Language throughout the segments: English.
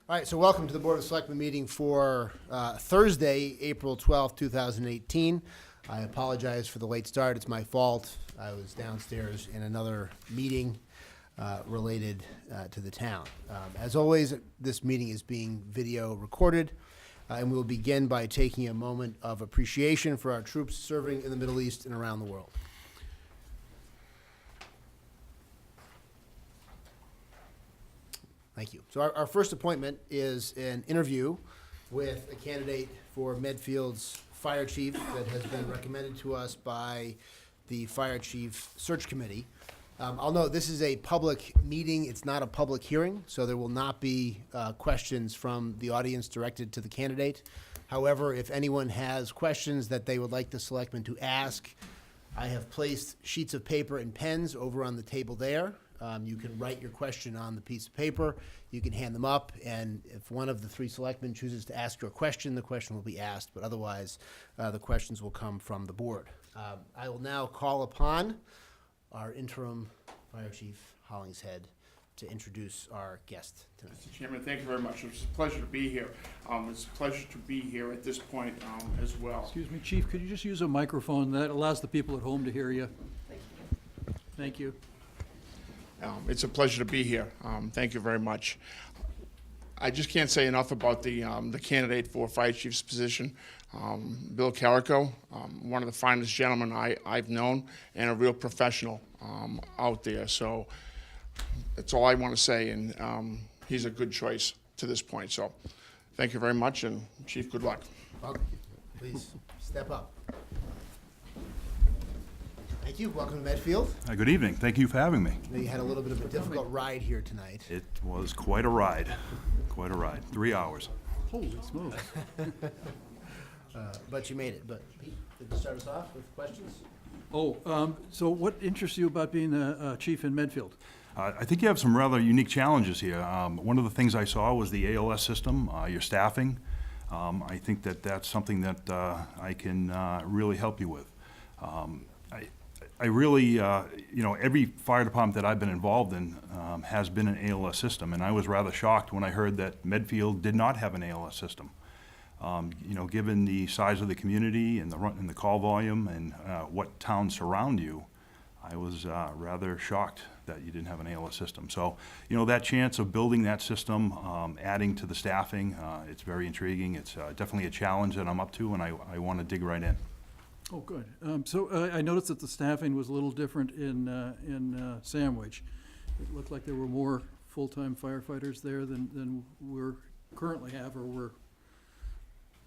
All right, so welcome to the Board of Selectmen meeting for Thursday, April 12th, 2018. I apologize for the late start. It's my fault. I was downstairs in another meeting related to the town. As always, this meeting is being video recorded, and we'll begin by taking a moment of appreciation for our troops serving in the Middle East and around the world. Thank you. So our first appointment is an interview with a candidate for Medfield's fire chief that has been recommended to us by the fire chief search committee. I'll note this is a public meeting. It's not a public hearing, so there will not be questions from the audience directed to the candidate. However, if anyone has questions that they would like the selectmen to ask, I have placed sheets of paper and pens over on the table there. You can write your question on the piece of paper. You can hand them up, and if one of the three selectmen chooses to ask your question, the question will be asked, but otherwise, the questions will come from the board. I will now call upon our interim fire chief, Hollingshead, to introduce our guest tonight. Mr. Chairman, thank you very much. It's a pleasure to be here. It's a pleasure to be here at this point as well. Excuse me, Chief, could you just use a microphone that allows the people at home to hear you? Thank you. It's a pleasure to be here. Thank you very much. I just can't say enough about the candidate for fire chief's position, Bill Carrico, one of the finest gentlemen I've known, and a real professional out there. So that's all I want to say, and he's a good choice to this point. So thank you very much, and Chief, good luck. Welcome. Please step up. Thank you. Welcome to Medfield. Good evening. Thank you for having me. I know you had a little bit of a difficult ride here tonight. It was quite a ride. Quite a ride. 3 hours. Holy smokes. But you made it. But Pete, did you start us off with questions? So what interests you about being a chief in Medfield? I think you have some rather unique challenges here. One of the things I saw was the ALS system, your staffing. I think that's something that I can really help you with. I really, every fire department that I've been involved in has been an ALS system, and I was rather shocked when I heard that Medfield did not have an ALS system. Given the size of the community and the call volume and what towns surround you, I was rather shocked that you didn't have an ALS system. So, that chance of building that system, adding to the staffing, it's very intriguing. It's definitely a challenge that I'm up to, and I want to dig right in. Oh, good. So I noticed that the staffing was a little different in Sandwich. It looked like there were more full-time firefighters there than we currently have,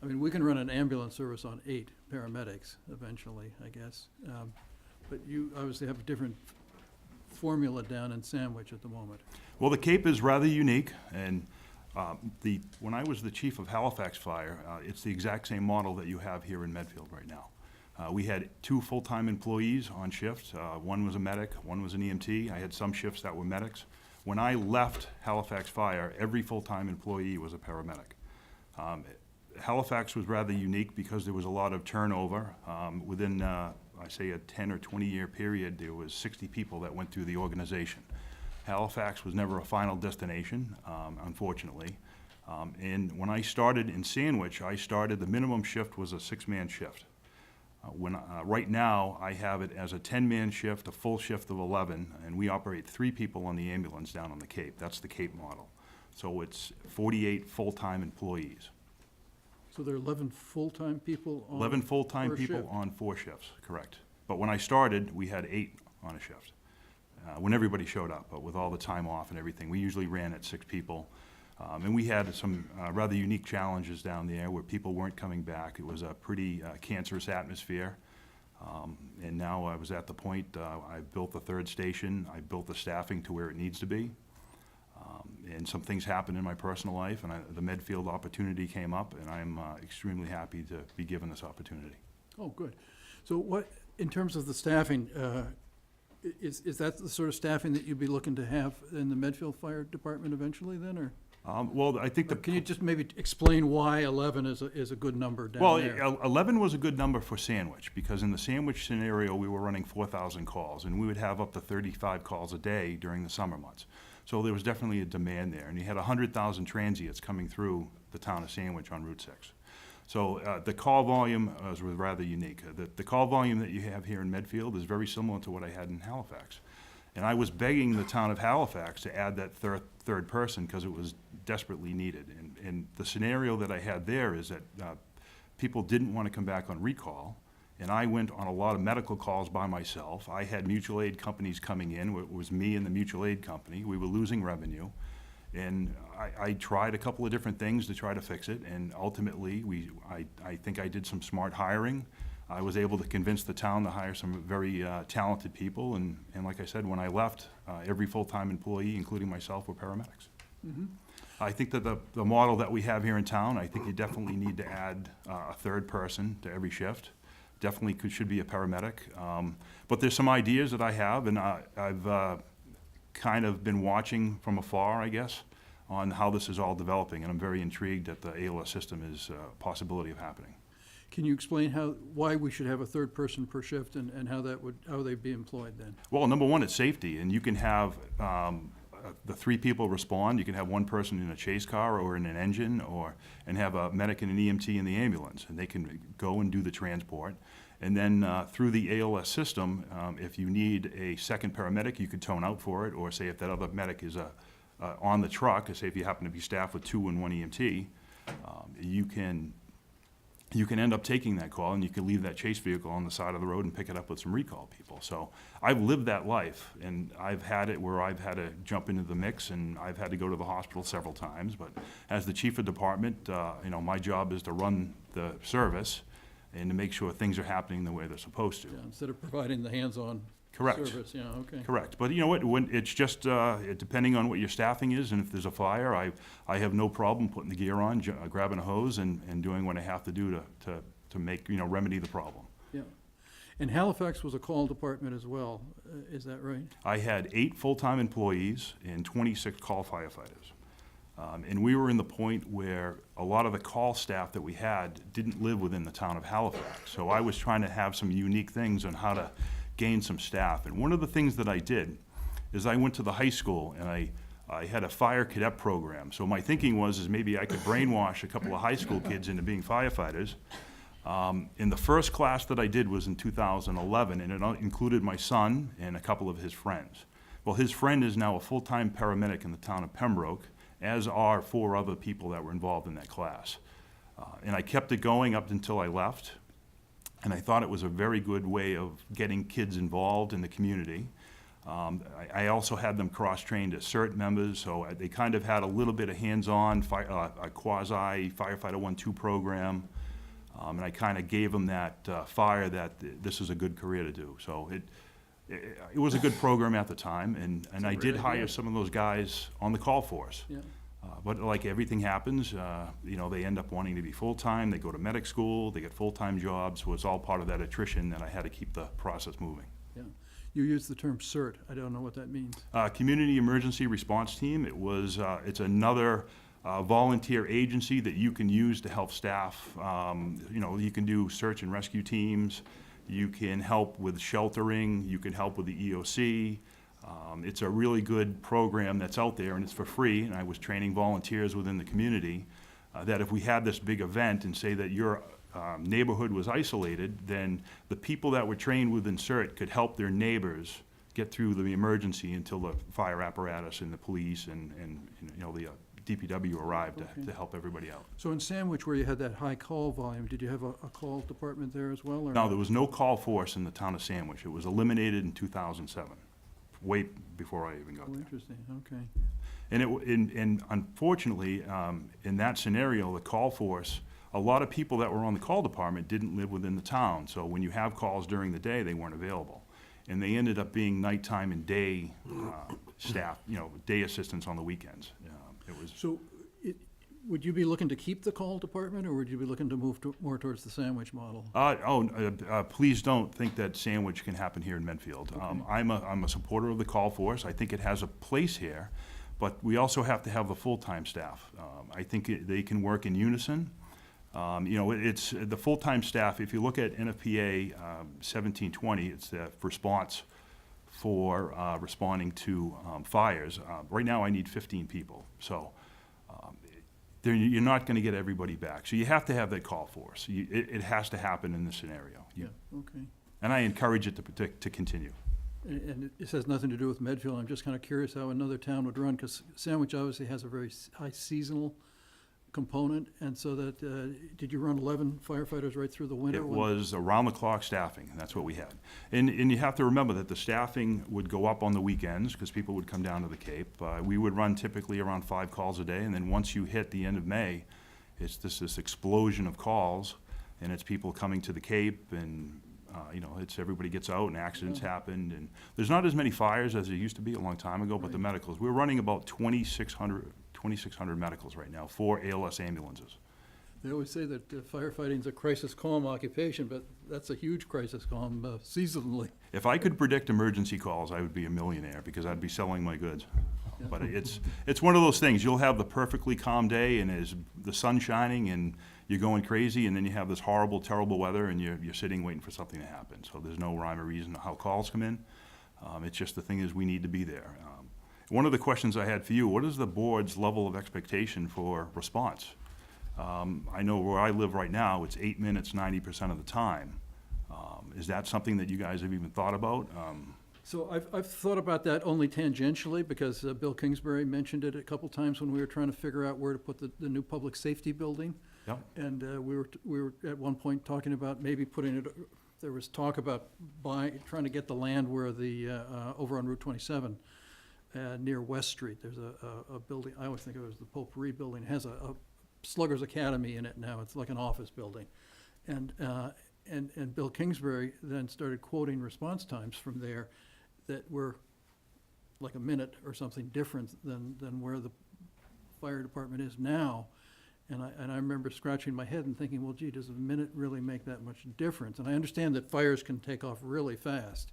we can run an ambulance service on 8 paramedics eventually, I guess. But you obviously have a different formula down in Sandwich at the moment. Well, the Cape is rather unique, and when I was the chief of Halifax Fire, it's the exact same model that you have here in Medfield right now. We had 2 full-time employees on shift. One was a medic, one was an EMT. I had some shifts that were medics. When I left Halifax Fire, every full-time employee was a paramedic. Halifax was rather unique because there was a lot of turnover. Within, I say, a 10 or 20-year period, there was 60 people that went through the organization. Halifax was never a final destination, unfortunately. And when I started in Sandwich, the minimum shift was a 6-man shift. Right now, I have it as a 10-man shift, a full shift of 11, and we operate 3 people on the ambulance down on the Cape. That's the Cape model. So it's 48 full-time employees. So there are 11 full-time people on 11 full-time people shift. on 4 shifts, correct. But when I started, we had 8 on a shift. When everybody showed up, but with all the time off and everything, we usually ran at 6 people. And we had some rather unique challenges down there where people weren't coming back. It was a pretty cancerous atmosphere. And now I was at the point, I've built the 3rd station. I built the staffing to where it needs to be. And some things happened in my personal life, and the Medfield opportunity came up, and I'm extremely happy to be given this opportunity. Oh, good. So what, in terms of the staffing, is that the sort of staffing that you'd be looking to have in the Medfield Fire Department eventually then, or? Well, I think Can you just maybe explain why 11 is a good number down there? 11 was a good number for Sandwich, because in the Sandwich scenario, we were running 4,000 calls, and we would have up to 35 calls a day during the summer months. So there was definitely a demand there, and you had 100,000 transients coming through the town of Sandwich on Route 6. So the call volume was rather unique. The call volume that you have here in Medfield is very similar to what I had in Halifax. And I was begging the town of Halifax to add that third person because it was desperately needed. And the scenario that I had there is that people didn't want to come back on recall, and I went on a lot of medical calls by myself. I had mutual aid companies coming in. It was me and the mutual aid company. We were losing revenue. And I tried a couple of different things to try to fix it, and ultimately, I think I did some smart hiring. I was able to convince the town to hire some very talented people, and like I said, when I left, every full-time employee, including myself, were paramedics. I think that the model that we have here in town, I think you definitely need to add a third person to every shift. Definitely should be a paramedic. But there's some ideas that I have, and I've kind of been watching from afar, I guess, on how this is all developing, and I'm very intrigued that the ALS system is a possibility of happening. Can you explain why we should have a third person per shift and how they'd be employed then? Well, number one, it's safety, and you can have the three people respond. You can have one person in a chase car or in an engine, and have a medic and an EMT in the ambulance, and they can go and do the transport. And then through the ALS system, if you need a second paramedic, you could tone out for it, or say if that other medic is on the truck, say if you happen to be staffed with 2 and 1 EMT, you can end up taking that call, and you can leave that chase vehicle on the side of the road and pick it up with some recall people. So I've lived that life, and I've had it where I've had to jump into the mix, and I've had to go to the hospital several times. But as the chief of department, my job is to run the service and to make sure things are happening the way they're supposed to. Yeah, instead of providing the hands-on Correct. service, yeah, okay. Correct. But you know what, when it's just, depending on what your staffing is, and if there's a fire, I have no problem putting the gear on, grabbing a hose and doing what I have to do to make, remedy the problem. Yeah. And Halifax was a call department as well, is that right? I had 8 full-time employees and 26 call firefighters. And we were in the point where a lot of the call staff that we had didn't live within the town of Halifax. So I was trying to have some unique things on how to gain some staff. And one of the things that I did is I went to the high school, and I had a fire cadet program. So my thinking was maybe I could brainwash a couple of high school kids into being firefighters. And the first class that I did was in 2011, and it included my son and a couple of his friends. Well, his friend is now a full-time paramedic in the town of Pembroke, as are 4 other people that were involved in that class. And I kept it going up until I left, and I thought it was a very good way of getting kids involved in the community. I also had them cross-trained as CERT members, so they kind of had a little bit of hands-on, a quasi-Firefighter 1-2 program, and I kind of gave them that fire that this is a good career to do. So it was a good program at the time, and I did hire some of those guys on the call force. Yeah. But like everything happens, they end up wanting to be full-time, they go to medic school, they get full-time jobs, so it's all part of that attrition that I had to keep the process moving. Yeah. You used the term CERT. I don't know what that means. Community Emergency Response Team. It's another volunteer agency that you can use to help staff. You can do search and rescue teams. You can help with sheltering. You can help with the EOC. It's a really good program that's out there, and it's for free. And I was training volunteers within the community that if we had this big event and say that your neighborhood was isolated, then the people that were trained within CERT could help their neighbors get through the emergency until the fire apparatus and the police and the DPW arrived to help everybody out. So in Sandwich, where you had that high call volume, did you have a call department there as well? Or No, there was no call force in the town of Sandwich. It was eliminated in 2007, way before I even got Oh, there. interesting, okay. And unfortunately, in that scenario, the call force, a lot of people that were on the call department didn't live within the town. So when you have calls during the day, they weren't available. And they ended up being nighttime and day staff, day assistants on the weekends. So would you be looking to keep the call department, or would you be looking to move more towards the Sandwich model? Please don't think that Sandwich can happen here in Medfield. Okay. I'm a supporter of the call force. I think it has a place here, but we also have to have the full-time staff. I think they can work in unison. It's the full-time staff. If you look at NFPA 1720, it's the response for responding to fires. Right now, I need 15 people. So you're not going to get everybody back. So you have to have that call force. It has to happen in this scenario. Yeah, okay. And I encourage it to continue. And it has nothing to do with Medfield. I'm just kind of curious how another town would run, because Sandwich obviously has a very high seasonal component, and so that, did you run 11 firefighters right through the winter? It was around-the-clock staffing, and that's what we had. And you have to remember that the staffing would go up on the weekends, because people would come down to the Cape. We would run typically around 5 calls a day, and then once you hit the end of May, it's this explosion of calls, and it's people coming to the Cape, and it's everybody gets out and accidents happened, and there's not as many fires as there used to be a long time ago, but the medicals, we're running about 2,600 medicals right now, 4 ALS ambulances. They always say that firefighting's a crisis calm occupation, but that's a huge crisis calm seasonally. If I could predict emergency calls, I would be a millionaire, because I'd be selling my goods. But it's one of those things, you'll have the perfectly calm day, and there's the sun shining, and you're going crazy, and then you have this horrible, terrible weather, and you're sitting waiting for something to happen. So there's no rhyme or reason how calls come in. It's just the thing is, we need to be there. One of the questions I had for you, what is the board's level of expectation for response? I know where I live right now, it's 8 minutes 90% of the time. Is that something that you guys have even thought about? So I've thought about that only tangentially, because Bill Kingsbury mentioned it a couple times when we were trying to figure out where to put the new public safety building. Yep. And we were at one point talking about maybe putting it, there was talk about trying to get the land where the, over on Route 27, near West Street, there's a building, I always think of it as the Potpourri Building. It has a Sluggers Academy in it now. It's like an office building. And Bill Kingsbury then started quoting response times from there that were like a minute or something different than where the fire department is now. And I remember scratching my head and thinking, well, gee, does a minute really make that much difference? And I understand that fires can take off really fast,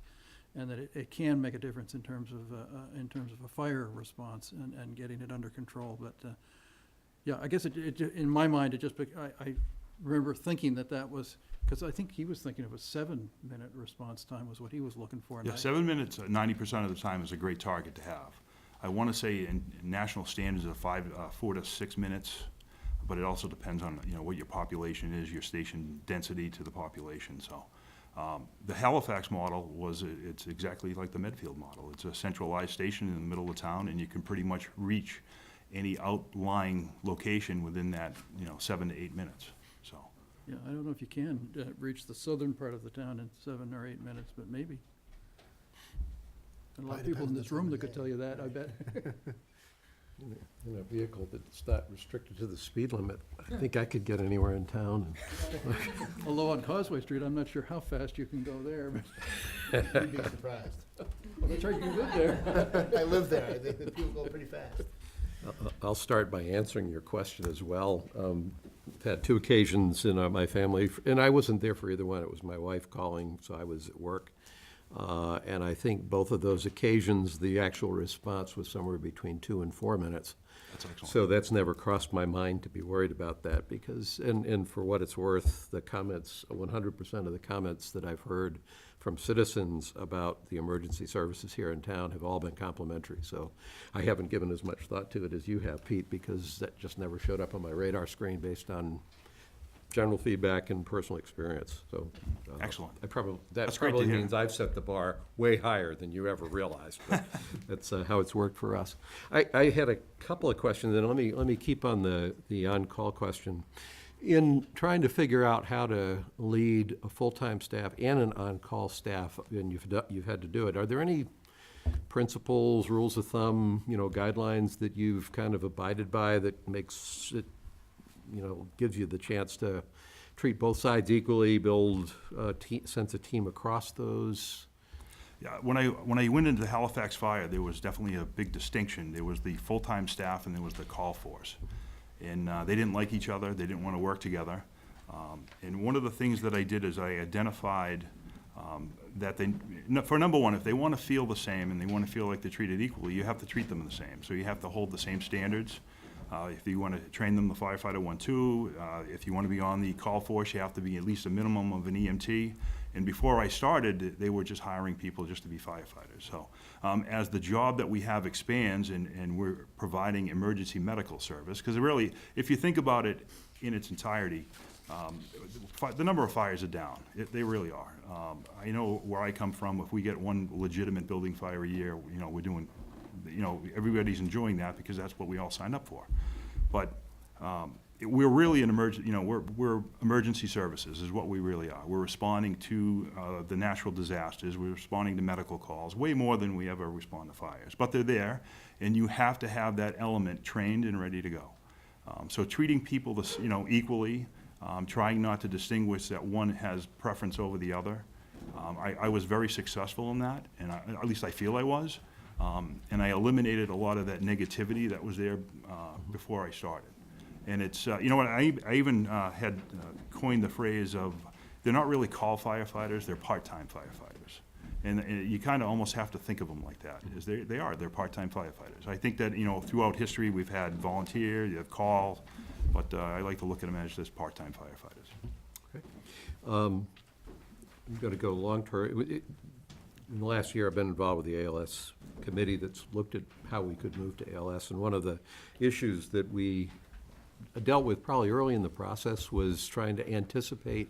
and that it can make a difference in terms of a fire response and getting it under control. But yeah, I guess in my mind, I remember thinking that was, because I think he was thinking of a 7-minute response time was what he was looking for. Yeah, 7 minutes, 90% of the time is a great target to have. I want to say in national standards of 4 to 6 minutes, but it also depends on what your population is, your station density to the population. So the Halifax model it's exactly like the Medfield model. It's a centralized station in the middle of town, and you can pretty much reach any outlying location within that 7 to 8 minutes. So. Yeah, I don't know if you can reach the southern part of the town in 7 or 8 minutes, but maybe. And a lot of people in this room that could tell you that, I bet. In a vehicle that's not restricted to the speed limit, I think I could get anywhere in town. Although on Causeway Street, I'm not sure how fast you can go there. But You'd be surprised. well, that's right, you live there. I live there. The people go pretty fast. I'll start by answering your question as well. I've had 2 occasions in my family, and I wasn't there for either one. It was my wife calling, so I was at work. And I think both of those occasions, the actual response was somewhere between 2 and 4 minutes. That's excellent. So that's never crossed my mind to be worried about that, because, and for what it's worth, the comments, 100% of the comments that I've heard from citizens about the emergency services here in town have all been complimentary. So I haven't given as much thought to it as you have, Pete, because that just never showed up on my radar screen based on general feedback and personal experience. So Excellent. That That's great to probably hear. means I've set the bar way higher than you ever realized. But that's how it's worked for us. I had a couple of questions, and let me keep on the on-call question. In trying to figure out how to lead a full-time staff and an on-call staff, and you've had to do it, are there any principles, rules of thumb, guidelines that you've kind of abided by that makes it, gives you the chance to treat both sides equally, build a sense of team across those? Yeah, when I went into the Halifax fire, there was definitely a big distinction. There was the full-time staff and there was the call force. And they didn't like each other, they didn't want to work together. And one of the things that I did is I identified that for number one, if they want to feel the same and they want to feel like they're treated equally, you have to treat them the same. So you have to hold the same standards. If you want to train them the firefighter 1-2, if you want to be on the call force, you have to be at least a minimum of an EMT, And before I started, they were just hiring people just to be firefighters. So as the job that we have expands and we're providing emergency medical service, because really, if you think about it in its entirety, the number of fires are down. They really are. I know where I come from, if we get one legitimate building fire a year, we're doing, everybody's enjoying that because that's what we all signed up for. But we're really an we're emergency services is what we really are. We're responding to the natural disasters. We're responding to medical calls, way more than we ever respond to fires. But they're there, and you have to have that element trained and ready to go. So treating people equally, trying not to distinguish that one has preference over the other. I was very successful in that, and at least I feel I was. And I eliminated a lot of that negativity that was there before I started. And it's, you know what, I even had coined the phrase of, they're not really call firefighters, they're part-time firefighters. And you kind of almost have to think of them like that, is they're part-time firefighters. I think that, throughout history, we've had volunteer, you have call, but I like to look at them as just part-time firefighters. Okay. I'm going to go long-term. In the last year, I've been involved with the ALS committee that's looked at how we could move to ALS. And one of the issues that we dealt with probably early in the process was trying to anticipate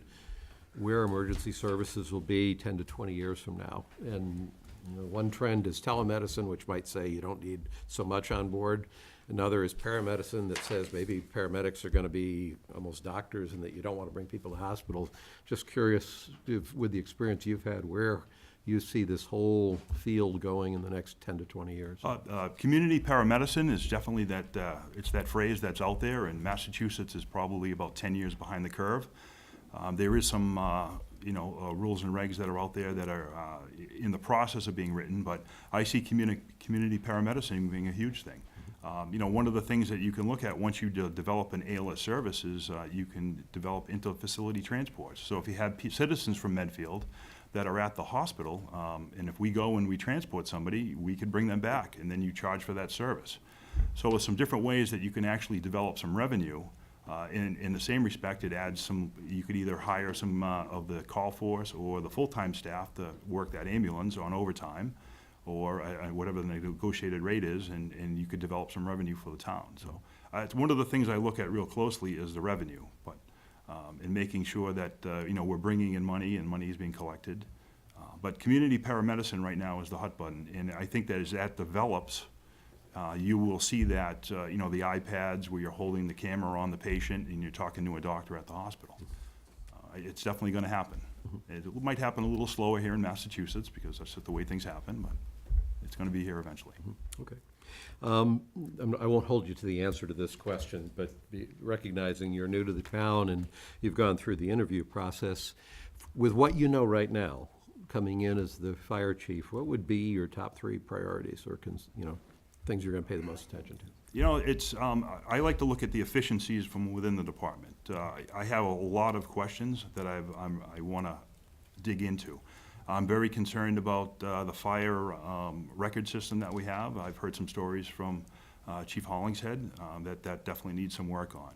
where emergency services will be 10 to 20 years from now. And one trend is telemedicine, which might say you don't need so much on board. Another is paramedicine that says maybe paramedics are going to be almost doctors and that you don't want to bring people to hospitals. Just curious, if, with the experience you've had, where you see this whole field going in the next 10 to 20 years? Community paramedicine is definitely that, it's that phrase that's out there, and Massachusetts is probably about 10 years behind the curve. There is some, rules and regs that are out there that are in the process of being written, but I see community paramedicine being a huge thing. One of the things that you can look at once you develop an ALS service is you can develop inter-facility transports. So if you have citizens from Medfield that are at the hospital, and if we go and we transport somebody, we could bring them back, and then you charge for that service. So with some different ways that you can actually develop some revenue, in the same respect, it adds some, you could either hire some of the call force or the full-time staff to work that ambulance on overtime, or whatever the negotiated rate is, and you could develop some revenue for the town. So it's one of the things I look at real closely is the revenue, but and making sure that we're bringing in money and money is being collected. But community paramedicine right now is the hot button, and I think that as that develops, you will see that the iPads where you're holding the camera on the patient and you're talking to a doctor at the hospital. It's definitely going to happen. It might happen a little slower here in Massachusetts because that's just the way things happen, but it's going to be here eventually. Okay. I won't hold you to the answer to this question, but recognizing you're new to the town and you've gone through the interview process, with what you know right now, coming in as the fire chief, what would be your top 3 priorities or things you're going to pay the most attention to? It's I like to look at the efficiencies from within the department. I have a lot of questions that I want to dig into. I'm very concerned about the fire record system that we have. I've heard some stories from Chief Hollingshead that definitely needs some work on.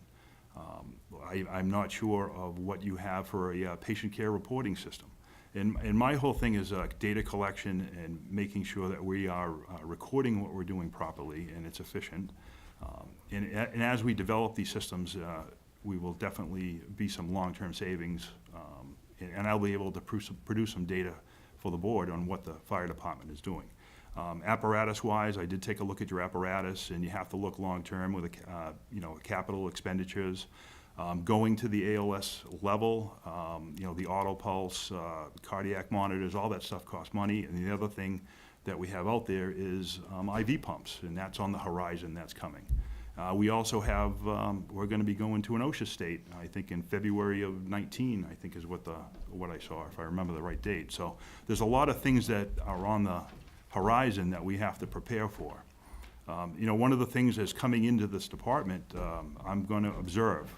I'm not sure of what you have for a patient care reporting system. And my whole thing is data collection and making sure that we are recording what we're doing properly and it's efficient. And as we develop these systems, we will definitely be some long-term savings, and I'll be able to produce some data for the board on what the fire department is doing. Apparatus-wise, I did take a look at your apparatus, and you have to look long-term with capital expenditures. Going to the ALS level, the auto pulse, cardiac monitors, all that stuff costs money. And the other thing that we have out there is IV pumps, and that's on the horizon, that's coming. We also have, we're going to be going to an OSHA state, I think in February of 19, I think is what I saw, if I remember the right date. So there's a lot of things that are on the horizon that we have to prepare for. One of the things that's coming into this department, I'm going to observe.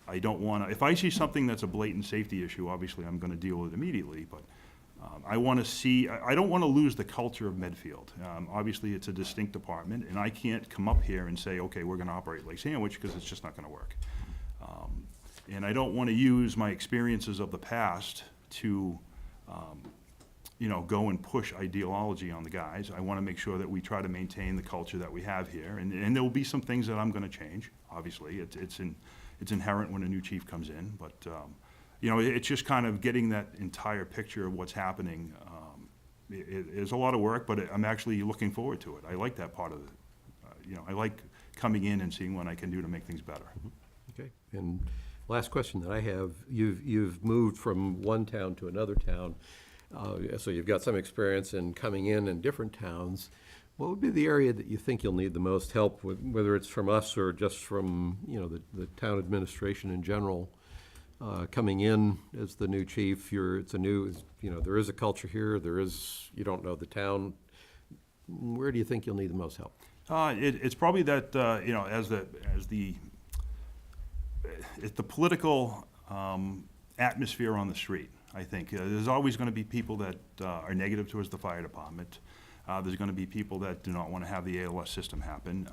I don't want to, if I see something that's a blatant safety issue, obviously I'm going to deal with it immediately, but I want to see, I don't want to lose the culture of Medfield. Obviously it's a distinct department, and I can't come up here and say, okay, we're going to operate like Sandwich, because it's just not going to work. And I don't want to use my experiences of the past to, go and push ideology on the guys. I want to make sure that we try to maintain the culture that we have here. And there will be some things that I'm going to change, obviously. It's inherent when a new chief comes in. But, it's just kind of getting that entire picture of what's happening. It's a lot of work, but I'm actually looking forward to it. I like that part of it. I like coming in and seeing what I can do to make things better. Okay, and last question that I have, you've moved from one town to another town, so you've got some experience in coming in different towns. What would be the area that you think you'll need the most help with, whether it's from us or just from, the town administration in general? Coming in as the new chief, it's a new, there is a culture here, you don't know the town. Where do you think you'll need the most help? It's probably that, it's the political atmosphere on the street, I think. There's always going to be people that are negative towards the fire department. There's going to be people that do not want to have the ALS system happen.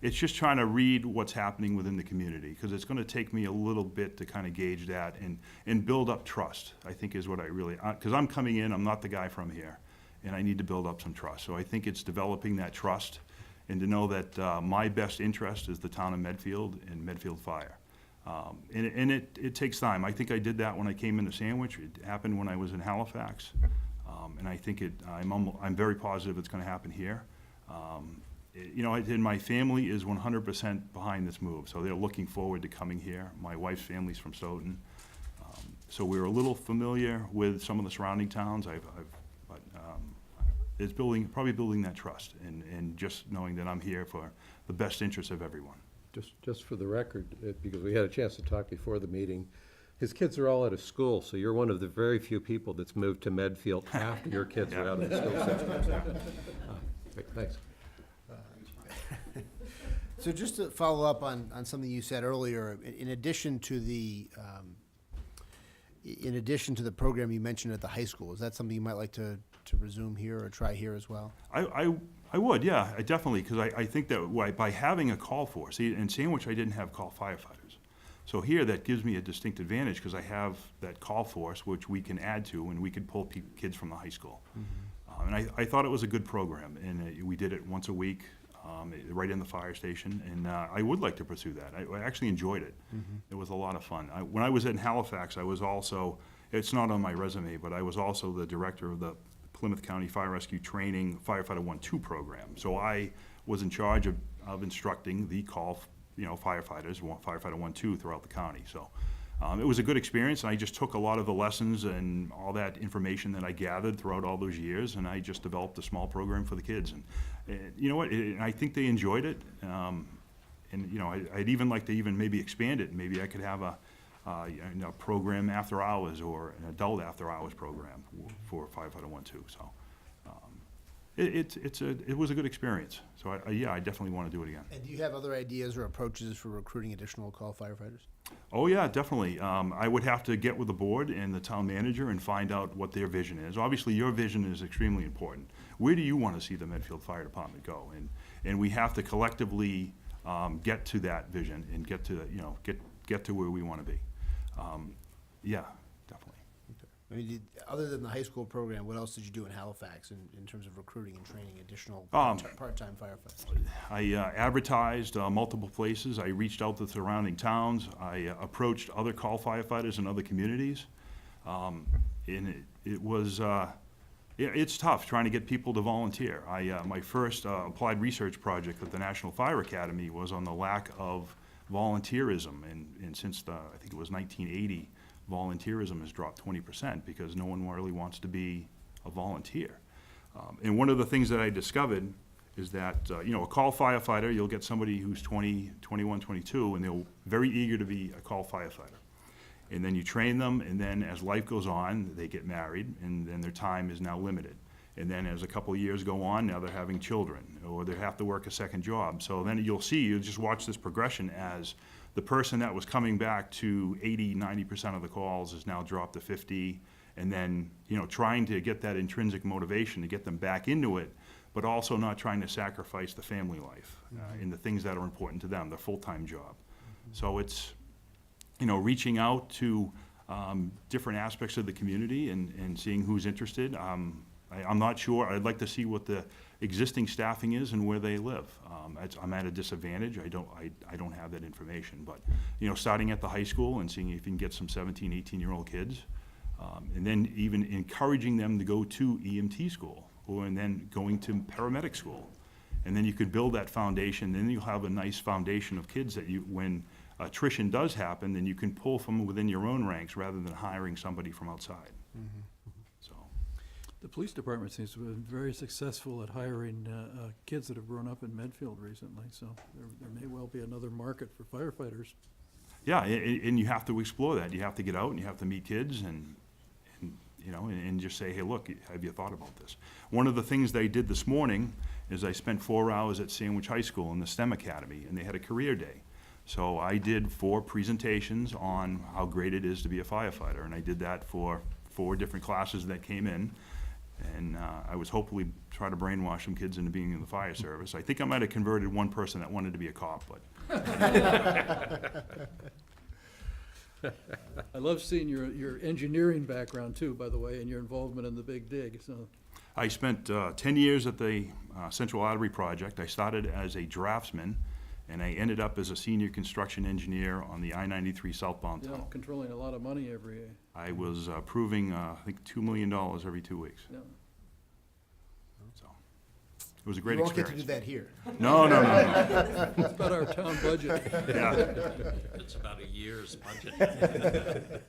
It's just trying to read what's happening within the community, because it's going to take me a little bit to kind of gauge that and build up trust, I think is what I really, because I'm coming in, I'm not the guy from here, and I need to build up some trust. So I think it's developing that trust and to know that my best interest is the town of Medfield and Medfield Fire. And it takes time. I think I did that when I came into Sandwich. It happened when I was in Halifax. And I think I'm very positive it's going to happen here. And my family is 100% behind this move, so they're looking forward to coming here. My wife's family's from Stoughton. So we're a little familiar with some of the surrounding towns. But it's probably building that trust and just knowing that I'm here for the best interest of everyone. Just for the record, because we had a chance to talk before the meeting, his kids are all out of school, so you're one of the very few people that's moved to Medfield after your kids are out of school system. Thanks. So just to follow up on something you said earlier, in addition to the program you mentioned at the high school, is that something you might like to resume here or try here as well? I would, yeah, I definitely, because I think that by having a call force, see, in Sandwich I didn't have call firefighters. So here, that gives me a distinct advantage because I have that call force, which we can add to, and we could pull kids from the high school. And I thought it was a good program, and we did it once a week, right in the fire station, and I would like to pursue that. I actually enjoyed it. It was a lot of fun. When I was in Halifax, I was also, it's not on my resume, but I was also the director of the Plymouth County Fire Rescue Training Firefighter 1-2 program. So I was in charge of instructing the call firefighters, Firefighter 1-2 throughout the county. So it was a good experience, and I just took a lot of the lessons and all that information that I gathered throughout all those years, and I just developed a small program for the kids. And you know what? I think they enjoyed it. I'd even like to maybe expand it. Maybe I could have a program after hours or an adult after hours program for Firefighter 1-2. So it was a good experience. So I definitely want to do it again. And do you have other ideas or approaches for recruiting additional call firefighters? Oh yeah, definitely. I would have to get with the board and the town manager and find out what their vision is. Obviously, your vision is extremely important. Where do you want to see the Medfield Fire Department go? And we have to collectively get to that vision and get to where we want to be. Yeah, definitely. I mean, other than the high school program, what else did you do in Halifax in terms of recruiting and training additional part-time firefighters? I advertised multiple places. I reached out to the surrounding towns. I approached other call firefighters in other communities. And it's tough trying to get people to volunteer. My first applied research project at the National Fire Academy was on the lack of volunteerism, and since I think it was 1980, volunteerism has dropped 20% because no one really wants to be a volunteer. And one of the things that I discovered is that, a call firefighter, you'll get somebody who's 20, 21, 22, and they're very eager to be a call firefighter. And then you train them, and then as life goes on, they get married, and then their time is now limited. And then as a couple of years go on, now they're having children, or they have to work a second job. So then you'll just watch this progression as the person that was coming back to 80, 90% of the calls is now dropped to 50, and then, trying to get that intrinsic motivation to get them back into it, but also not trying to sacrifice the family life and the things that are important to them, their full-time job. So it's, reaching out to different aspects of the community and seeing who's interested. I'm not sure. I'd like to see what the existing staffing is and where they live. I'm at a disadvantage. I don't have that information. But, starting at the high school and seeing if you can get some 17, 18-year-old kids, and then even encouraging them to go to EMT school and then going to paramedic school. And then you could build that foundation. Then you'll have a nice foundation of kids that when attrition does happen, then you can pull from within your own ranks rather than hiring somebody from outside. So, The police department seems to have been very successful at hiring kids that have grown up in Medfield recently, so there may well be another market for firefighters. yeah, and you have to explore that. You have to get out and you have to meet kids and just say, hey, look, have you thought about this? One of the things they did this morning is I spent 4 hours at Sandwich High School in the STEM Academy, and they had a career day. So I did 4 presentations on how great it is to be a firefighter, and I did that for 4 different classes that came in. And I was hopefully trying to brainwash some kids into being in the fire service. I think I might have converted one person that wanted to be a cop, but I love seeing your engineering background too, by the way, and your involvement in the Big Dig, so. I spent 10 years at the Central Artery Project. I started as a draftsman, and I ended up as a senior construction engineer on the I-93 southbound Yeah, tunnel. controlling a lot of money every year. I was approving, I think, $2 million every 2 weeks. Yeah. So it was a great You won't get experience. to do that here. No. It's about our town budget. Yeah. It's about a year's budget.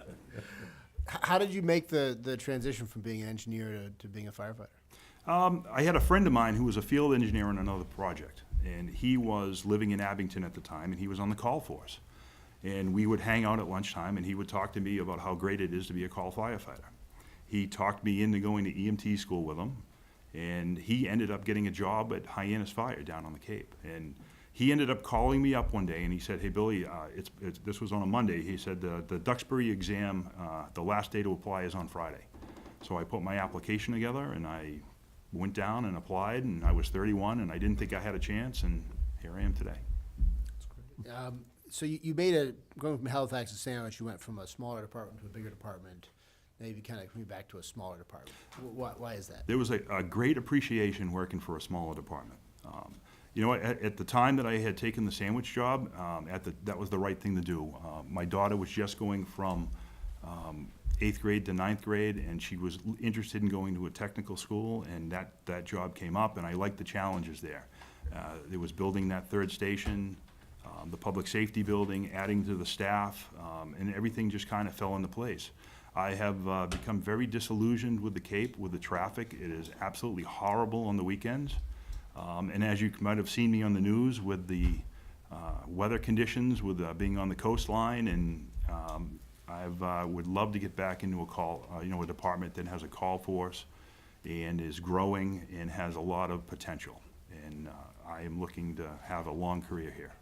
How did you make the transition from being an engineer to being a firefighter? I had a friend of mine who was a field engineer on another project, and he was living in Abington at the time, and he was on the call force. And we would hang out at lunchtime, and he would talk to me about how great it is to be a call firefighter. He talked me into going to EMT school with him, and he ended up getting a job at Hyannis Fire down on the Cape. And he ended up calling me up one day, and he said, hey, Billy, this was on a Monday. He said, the Duxbury exam, the last day to apply is on Friday. So I put my application together, and I went down and applied, and I was 31, and I didn't think I had a chance, and here I am today. So you going from Halifax to Sandwich, you went from a smaller department to a bigger department. Now you've kind of coming back to a smaller department. Why is that? There was a great appreciation working for a smaller department. At the time that I had taken the Sandwich job, that was the right thing to do. My daughter was just going from 8th grade to 9th grade, and she was interested in going to a technical school, and that job came up, and I liked the challenges there. It was building that 3rd station, the public safety building, adding to the staff, and everything just kind of fell into place. I have become very disillusioned with the Cape, with the traffic. It is absolutely horrible on the weekends. And as you might have seen me on the news with the weather conditions, with being on the coastline, and I would love to get back into a department that has a call force and is growing and has a lot of potential. And I am looking to have a long career here.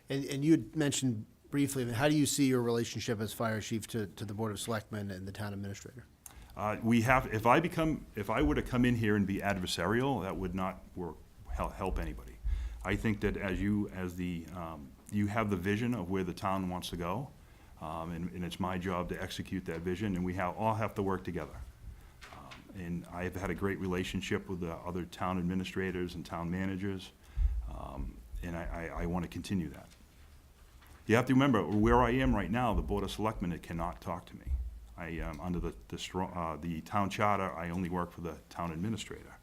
And you had mentioned briefly, how do you see your relationship as fire chief to the Board of Selectmen and the town administrator? If I were to come in here and be adversarial, that would not help anybody. I think that you have the vision of where the town wants to go, and it's my job to execute that vision, and we all have to work together. And I have had a great relationship with the other town administrators and town managers, and I want to continue that. You have to remember, where I am right now, the Board of Selectmen, it cannot talk to me. I am under the town charter. I only work for the town administrator.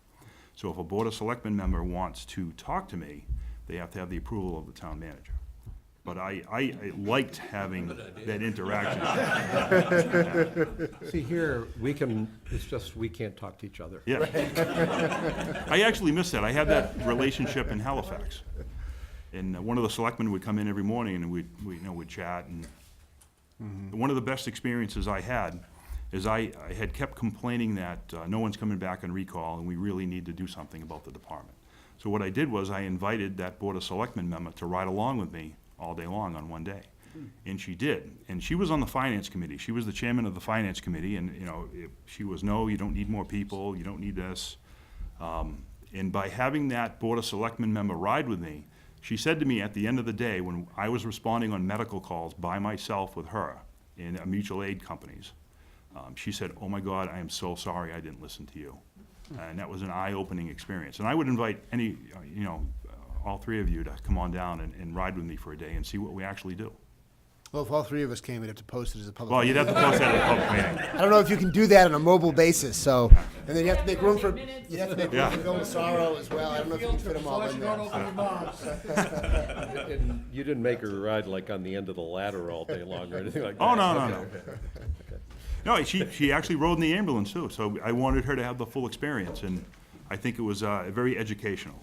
So if a Board of Selectmen member wants to talk to me, they have to have the approval of the town manager. But I liked having that interaction. See, here, it's just, we can't talk to each other. Yeah. I actually miss that. I had that relationship in Halifax. And one of the selectmen would come in every morning, and we'd chat. And one of the best experiences I had is I had kept complaining that no one's coming back on recall, and we really need to do something about the department. So what I did was I invited that Board of Selectmen member to ride along with me all day long on one day. And she did. And she was on the finance committee. She was the chairman of the finance committee, and she was, no, you don't need more people, you don't need this. And by having that Board of Selectmen member ride with me, she said to me at the end of the day, when I was responding on medical calls by myself with her, in mutual aid companies. She said, "Oh my God, I am so sorry I didn't listen to you." And that was an eye-opening experience. And I would invite any, all three of you to come on down and ride with me for a day and see what we actually do. Well, if all three of us came, we'd have to post it as a public. Well, you'd have to post that at a public meeting. I don't know if you can do that on a mobile basis, so, and then you have to make room for, you have to make room Yeah. for Bill Massaro as well. I don't know if you can fit them all in there. And you didn't make her ride like on the end of the ladder all day long or anything like that? Oh, no, no, Okay, no. okay. No, she actually rode in the ambulance too, so I wanted her to have the full experience, and I think it was very educational.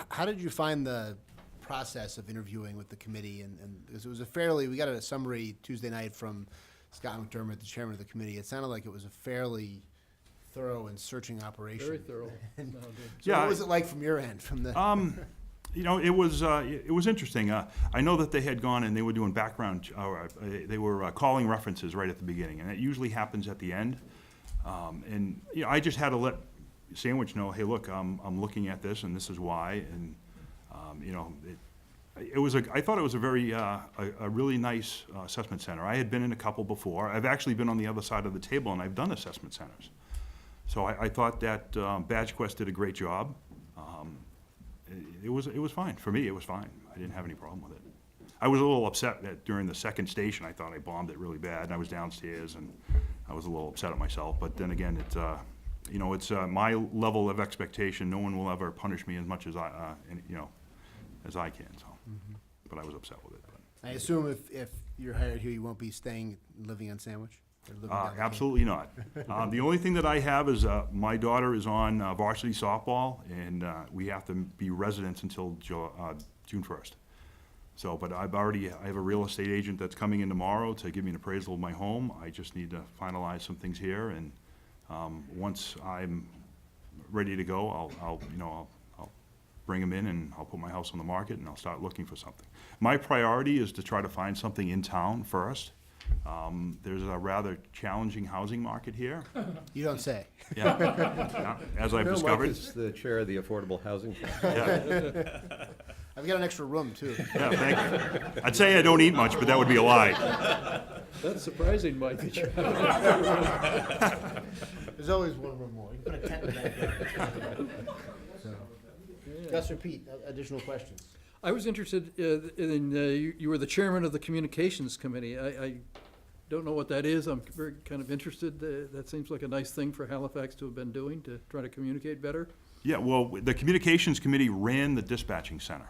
How did you find the process of interviewing with the committee? And because it was we got a summary Tuesday night from Scott McDermott, the chairman of the committee. It sounded like it was a fairly thorough and searching operation. Very thorough. No, good. So Yeah, what was it like from your end, from the? It was interesting. I know that they had gone and they were doing background, they were calling references right at the beginning, and that usually happens at the end. I just had to let Sandwich know, hey, look, I'm looking at this, and this is why, and I thought it was a very a really nice assessment center. I had been in a couple before. I've actually been on the other side of the table, and I've done assessment centers. So I thought that Badge Quest did a great job. It was fine. For me, it was fine. I didn't have any problem with it. I was a little upset that during the second station, I thought I bombed it really bad, and I was downstairs, and I was a little upset at myself. But then again, it's my level of expectation. No one will ever punish me as much as as I can. So, but I was upset with it. But. I assume if you're hired here, you won't be living on Sandwich? Or living down the Cape? Absolutely not. The only thing that I have is my daughter is on varsity softball, and we have to be residents until June 1st. So, but I have a real estate agent that's coming in tomorrow to give me an appraisal of my home. I just need to finalize some things here, and once I'm ready to go, I'll bring them in, and I'll put my house on the market, and I'll start looking for something. My priority is to try to find something in town first. There's a rather challenging housing market here. You don't say. Yeah. Yeah, as I've Mike discovered. is the chair of the Affordable Housing Fund. Yeah, I've got an extra room, too. yeah, thank you. I'd say I don't eat much, but that would be a lie. That's surprising, Mike. There's always one room more. You can put a tent in that. Gus or Pete, additional questions? I was interested you were the chairman of the communications committee. I don't know what that is. I'm very kind of interested. That seems like a nice thing for Halifax to have been doing, to try to communicate better. Yeah, well, the communications committee ran the dispatching center.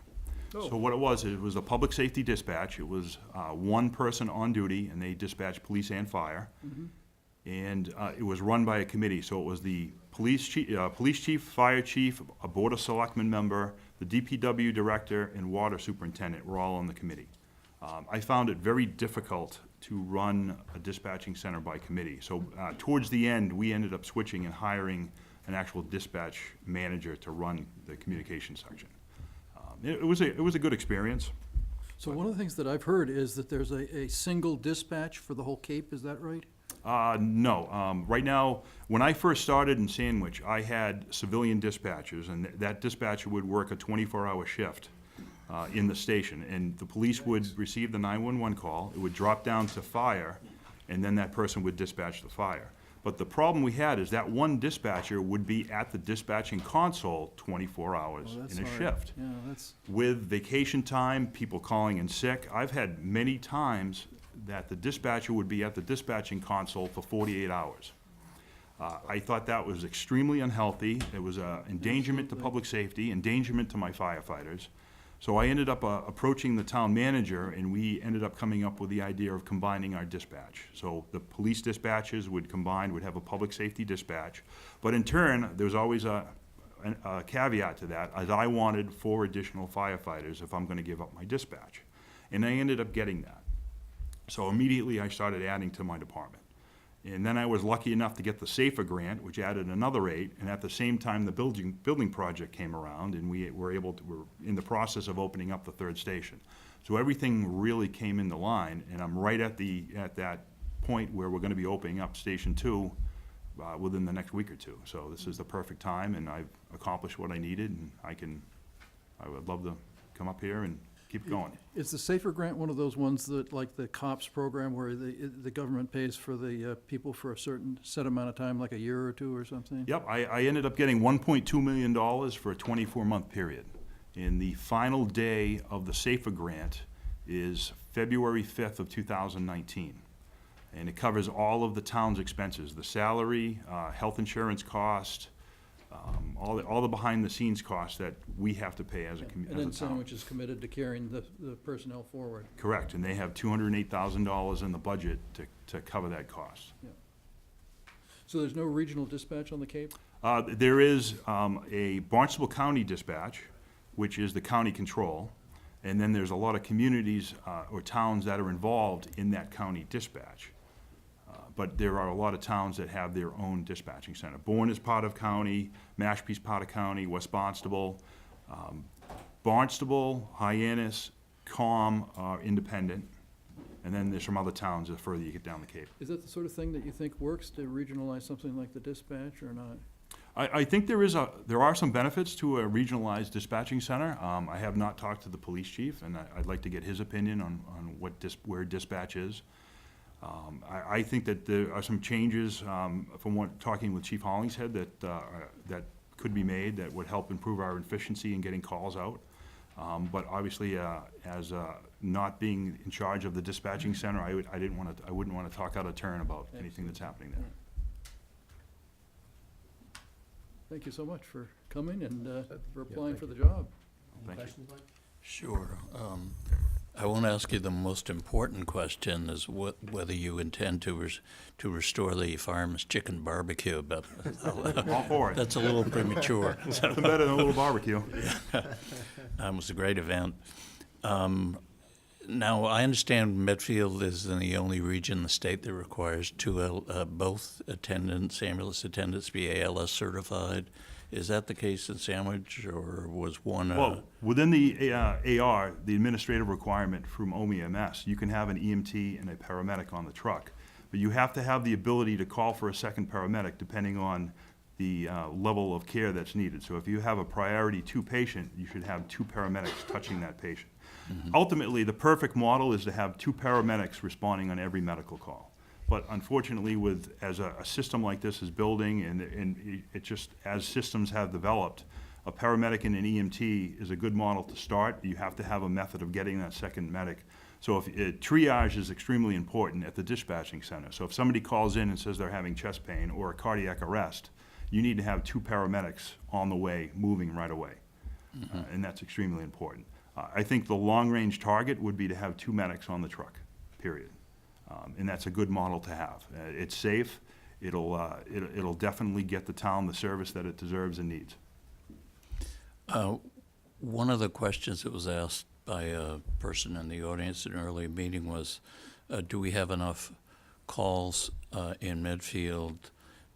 Oh. So what it was a public safety dispatch. It was one person on duty, and they dispatched police and fire. And it was run by a committee. So it was the police chief, fire chief, a board of selectmen member, the DPW director, and water superintendent were all on the committee. I found it very difficult to run a dispatching center by committee. So towards the end, we ended up switching and hiring an actual dispatch manager to run the communication section. It was a good experience. So one of the things that I've heard is that there's a single dispatch for the whole Cape. Is that right? No. Right now, when I first started in Sandwich, I had civilian dispatchers, and that dispatcher would work a 24-hour shift in the station. And the police would receive the 911 call, it would drop down to fire, and then that person would dispatch the fire. But the problem we had is that one dispatcher would be at the dispatching console 24 hours That's in a hard. shift. Yeah, that's, With vacation time, people calling in sick, I've had many times that the dispatcher would be at the dispatching console for 48 hours. I thought that was extremely unhealthy. It was an endangerment to public safety, endangerment to my firefighters. So I ended up approaching the town manager, and we ended up coming up with the idea of combining our dispatch. So the police dispatches would have a public safety dispatch. But in turn, there's always a caveat to that, as I wanted 4 additional firefighters if I'm gonna give up my dispatch. And I ended up getting that. So immediately I started adding to my department. And then I was lucky enough to get the SAFER grant, which added another 8, and at the same time, the building project came around, and we're in the process of opening up the 3rd station. So everything really came into line, and I'm right at that point where we're gonna be opening up Station 2 within the next week or 2. So this is the perfect time, and I've accomplished what I needed, and I would love to come up here and keep going. Is the Safer Grant one of those ones that, like the COPS program, where the government pays for the people for a certain set amount of time, like a year or two or something? Yep, I ended up getting $1.2 million for a 24-month period. And the final day of the Safer Grant is February 5th of 2019. And it covers all of the town's expenses, the salary, health insurance cost, all the behind-the-scenes costs that we have to pay as a And then town. Sandwich is committed to carrying the personnel forward. Correct, and they have $208,000 in the budget to cover that cost. So there's no regional dispatch on the Cape? There is a Barnstable County dispatch, which is the county control, and then there's a lot of communities or towns that are involved in that county dispatch. But there are a lot of towns that have their own dispatching center. Bourne is part of county, Mashpee's part of county, West Barnstable. Barnstable, Hyannis, Com are independent, and then there's some other towns the further you get down the Cape. Is that the sort of thing that you think works to regionalize something like the dispatch or not? I think there are some benefits to a regionalized dispatching center. I have not talked to the police chief, and I'd like to get his opinion on where dispatch is. I think that there are some changes from talking with Chief Hollingshead that could be made that would help improve our efficiency in getting calls out. But obviously, as not being in charge of the dispatching center, I wouldn't want to talk out of turn about anything that's happening there. Thank you so much for coming and for applying thank for the job. Thank you. Questions, Mike? Sure. I won't ask you the most important question, is whether you intend to restore the farm's chicken barbecue, but All for it. that's a little premature. Nothing better than a little barbecue. It was a great event. Now, I understand Medfield is the only region in the state that requires both ambulance attendants be ALS certified. Is that the case in Sandwich, or was one? Well, within the AR, the administrative requirement from OMEMS, you can have an EMT and a paramedic on the truck, but you have to have the ability to call for a second paramedic depending on the level of care that's needed. So if you have a priority 2 patient, you should have 2 paramedics touching that patient. Mm-hmm. Ultimately, the perfect model is to have 2 paramedics responding on every medical call. But unfortunately, as a system like this is building, and it just, as systems have developed, a paramedic and an EMT is a good model to start. You have to have a method of getting that second medic. So triage is extremely important at the dispatching center. So if somebody calls in and says they're having chest pain or a cardiac arrest, you need to have 2 paramedics on the way, moving right away. Mm-hmm. And that's extremely important. I think the long-range target would be to have 2 medics on the truck, period. And that's a good model to have. It's safe. It'll definitely get the town the service that it deserves and needs. One of the questions that was asked by a person in the audience in an earlier meeting was, do we have enough calls in Medfield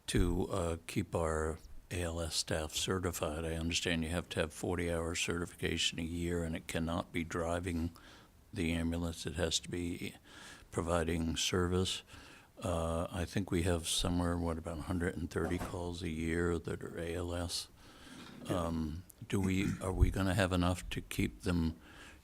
to keep our ALS staff certified? I understand you have to have 40-hour certification a year, and it cannot be driving the ambulance. It has to be providing service. I think we have somewhere, about 130 calls a year that are ALS. Are we going to have enough to keep them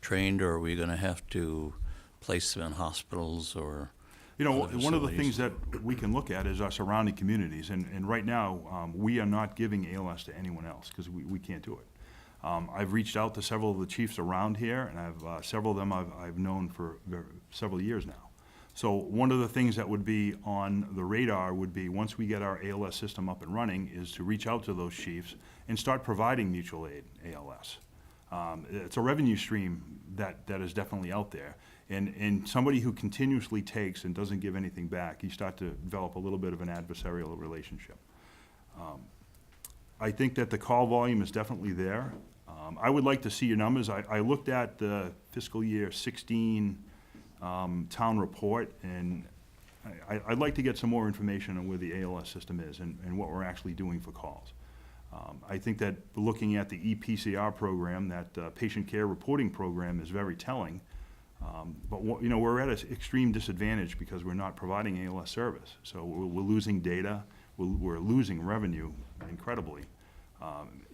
trained, or are we going to have to place them in hospitals or? You know, other one of the facilities? things that we can look at is our surrounding communities, and right now, we are not giving ALS to anyone else because we can't do it. I've reached out to several of the chiefs around here, and I've several of them I've known for several years now. So one of the things that would be on the radar would be, once we get our ALS system up and running, is to reach out to those chiefs and start providing mutual aid ALS. It's a revenue stream that is definitely out there. And somebody who continuously takes and doesn't give anything back, you start to develop a little bit of an adversarial relationship. I think that the call volume is definitely there. I would like to see your numbers. I looked at the fiscal year 16 town report, and I'd like to get some more information on where the ALS system is and what we're actually doing for calls. I think that looking at the EPCR program, that patient care reporting program, is very telling. But we're at an extreme disadvantage because we're not providing ALS service. So we're losing data, we're losing revenue incredibly,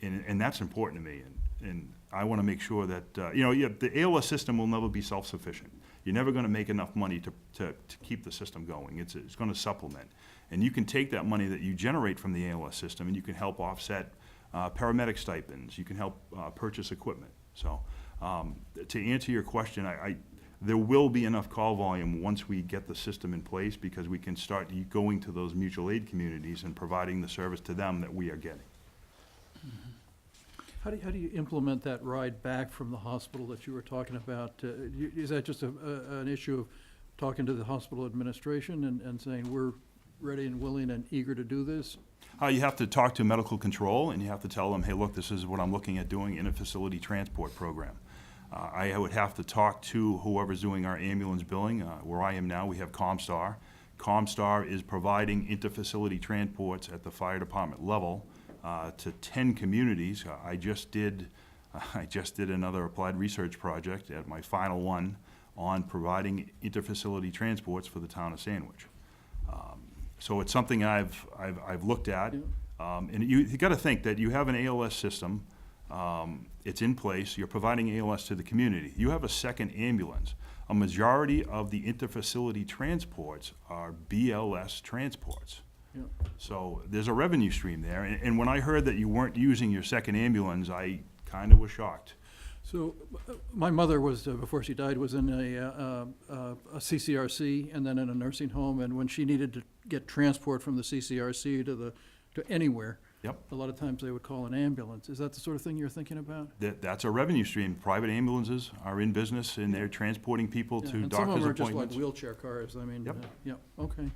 and that's important to me. And I want to make sure that, you know, yeah, the ALS system will never be self-sufficient. You're never going to make enough money to keep the system going. It's going to supplement. And you can take that money that you generate from the ALS system and you can help offset paramedic stipends. You can help purchase equipment. So to answer your question, there will be enough call volume once we get the system in place, because we can start going to those mutual aid communities and providing the service to them that we are getting. How do you implement that ride back from the hospital that you were talking about? Is that just an issue of talking to the hospital administration and saying, we're ready and willing and eager to do this? You have to talk to medical control, and you have to tell them, hey, look, this is what I'm looking at doing in a facility transport program. I would have to talk to whoever's doing our ambulance billing. Where I am now, we have Comstar. Comstar is providing interfacility transports at the fire department level to 10 communities. I just did another applied research project at my final one on providing interfacility transports for the town of Sandwich. So it's something I've looked at, and you got to think that you have an ALS system. It's in place. You're providing ALS to the community. You have a second ambulance. A majority of the interfacility transports are BLS transports. Yeah. So there's a revenue stream there. And when I heard that you weren't using your second ambulance, I kind of was shocked. So my mother was, before she died, was in a CCRC and then in a nursing home. And when she needed to get transport from the CCRC to anywhere, Yep. a lot of times they would call an ambulance. Is that the sort of thing you're thinking about? That's a revenue stream. Private ambulances are in business, and they're transporting people Yeah, to and some of doctor's them are just appointments. like wheelchair cars. I mean, Yep. yeah, okay.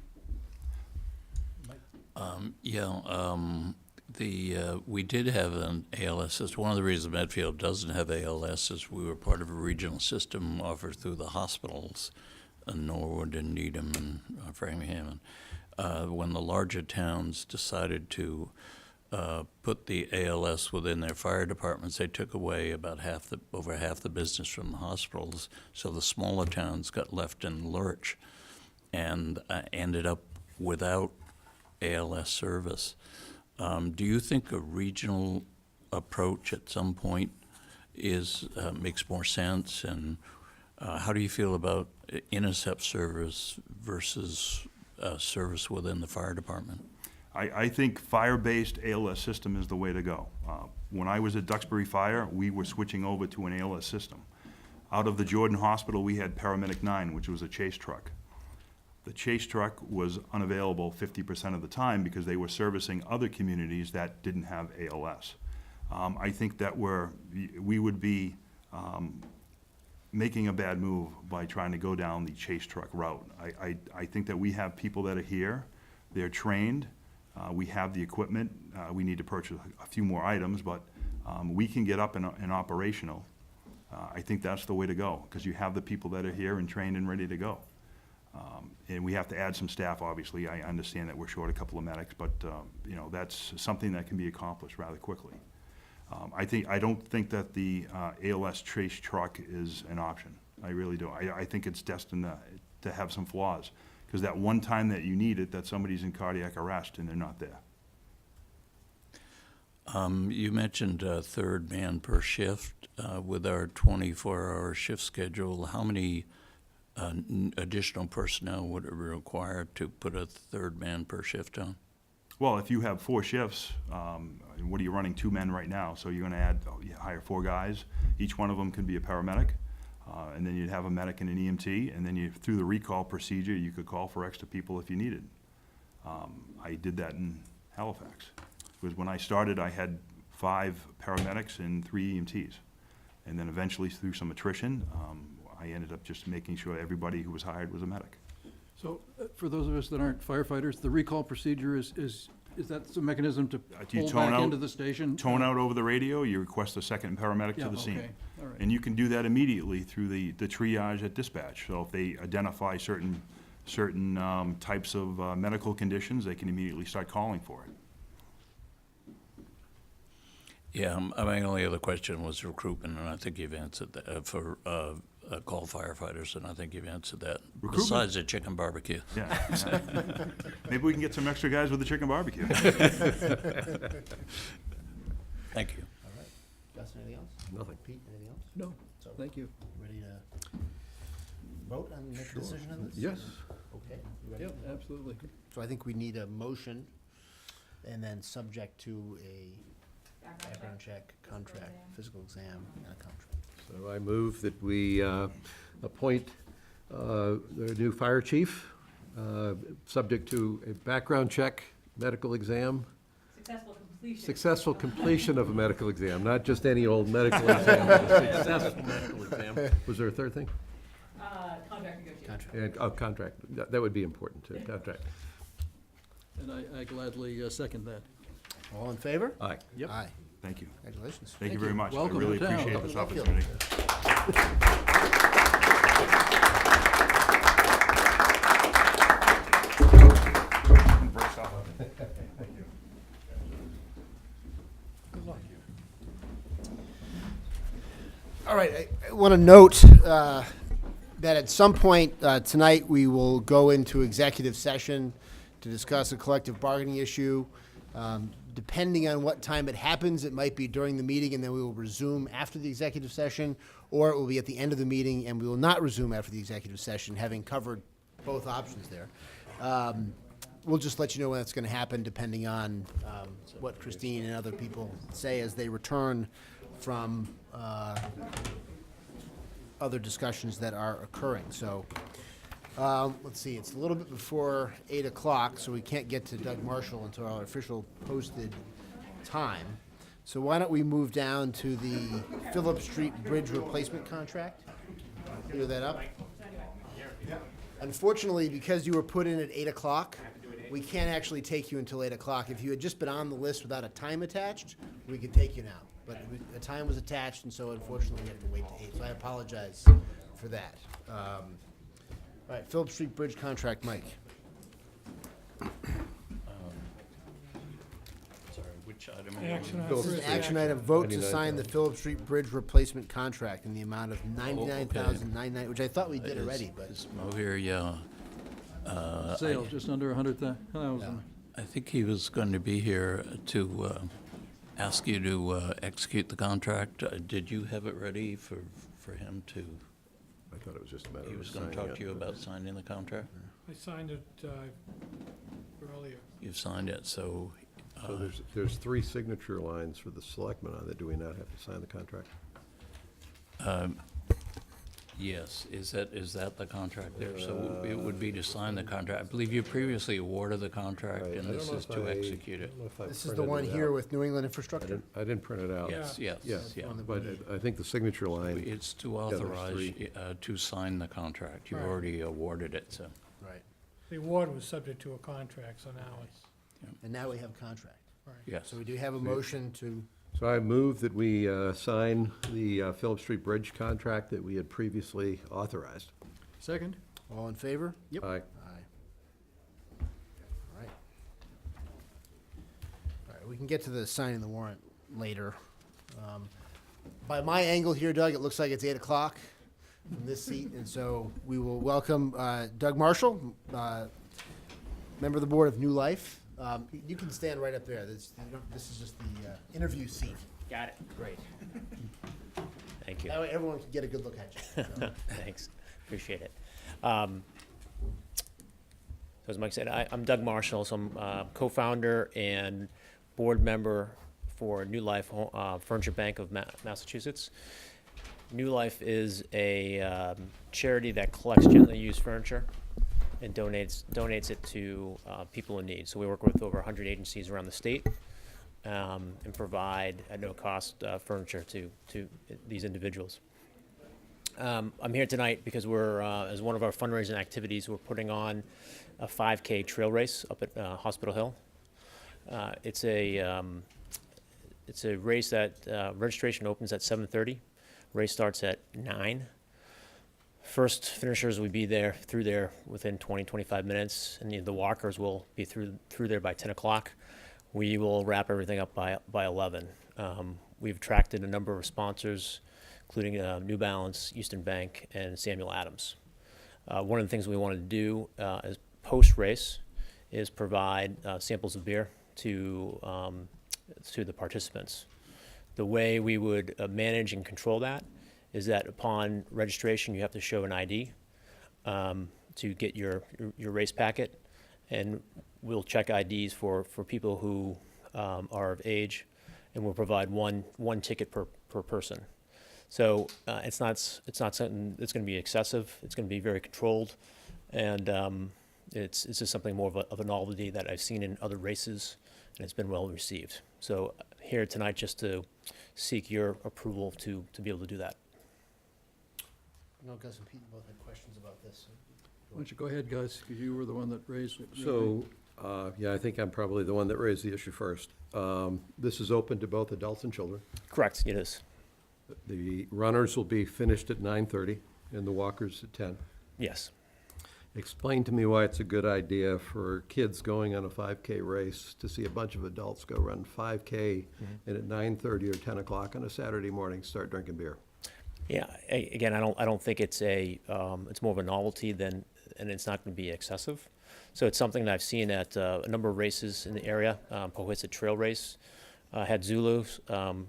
We did have an ALS system. One of the reasons Medfield doesn't have ALS is we were part of a regional system offered through the hospitals in Norwood and Needham and Framingham. And when the larger towns decided to put the ALS within their fire departments, they took away about over half the business from the hospitals. So the smaller towns got left in the lurch and ended up without ALS service. Do you think a regional approach at some point makes more sense? And how do you feel about intercept service versus service within the fire department? I think fire-based ALS system is the way to go. When I was at Duxbury Fire, we were switching over to an ALS system. Out of the Jordan Hospital, we had Paramedic 9, which was a chase truck. The chase truck was unavailable 50% of the time because they were servicing other communities that didn't have ALS. I think that we would be making a bad move by trying to go down the chase truck route. I think that we have people that are here, they're trained, we have the equipment, we need to purchase a few more items, but we can get up and operational. I think that's the way to go, because you have the people that are here and trained and ready to go. And we have to add some staff, obviously. I understand that we're short a couple of medics, but you know, that's something that can be accomplished rather quickly. I don't think that the ALS trace truck is an option. I really do. I think it's destined to have some flaws, because that one time that you need it, that somebody's in cardiac arrest and they're not there. You mentioned third man per shift. With our 24-hour shift schedule, how many additional personnel would it require to put a third man per shift on? Well, if you have 4 shifts, what are you running 2 men right now? So you're gonna you hire 4 guys. Each one of them could be a paramedic. And then you'd have a medic and an EMT, and then through the recall procedure, you could call for extra people if you needed. I did that in Halifax. Because when I started, I had 5 paramedics and 3 EMTs. And then eventually, through some attrition, I ended up just making sure everybody who was hired was a medic. So for those of us that aren't firefighters, the recall procedure is that the mechanism to You pull tone back out- into the station? Tone out over the radio, you request a second paramedic Yeah, to the scene. okay, all right. And you can do that immediately through the triage at dispatch. So if they identify certain types of medical conditions, they can immediately start calling for it. Yeah, my only other question was recruitment, and I think you've answered that for call firefighters, and I think you've answered that. Recruitment? Besides the chicken barbecue. Yeah. Maybe we can get some extra guys with the chicken barbecue. Thank you. Gus, anything else? Nothing. Pete, anything else? No, So, thank you. ready to vote and make a decision on this? Yes. Okay. you ready? Yep, absolutely. So I think we need a motion, and then subject to a background check, contract, physical exam, and a contract. So I move that we appoint the new fire chief, subject to a background check, medical exam, Successful completion. successful completion of a medical exam, not just any old medical exam, but a successful medical exam. Was there a third thing? Contract negotiation. Contract. And, oh, contract, that would be important too, contract. And I gladly second that. All in favor? Aye. Yep. Aye. Thank you. Congratulations. Thank you very much. I Welcome really to town. appreciate this Welcome to opportunity. Breaks off. All right, I want to note that at some point tonight, we will go into executive session to discuss a collective bargaining issue. Depending on what time it happens, it might be during the meeting, and then we will resume after the executive session, or it will be at the end of the meeting, and we will not resume after the executive session, having covered both options there. We'll just let you know when that's going to happen, depending on what Christine and other people say as they return from other discussions that are occurring. So, let's see, it's a little bit before 8 o'clock, so we can't get to Doug Marshall until our official posted time. So why don't we move down to the Phillip Street Bridge replacement contract? Clear that up. Unfortunately, because you were put in at 8 o'clock, we can't actually take you until 8 o'clock. If you had just been on the list without a time attached, we could take you now. But a time was attached, and so unfortunately, we have to wait to 8. So I apologize for that. All right, Phillip Street Bridge contract, Mike. Sorry, which item? This is an action item, vote to sign the Phillip Street Bridge replacement contract in the amount of $99,990, which I thought we did already, but. Is Mo here? Yeah. Sale, just under 100,000. I think he was going to be here to ask you to execute the contract. Did you have it ready for him to? I thought it was just a matter of He was going to signing talk to it, you but- about signing the contract? I signed it earlier. You've signed it, so. So there's 3 signature lines for the selectmen on it. Do we not have to sign the contract? Yes, is that the contract there? So it would be to sign the contract. I believe you previously awarded the contract, Right, and I this don't know is if to I- execute I it. don't know if I This is the printed one it here out. with New England I Infrastructure? didn't print it out. Yes, Yeah. yes, yeah. But I think the signature line, It's to there's authorize 3. to sign the contract. You Right. already awarded it, so. Right. The award was subject to a contract, so now it's, And now we have a contract. right. Yes. So we do have a motion to, so I move that we sign the Phillip Street Bridge contract that we had previously authorized. Second? all in favor? Yep. Aye. Aye. All right. All right, we can get to the signing the warrant later. By my angle here, Doug, it looks like it's 8 o'clock from this seat, and so we will welcome Doug Marshall, member of the Board of New Life. You can stand right up there. This is just the interview seat. Got it. Great. Thank you. That way everyone can get a good look at you. So, Thanks. Appreciate it. So as Mike said, I'm Doug Marshall, so I'm co-founder and board member for New Life Furniture Bank of Massachusetts. New Life is a charity that collects gently used furniture and donates it to people in need. So we work with over 100 agencies around the state and provide at no cost furniture to these individuals. I'm here tonight because we're, as one of our fundraising activities, we're putting on a 5K trail race up at Hospital Hill. It's a race that registration opens at 7:30. Race starts at 9. First finishers will be through there within 20-25 minutes, and the walkers will be through there by 10 o'clock. We will wrap everything up by 11. We've attracted a number of sponsors, including New Balance, Eastern Bank, and Samuel Adams. One of the things we want to do as post-race is provide samples of beer to the participants. The way we would manage and control that is that upon registration, you have to show an ID to get your race packet, and we'll check IDs for people who are of age, and we'll provide one ticket per person. So it's not something that's going to be excessive. It's going to be very controlled, and it's just something more of a novelty that I've seen in other races, and it's been well received. So here tonight just to seek your approval to be able to do that. I know Gus and Pete both had questions about this. Why don't you go ahead, guys, because you were the one that raised it. So, yeah, I think I'm probably the one that raised the issue first. This is open to both adults and children. Correct, it is. The runners will be finished at 9:30 and the walkers at 10. Yes. Explain to me why it's a good idea for kids going on a 5K race to see a bunch of adults go run 5K and at 9:30 or 10 o'clock on a Saturday morning start drinking beer. Yeah, again, I don't think it's it's more of a novelty and it's not going to be excessive. So it's something that I've seen at a number of races in the area. Powhasset Trail Race had Zulu,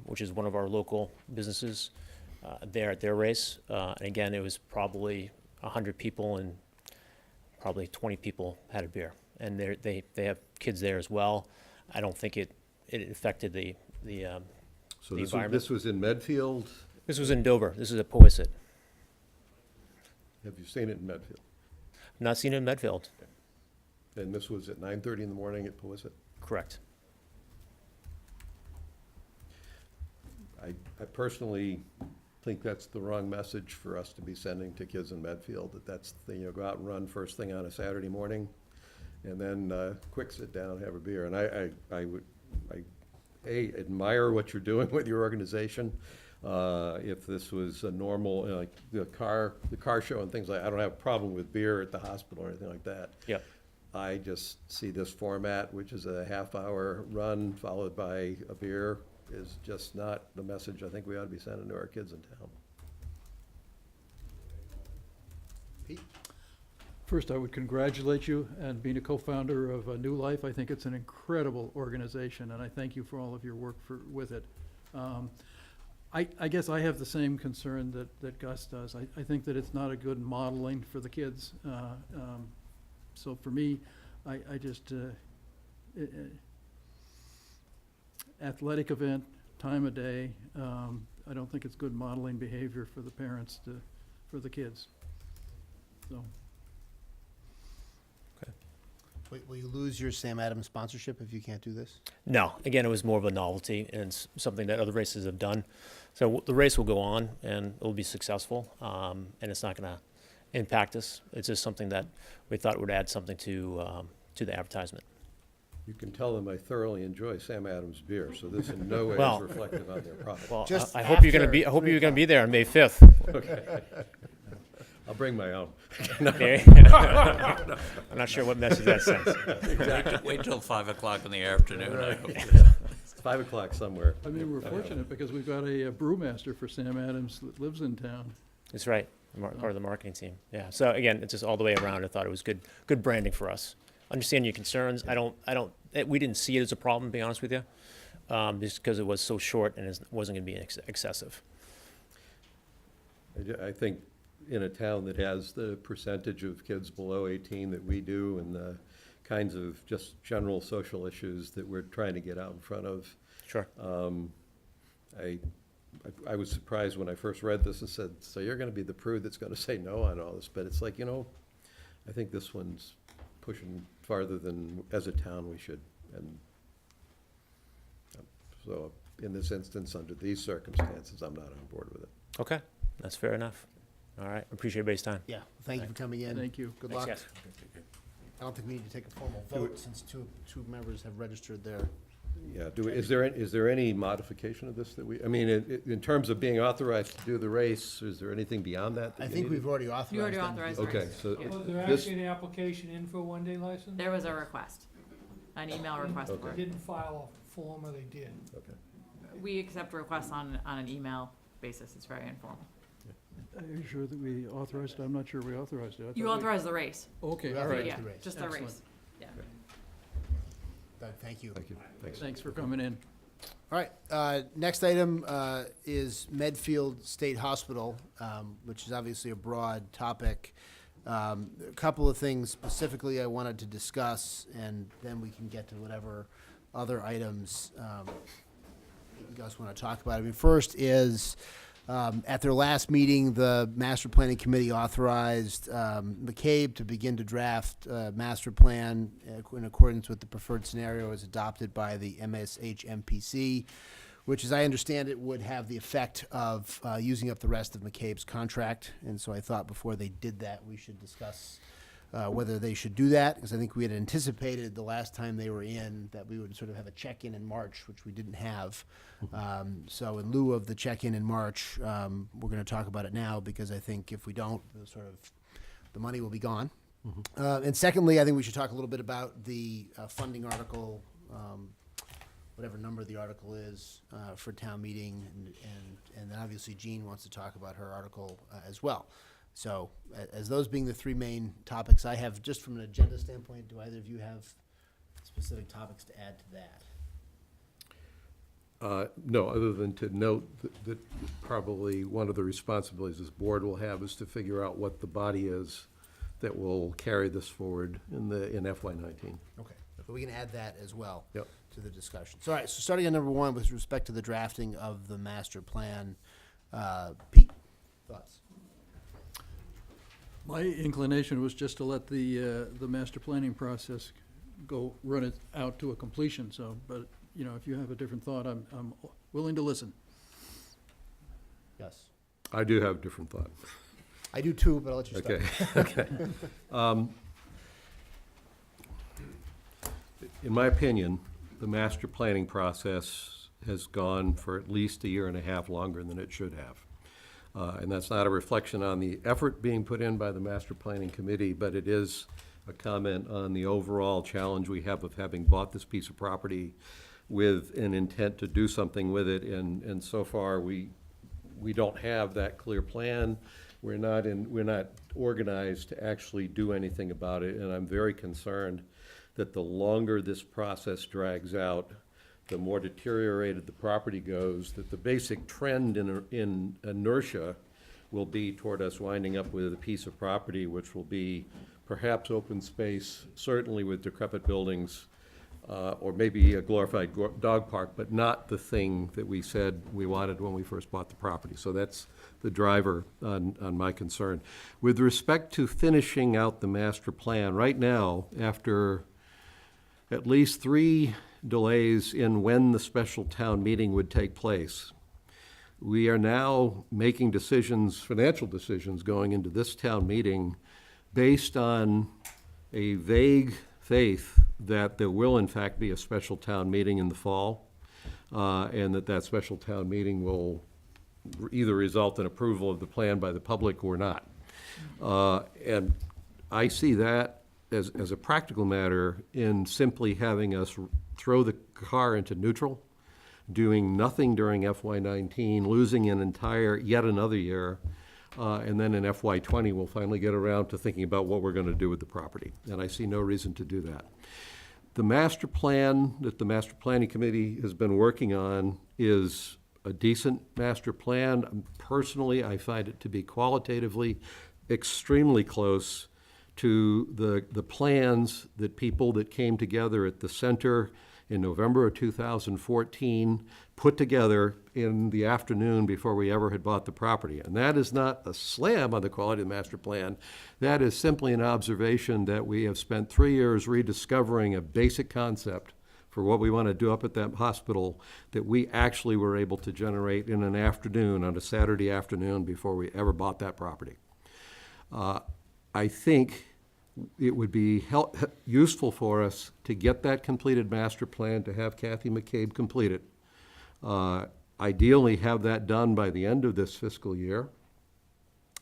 which is one of our local businesses, there at their race. And again, it was probably 100 people and probably 20 people had a beer. And they have kids there as well. I don't think it affected the So the this environment. this was in Medfield. This was in Dover. This is at Powhasset. Have you seen it in Medfield? Not seen it in Medfield. And this was at 9:30 in the morning at Powhasset? Correct. I personally think that's the wrong message for us to be sending to kids in Medfield, that's, go out and run first thing on a Saturday morning, and then quick sit down, have a beer. And I admire what you're doing with your organization. If this was a normal, like the car show and things like, I don't have a problem with beer at the hospital or anything like that. Yep. I just see this format, which is a half-hour run followed by a beer, is just not the message I think we ought to be sending to our kids in town. Pete? First, I would congratulate you and being a co-founder of New Life. I think it's an incredible organization, and I thank you for all of your work with it. I guess I have the same concern that Gus does. I think that it's not a good modeling for the kids. So for me, I just, athletic event, time of day, I don't think it's good modeling behavior for the parents for the kids. So, Will you lose your Sam Adams sponsorship if you can't do this? No, again, it was more of a novelty and it's something that other races have done. So the race will go on and it will be successful, and it's not going to impact us. It's just something that we thought would add something to the advertisement. You can tell them I thoroughly enjoy Sam Adams beer, so this in no way Well- is reflective on their product. Well, Just I hope you're going to after be. I hope 3 you're going to be there on May 5th. I'll bring my own. Okay. I'm not sure what message that sends. Wait till 5 o'clock in the afternoon, I hope. It's 5 o'clock somewhere. I mean, we're fortunate because we've got a brewmaster for Sam Adams that lives in town. That's right. Part of the marketing team. Yeah. So again, it's just all the way around. I thought it was good branding for us. Understand your concerns. We didn't see it as a problem, to be honest with you, just because it was so short and it wasn't going to be excessive. I think in a town that has the percentage of kids below 18 that we do and the kinds of just general social issues that we're trying to get out in front of, Sure. I was surprised when I first read this and said, so you're going to be the prude that's going to say no on all this. But it's like, I think this one's pushing farther than, as a town, we should. And so in this instance, under these circumstances, I'm not on board with it. Okay. That's fair enough. All right. Appreciate everybody's time. Yeah, thank you for coming in. Thank you. Good Thanks, luck. guys. I don't think we need to take a formal vote since two members have registered their. Yeah, is there any modification of this that we, I mean, in terms of being authorized to do the race, is there anything beyond that? I think we've already authorized. You already them to do authorized the the Okay, race. so Yeah. Was there this, actually an application in for a one-day license? There was a request, an email request for They it. didn't file a form, or they did? okay. We accept requests on an email basis. It's very informal. Are you sure that we authorized it? I'm not sure we authorized it. I You thought we- authorized the race. Okay, We all authorized right. Yeah, the race. just the Excellent. race. Yeah. Doug, thank you. Thank you, thanks. Thanks for coming in. All right, next item is Medfield State Hospital, which is obviously a broad topic. A couple of things specifically I wanted to discuss, and then we can get to whatever other items you guys want to talk about. I mean, first is, at their last meeting, the Master Planning Committee authorized McCabe to begin to draft a master plan in accordance with the preferred scenario as adopted by the MSH MPC, which, as I understand it, would have the effect of using up the rest of McCabe's contract. And so I thought before they did that, we should discuss whether they should do that, because I think we had anticipated the last time they were in that we would sort of have a check-in in March, which we didn't have. So in lieu of the check-in in March, we're going to talk about it now, because I think if we don't, the money will be gone. And secondly, I think we should talk a little bit about the funding article, whatever number the article is, for town meeting, and then obviously Jean wants to talk about her article as well. So, as those being the three main topics I have, just from an agenda standpoint, do either of you have specific topics to add to that? No, other than to note that probably one of the responsibilities this board will have is to figure out what the body is that will carry this forward in FY19. Okay, but we can add that as well. Yep. To the discussion. So, all right, so starting at number one with respect to the drafting of the master plan, Pete, thoughts? My inclination was just to let the master planning process run it out to a completion, so, but, you know, if you have a different thought, I'm willing to listen. Yes. I do have a different thought. I do too, but I'll let you start. Okay, okay. In my opinion, the master planning process has gone for at least 1.5 years longer than it should have. And that's not a reflection on the effort being put in by the Master Planning Committee, but it is a comment on the overall challenge we have of having bought this piece of property with an intent to do something with it, and so far we don't have that clear plan. We're not organized to actually do anything about it, and I'm very concerned that the longer this process drags out, the more deteriorated the property goes, that the basic trend in inertia will be toward us winding up with a piece of property which will be perhaps open space, certainly with decrepit buildings, or maybe a glorified dog park, but not the thing that we said we wanted when we first bought the property. So that's the driver on my concern. With respect to finishing out the master plan, right now, after at least 3 delays in when the special town meeting would take place, we are now making decisions, financial decisions, going into this town meeting based on a vague faith that there will in fact be a special town meeting in the fall, and that special town meeting will either result in approval of the plan by the public or not. And I see that as a practical matter in simply having us throw the car into neutral, doing nothing during FY19, losing yet another year, and then in FY20 we'll finally get around to thinking about what we're going to do with the property. And I see no reason to do that. The master plan that the Master Planning Committee has been working on is a decent master plan. Personally, I find it to be qualitatively extremely close to the plans that people that came together at the center in November of 2014 put together in the afternoon before we ever had bought the property. And that is not a slam on the quality of the master plan. That is simply an observation that we have spent 3 years rediscovering a basic concept for what we want to do up at that hospital that we actually were able to generate in an afternoon, on a Saturday afternoon, before we ever bought that property. I think it would be useful for us to get that completed master plan, to have Kathy McCabe complete it. Ideally have that done by the end of this fiscal year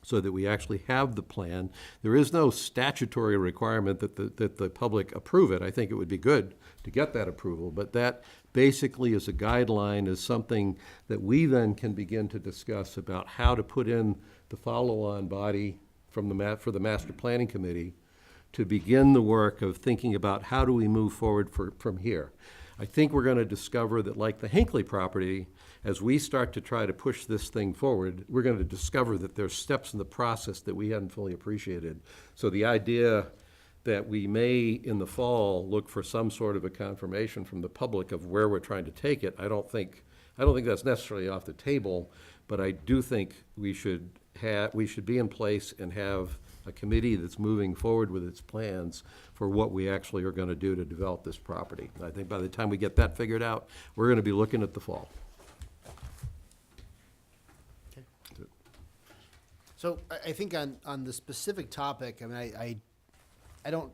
so that we actually have the plan. There is no statutory requirement that the public approve it. I think it would be good to get that approval, but that basically is a guideline, is something that we then can begin to discuss about how to put in the follow-on body for the Master Planning Committee to begin the work of thinking about how do we move forward from here. I think we're gonna discover that, like the Hinckley property, as we start to try to push this thing forward, we're gonna discover that there's steps in the process that we hadn't fully appreciated. So the idea that we may, in the fall, look for some sort of a confirmation from the public of where we're trying to take it, I don't think that's necessarily off the table, but I do think we should be in place and have a committee that's moving forward with its plans for what we actually are gonna do to develop this property. I think by the time we get that figured out, we're gonna be looking at the fall. So I think on the specific topic, I mean, I don't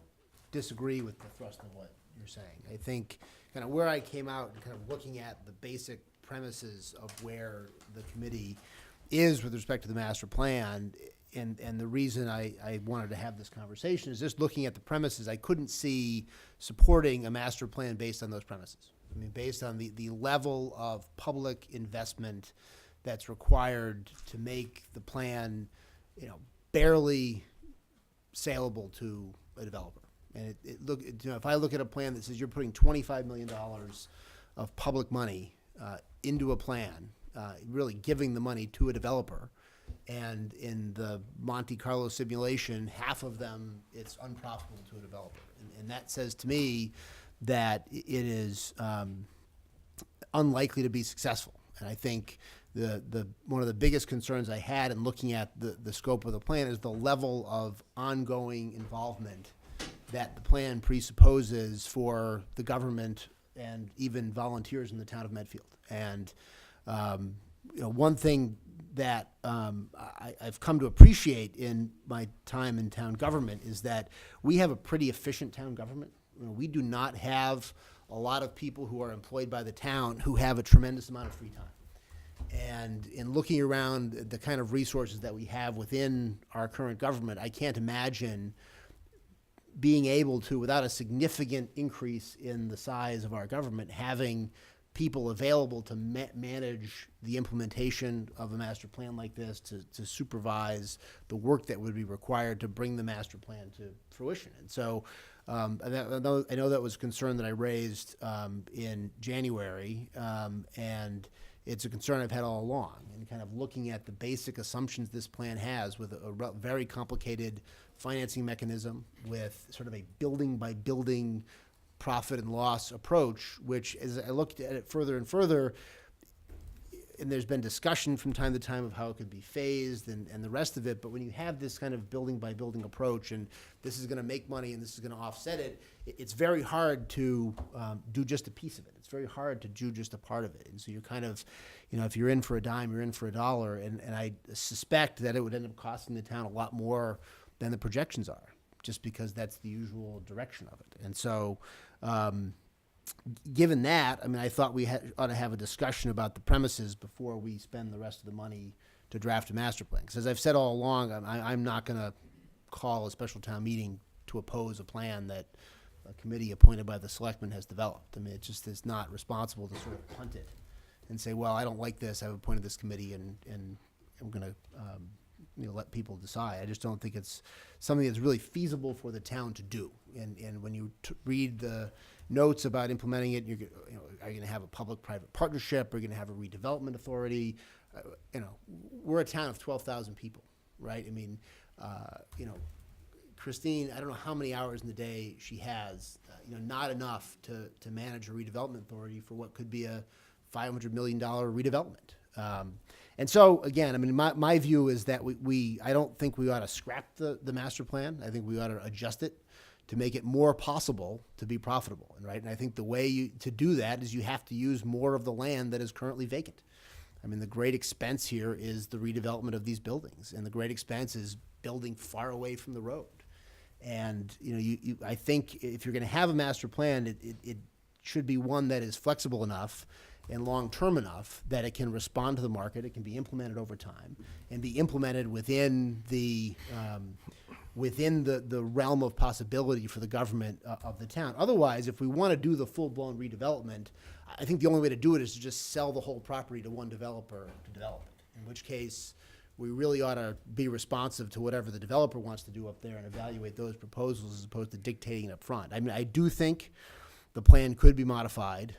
disagree with the thrust of what you're saying. I think kind of where I came out and kind of looking at the basic premises of where the committee is with respect to the master plan, and the reason I wanted to have this conversation is just looking at the premises, I couldn't see supporting a master plan based on those premises. I mean, based on the level of public investment that's required to make the plan, barely saleable to a developer. And if I look at a plan that says you're putting $25 million of public money into a plan, really giving the money to a developer, and in the Monte Carlo simulation, half of them, it's unprofitable to a developer. And that says to me that it is unlikely to be successful. And I think one of the biggest concerns I had in looking at the scope of the plan is the level of ongoing involvement that the plan presupposes for the government and even volunteers in the town of Medfield. And one thing that I've come to appreciate in my time in town government is that we have a pretty efficient town government. We do not have a lot of people who are employed by the town who have a tremendous amount of free time. And in looking around the kind of resources that we have within our current government, I can't imagine being able to, without a significant increase in the size of our government, having people available to manage the implementation of a master plan like this, to supervise the work that would be required to bring the master plan to fruition. And so I know that was a concern that I raised in January, and it's a concern I've had all along, and kind of looking at the basic assumptions this plan has with a very complicated financing mechanism, with sort of a building by building profit and loss approach, which as I looked at it further and further, and there's been discussion from time to time of how it could be phased and the rest of it, but when you have this kind of building by building approach, and this is gonna make money and this is gonna offset it, it's very hard to do just a piece of it. It's very hard to do just a part of it. And so you're kind of, if you're in for a dime, you're in for a dollar, and I suspect that it would end up costing the town a lot more than the projections are, just because that's the usual direction of it. And so, given that, I mean, I thought we ought to have a discussion about the premises before we spend the rest of the money to draft a master plan. Because as I've said all along, I'm not going to call a special town meeting to oppose a plan that a committee appointed by the Selectmen has developed. I mean, it just is not responsible to sort of punt it and say, well, I don't like this, I've appointed this committee, and I'm going to let people decide. I just don't think it's something that's really feasible for the town to do. And when you read the notes about implementing it, are you going to have a public-private partnership? Are you going to have a redevelopment authority? We're a town of 12,000 people, right? I mean, Christine, I don't know how many hours in the day she has, not enough to manage a redevelopment authority for what could be a $500 million redevelopment. And so, again, I mean, my view is that I don't think we ought to scrap the master plan. I think we ought to adjust it to make it more possible to be profitable, right? And I think the way to do that is you have to use more of the land that is currently vacant. I mean, the great expense here is the redevelopment of these buildings, and the great expense is building far away from the road. And, I think if you're going to have a master plan, it should be one that is flexible enough and long-term enough that it can respond to the market, it can be implemented over time, and be implemented within the realm of possibility for the government of the town. Otherwise, if we want to do the full-blown redevelopment, I think the only way to do it is to just sell the whole property to one developer to develop it, in which case we really ought to be responsive to whatever the developer wants to do up there and evaluate those proposals as opposed to dictating it up front. I mean, I do think the plan could be modified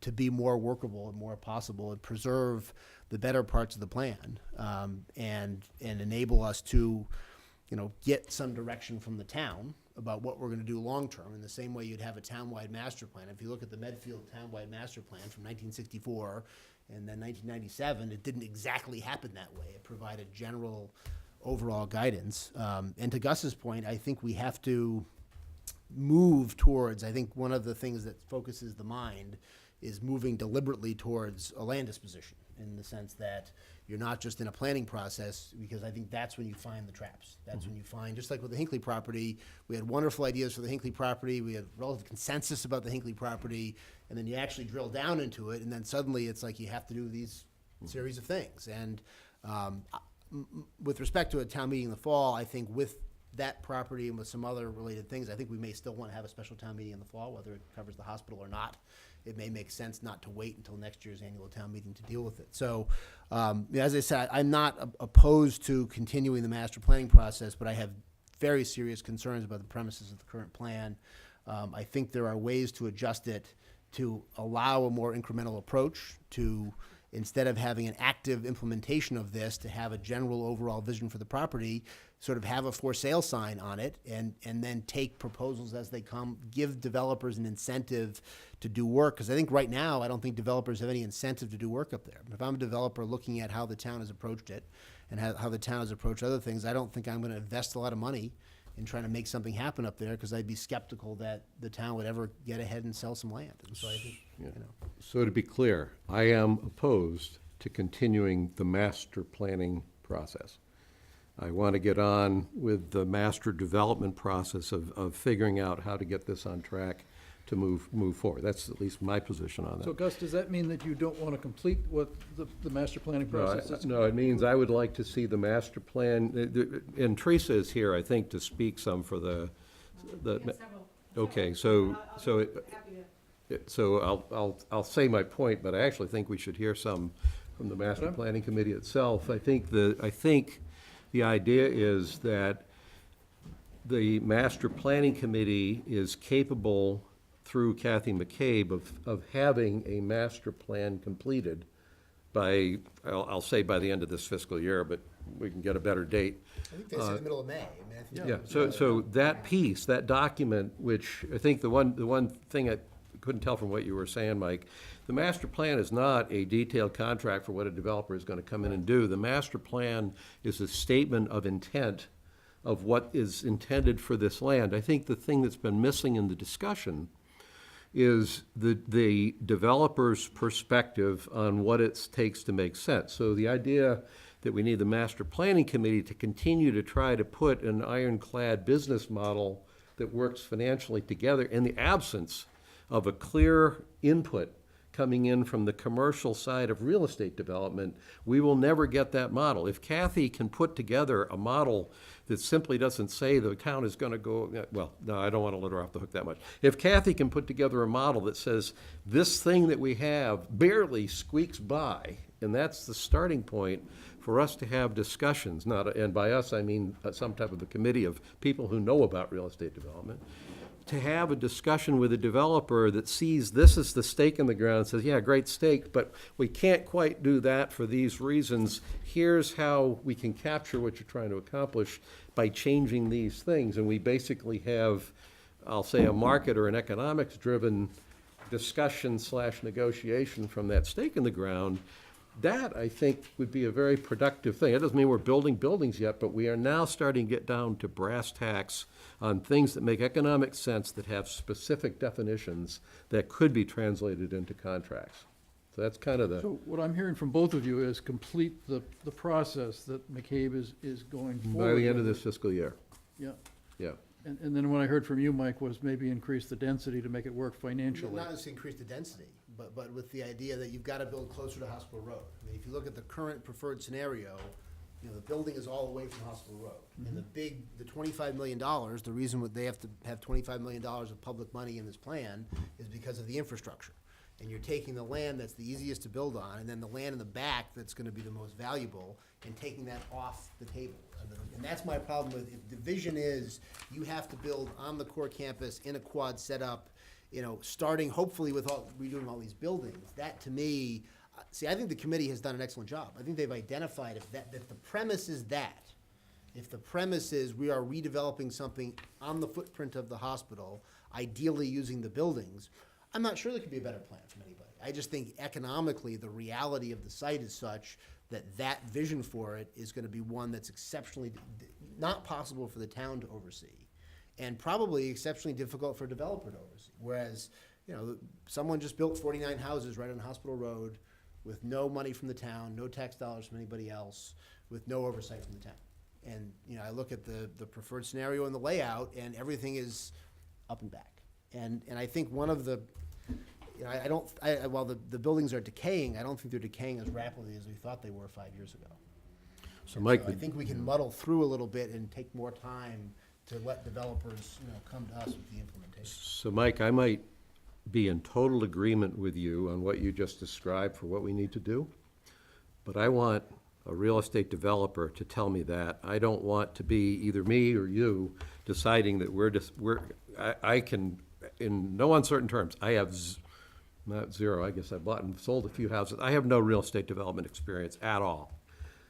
to be more workable and more possible and preserve the better parts of the plan, and enable us to, get some direction from the town about what we're going to do long-term, in the same way you'd have a townwide master plan. If you look at the Medfield townwide master plan from 1964 and then 1997, it didn't exactly happen that way. It provided general overall guidance. And to Gus's point, I think we have to move towards, I think one of the things that focuses the mind is moving deliberately towards a land disposition, in the sense that you're not just in a planning process, because I think that's when you find the traps. That's when you find, just like with the Hinckley property, we had wonderful ideas for the Hinckley property, we had relative consensus about the Hinckley property, and then you actually drill down into it, and then suddenly it's like you have to do these series of things. And with respect to a town meeting in the fall, I think with that property and with some other related things, I think we may still want to have a special town meeting in the fall, whether it covers the hospital or not. It may make sense not to wait until next year's annual town meeting to deal with it. So, as I said, I'm not opposed to continuing the master planning process, but I have very serious concerns about the premises of the current plan. I think there are ways to adjust it to allow a more incremental approach, to, instead of having an active implementation of this, to have a general overall vision for the property, sort of have a for sale sign on it, and then take proposals as they come, give developers an incentive to do work. Because I think right now, I don't think developers have any incentive to do work up there. If I'm a developer looking at how the town has approached it and how the town has approached other things, I don't think I'm going to invest a lot of money in trying to make something happen up there, because I'd be skeptical that the town would ever get ahead and sell some land. And so I think, So to be clear, I am opposed to continuing the master planning process. I want to get on with the master development process of figuring out how to get this on track to move forward. That's at least my position on that. So Gus, does that mean that you don't want to complete what the master planning process is? No, it means I would like to see the master plan, and Teresa is here, I think, to speak some for the, okay, so I'll say my point, but I actually think we should hear some from the master planning committee itself. I think the idea is that the master planning committee is capable, through Kathy McCabe, of having a master plan completed by, I'll say by the end of this fiscal year, but we can get a better date. I think they said the middle of May. I mean, I think Yeah, so that piece, that document, which I think the one thing I couldn't tell from what you were saying, Mike, the master plan is not a detailed contract for what a developer is going to come in and do. The master plan is a statement of intent of what is intended for this land. I think the thing that's been missing in the discussion is the developer's perspective on what it takes to make sense. So the idea that we need the master planning committee to continue to try to put an ironclad business model that works financially together in the absence of a clear input coming in from the commercial side of real estate development, we will never get that model. If Kathy can put together a model that simply doesn't say the town is going to go, well, no, I don't want to let her off the hook that much. If Kathy can put together a model that says this thing that we have barely squeaks by, and that's the starting point for us to have discussions, and by us I mean some type of a committee of people who know about real estate development, to have a discussion with a developer that sees this as the stake in the ground, says, yeah, great stake, but we can't quite do that for these reasons. Here's how we can capture what you're trying to accomplish by changing these things. And we basically have, I'll say, a market or an economics-driven discussion / negotiation from that stake in the ground. That, I think, would be a very productive thing. It doesn't mean we're building buildings yet, but we are now starting to get down to brass tacks on things that make economic sense, that have specific definitions that could be translated into contracts. So that's kind of the, So what I'm hearing from both of you is complete the process that McCabe is going forward by the end of with. this fiscal year, Yeah, yeah. and then what I heard from you, Mike, was maybe increase the density to make it work financially. not necessarily increase the density, but with the idea that you've got to build closer to Hospital Road. I mean, if you look at the current preferred scenario, the building is all away from Hospital Road. And the $25 million, the reason they have to have $25 million of public money in this plan is because of the infrastructure. And you're taking the land that's the easiest to build on, and then the land in the back that's going to be the most valuable, and taking that off the table. And that's my problem with, if the vision is you have to build on the core campus in a quad setup starting hopefully with redoing all these buildings, that to me, I think the committee has done an excellent job. I think they've identified if the premise is that, if the premise is we are redeveloping something on the footprint of the hospital, ideally using the buildings, I'm not sure there could be a better plan from anybody. I just think economically, the reality of the site is such that vision for it is gonna be one that's exceptionally, not possible for the town to oversee, and probably exceptionally difficult for a developer to oversee. Whereas, someone just built 49 houses right on Hospital Road with no money from the town, no tax dollars from anybody else, with no oversight from the town. And, I look at the preferred scenario and the layout, and everything is up and back. And I think one of the, while the buildings are decaying, I don't think they're decaying as rapidly as we thought they were 5 years ago. So Mike, I think we can muddle through a little bit and take more time to let developers, come to us with the implementation. so Mike, I might be in total agreement with you on what you just described for what we need to do, but I want a real estate developer to tell me that. I don't want to be either me or you deciding that I can, in no uncertain terms, I have not zero, I guess I bought and sold a few houses. I have no real estate development experience at all.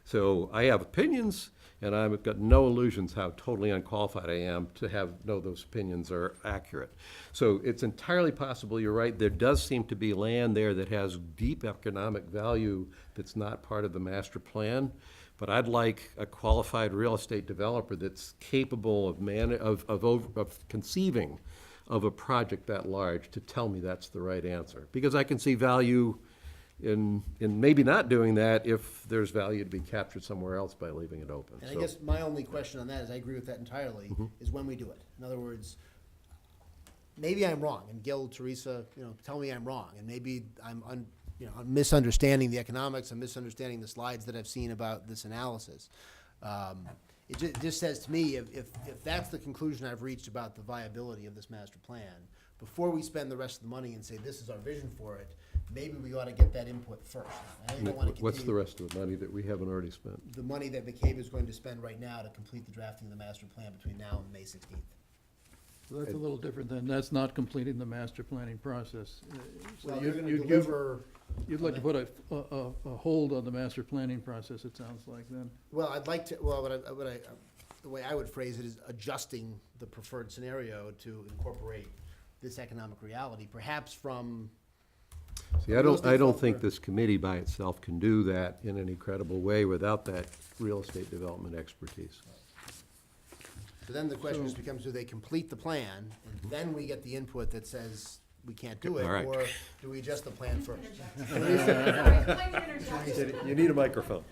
So I have opinions, and I've got no illusions how totally unqualified I am to know those opinions are accurate. So it's entirely possible, you're right, there does seem to be land there that has deep economic value that's not part of the master plan. But I'd like a qualified real estate developer that's capable of conceiving of a project that large to tell me that's the right answer. Because I can see value in maybe not doing that if there's value to be captured somewhere else by leaving it open. And I So- guess my only question on that is, I agree with that entirely, is when we do it. In other words, maybe I'm wrong, and Gil, Teresa, tell me I'm wrong, and maybe I'm misunderstanding the economics, I'm misunderstanding the slides that I've seen about this analysis. It just says to me, if that's the conclusion I've reached about the viability of this master plan, before we spend the rest of the money and say, this is our vision for it, maybe we ought to get that input first. I don't want to What's the continue rest of the money that we haven't already spent? the money that McCabe is going to spend right now to complete the drafting of the master plan between now and May 16th. So that's a little different than, that's not completing the master planning process. So Well, they're gonna you'd give- deliver. You'd like to put a hold on the master planning process, it sounds like, then? Well, I'd like to, the way I would phrase it is adjusting the preferred scenario to incorporate this economic reality, perhaps from. See, a real estate I don't think developer. this committee by itself can do that in any credible way without that real estate development expertise. So then the question just becomes, do they complete the plan, and then we get the input that says we can't do it, All right. or do we adjust the plan first? You need a microphone.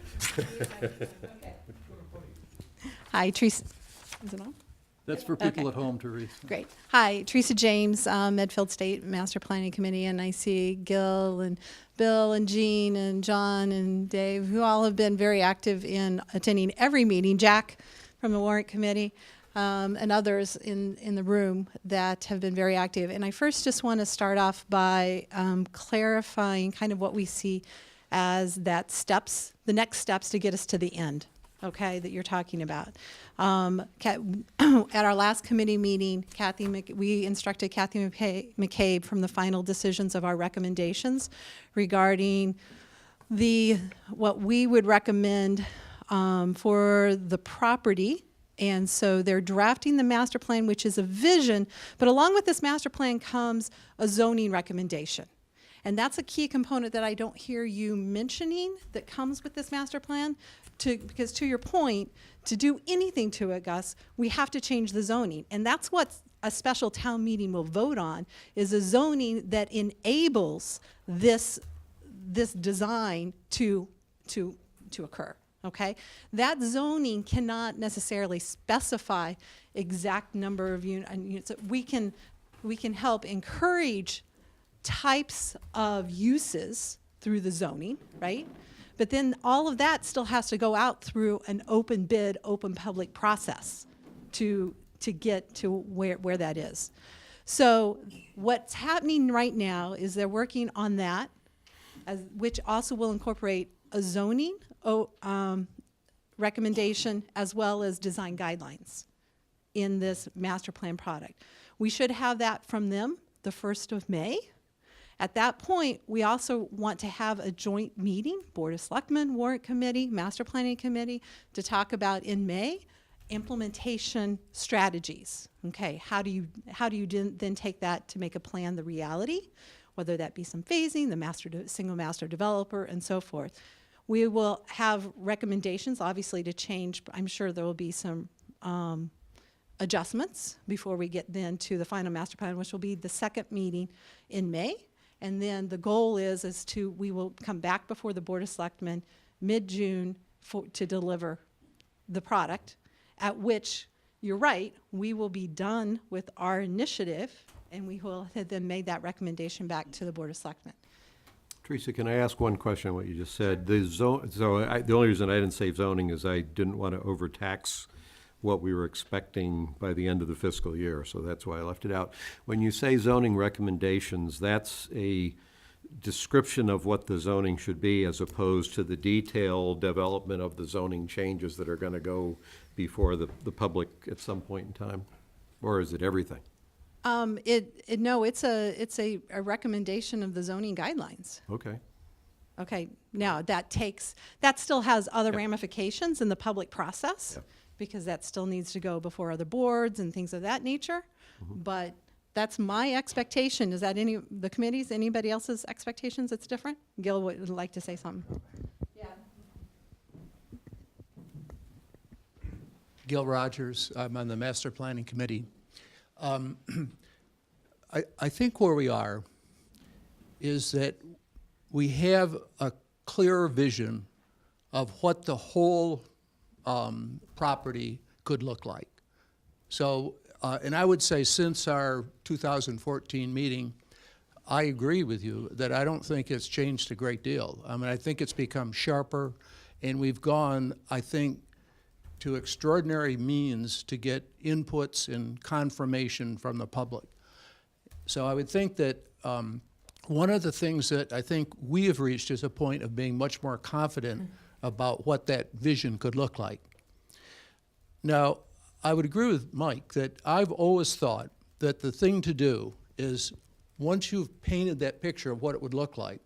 Hi, Teresa. Is it on? That's for people Okay. at home, Teresa. Great. Hi, Teresa James, Medfield State Master Planning Committee, and I see Gil and Bill and Jean and John and Dave, who all have been very active in attending every meeting. Jack from the Warrant Committee, and others in the room that have been very active. And I first just want to start off by clarifying kind of what we see as the next steps to get us to the end, okay, that you're talking about. At our last committee meeting, we instructed Kathy McCabe from the final decisions of our recommendations regarding what we would recommend for the property. And so they're drafting the master plan, which is a vision, but along with this master plan comes a zoning recommendation. And that's a key component that I don't hear you mentioning that comes with this master plan, because to your point, to do anything to it, Gus, we have to change the zoning. And that's what a special town meeting will vote on, is a zoning that enables this design to occur. Okay, that zoning cannot necessarily specify exact number of units. We can help encourage types of uses through the zoning, right? But then all of that still has to go out through an open bid, open public process to get to where that is. So what's happening right now is they're working on that, which also will incorporate a zoning recommendation as well as design guidelines in this master plan product. We should have that from them the 1st of May. At that point, we also want to have a joint meeting, Board of Selectmen, Warrant Committee, Master Planning Committee, to talk about in May implementation strategies. Okay, how do you then take that to make a plan the reality, whether that be some phasing, the single master developer, and so forth. We will have recommendations, obviously, to change. I'm sure there will be some adjustments before we get then to the final master plan, which will be the second meeting in May. And then the goal is we will come back before the Board of Selectmen mid-June to deliver the product, at which, you're right, we will be done with our initiative, and we will have then made that recommendation back to the Board of Selectmen. Teresa, can I ask one question on what you just said? The only reason I didn't say zoning is I didn't want to overtax what we were expecting by the end of the fiscal year, so that's why I left it out. When you say zoning recommendations, that's a description of what the zoning should be as opposed to the detailed development of the zoning changes that are going to go before the public at some point in time? Or is it everything? No, it's a recommendation of the zoning guidelines. Okay. Okay, now that still has other ramifications in the public process, Yep. because that still needs to go before other boards and things of that nature. But that's my expectation. Is that the committee's, anybody else's expectations that's different? Gil would like to say something. Yeah. Gil Rogers, I'm on the Master Planning Committee. I think where we are is that we have a clearer vision of what the whole property could look like. So, and I would say since our 2014 meeting, I agree with you that I don't think it's changed a great deal. I mean, I think it's become sharper, and we've gone, I think, to extraordinary means to get inputs and confirmation from the public. So I would think that one of the things that I think we have reached is a point of being much more confident about what that vision could look like. Now, I would agree with Mike that I've always thought that the thing to do is, once you've painted that picture of what it would look like,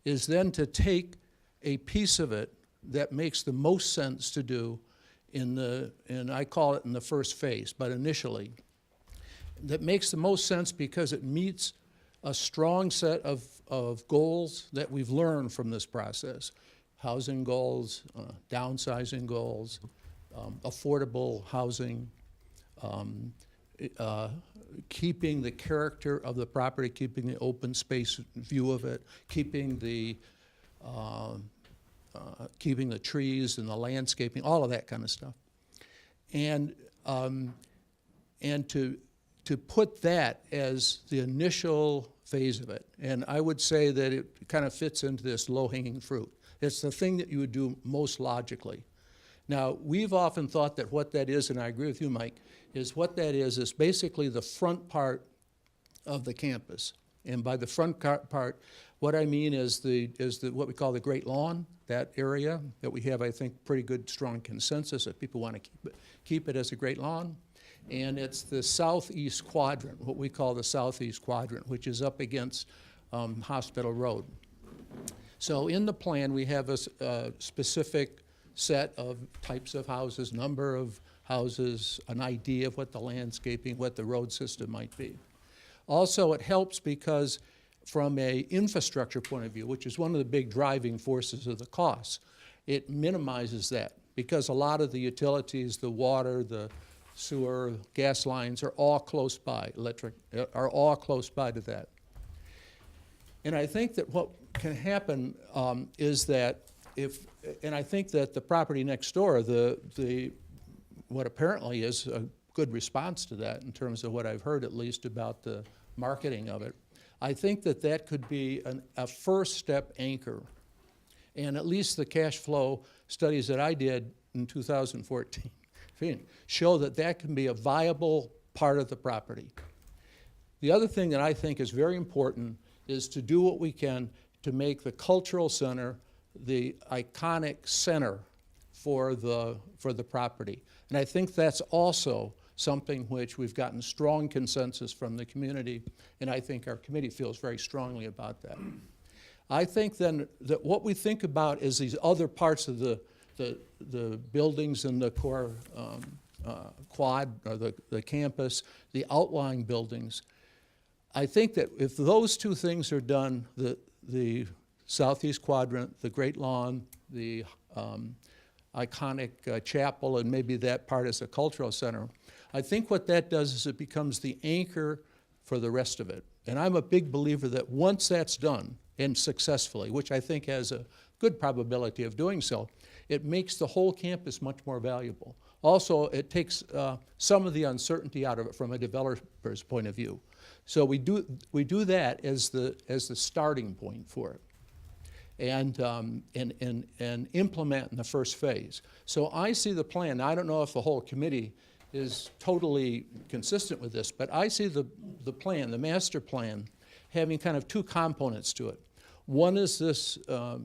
is then to take a piece of it that makes the most sense to do and I call it in the first phase, but initially, that makes the most sense because it meets a strong set of goals that we've learned from this process. Housing goals, downsizing goals, affordable housing, keeping the character of the property, keeping the open space view of it, keeping the trees and the landscaping, all of that kind of stuff. And to put that as the initial phase of it. And I would say that it kind of fits into this low-hanging fruit. It's the thing that you would do most logically. Now, we've often thought that what that is, and I agree with you, Mike, is what that is basically the front part of the campus. And by the front part, what I mean is what we call the Great Lawn, that area that we have, I think, pretty good, strong consensus that people want to keep it as a Great Lawn. And it's the southeast quadrant, what we call the southeast quadrant, which is up against Hospital Road. So in the plan, we have a specific set of types of houses, number of houses, an idea of what the landscaping, what the road system might be. Also, it helps because from an infrastructure point of view, which is one of the big driving forces of the costs, it minimizes that because a lot of the utilities, the water, the sewer, gas lines are all close by, are all close by to that. And I think that what can happen is that and I think that the property next door, what apparently is a good response to that in terms of what I've heard at least about the marketing of it, I think that that could be a first step anchor. And at least the cash flow studies that I did in 2014 show that that can be a viable part of the property. The other thing that I think is very important is to do what we can to make the cultural center the iconic center for the property. And I think that's also something which we've gotten strong consensus from the community, and I think our committee feels very strongly about that. I think then that what we think about is these other parts of the buildings in the core quad, or the campus, the outlying buildings. I think that if those two things are done, the southeast quadrant, the Great Lawn, the iconic chapel, and maybe that part as a cultural center, I think what that does is it becomes the anchor for the rest of it. And I'm a big believer that once that's done, and successfully, which I think has a good probability of doing so, it makes the whole campus much more valuable. Also, it takes some of the uncertainty out of it from a developer's point of view. So we do that as the starting point for it, and implement in the first phase. So I see the plan. I don't know if the whole committee is totally consistent with this, but I see the plan, the master plan, having kind of two components to it. One is this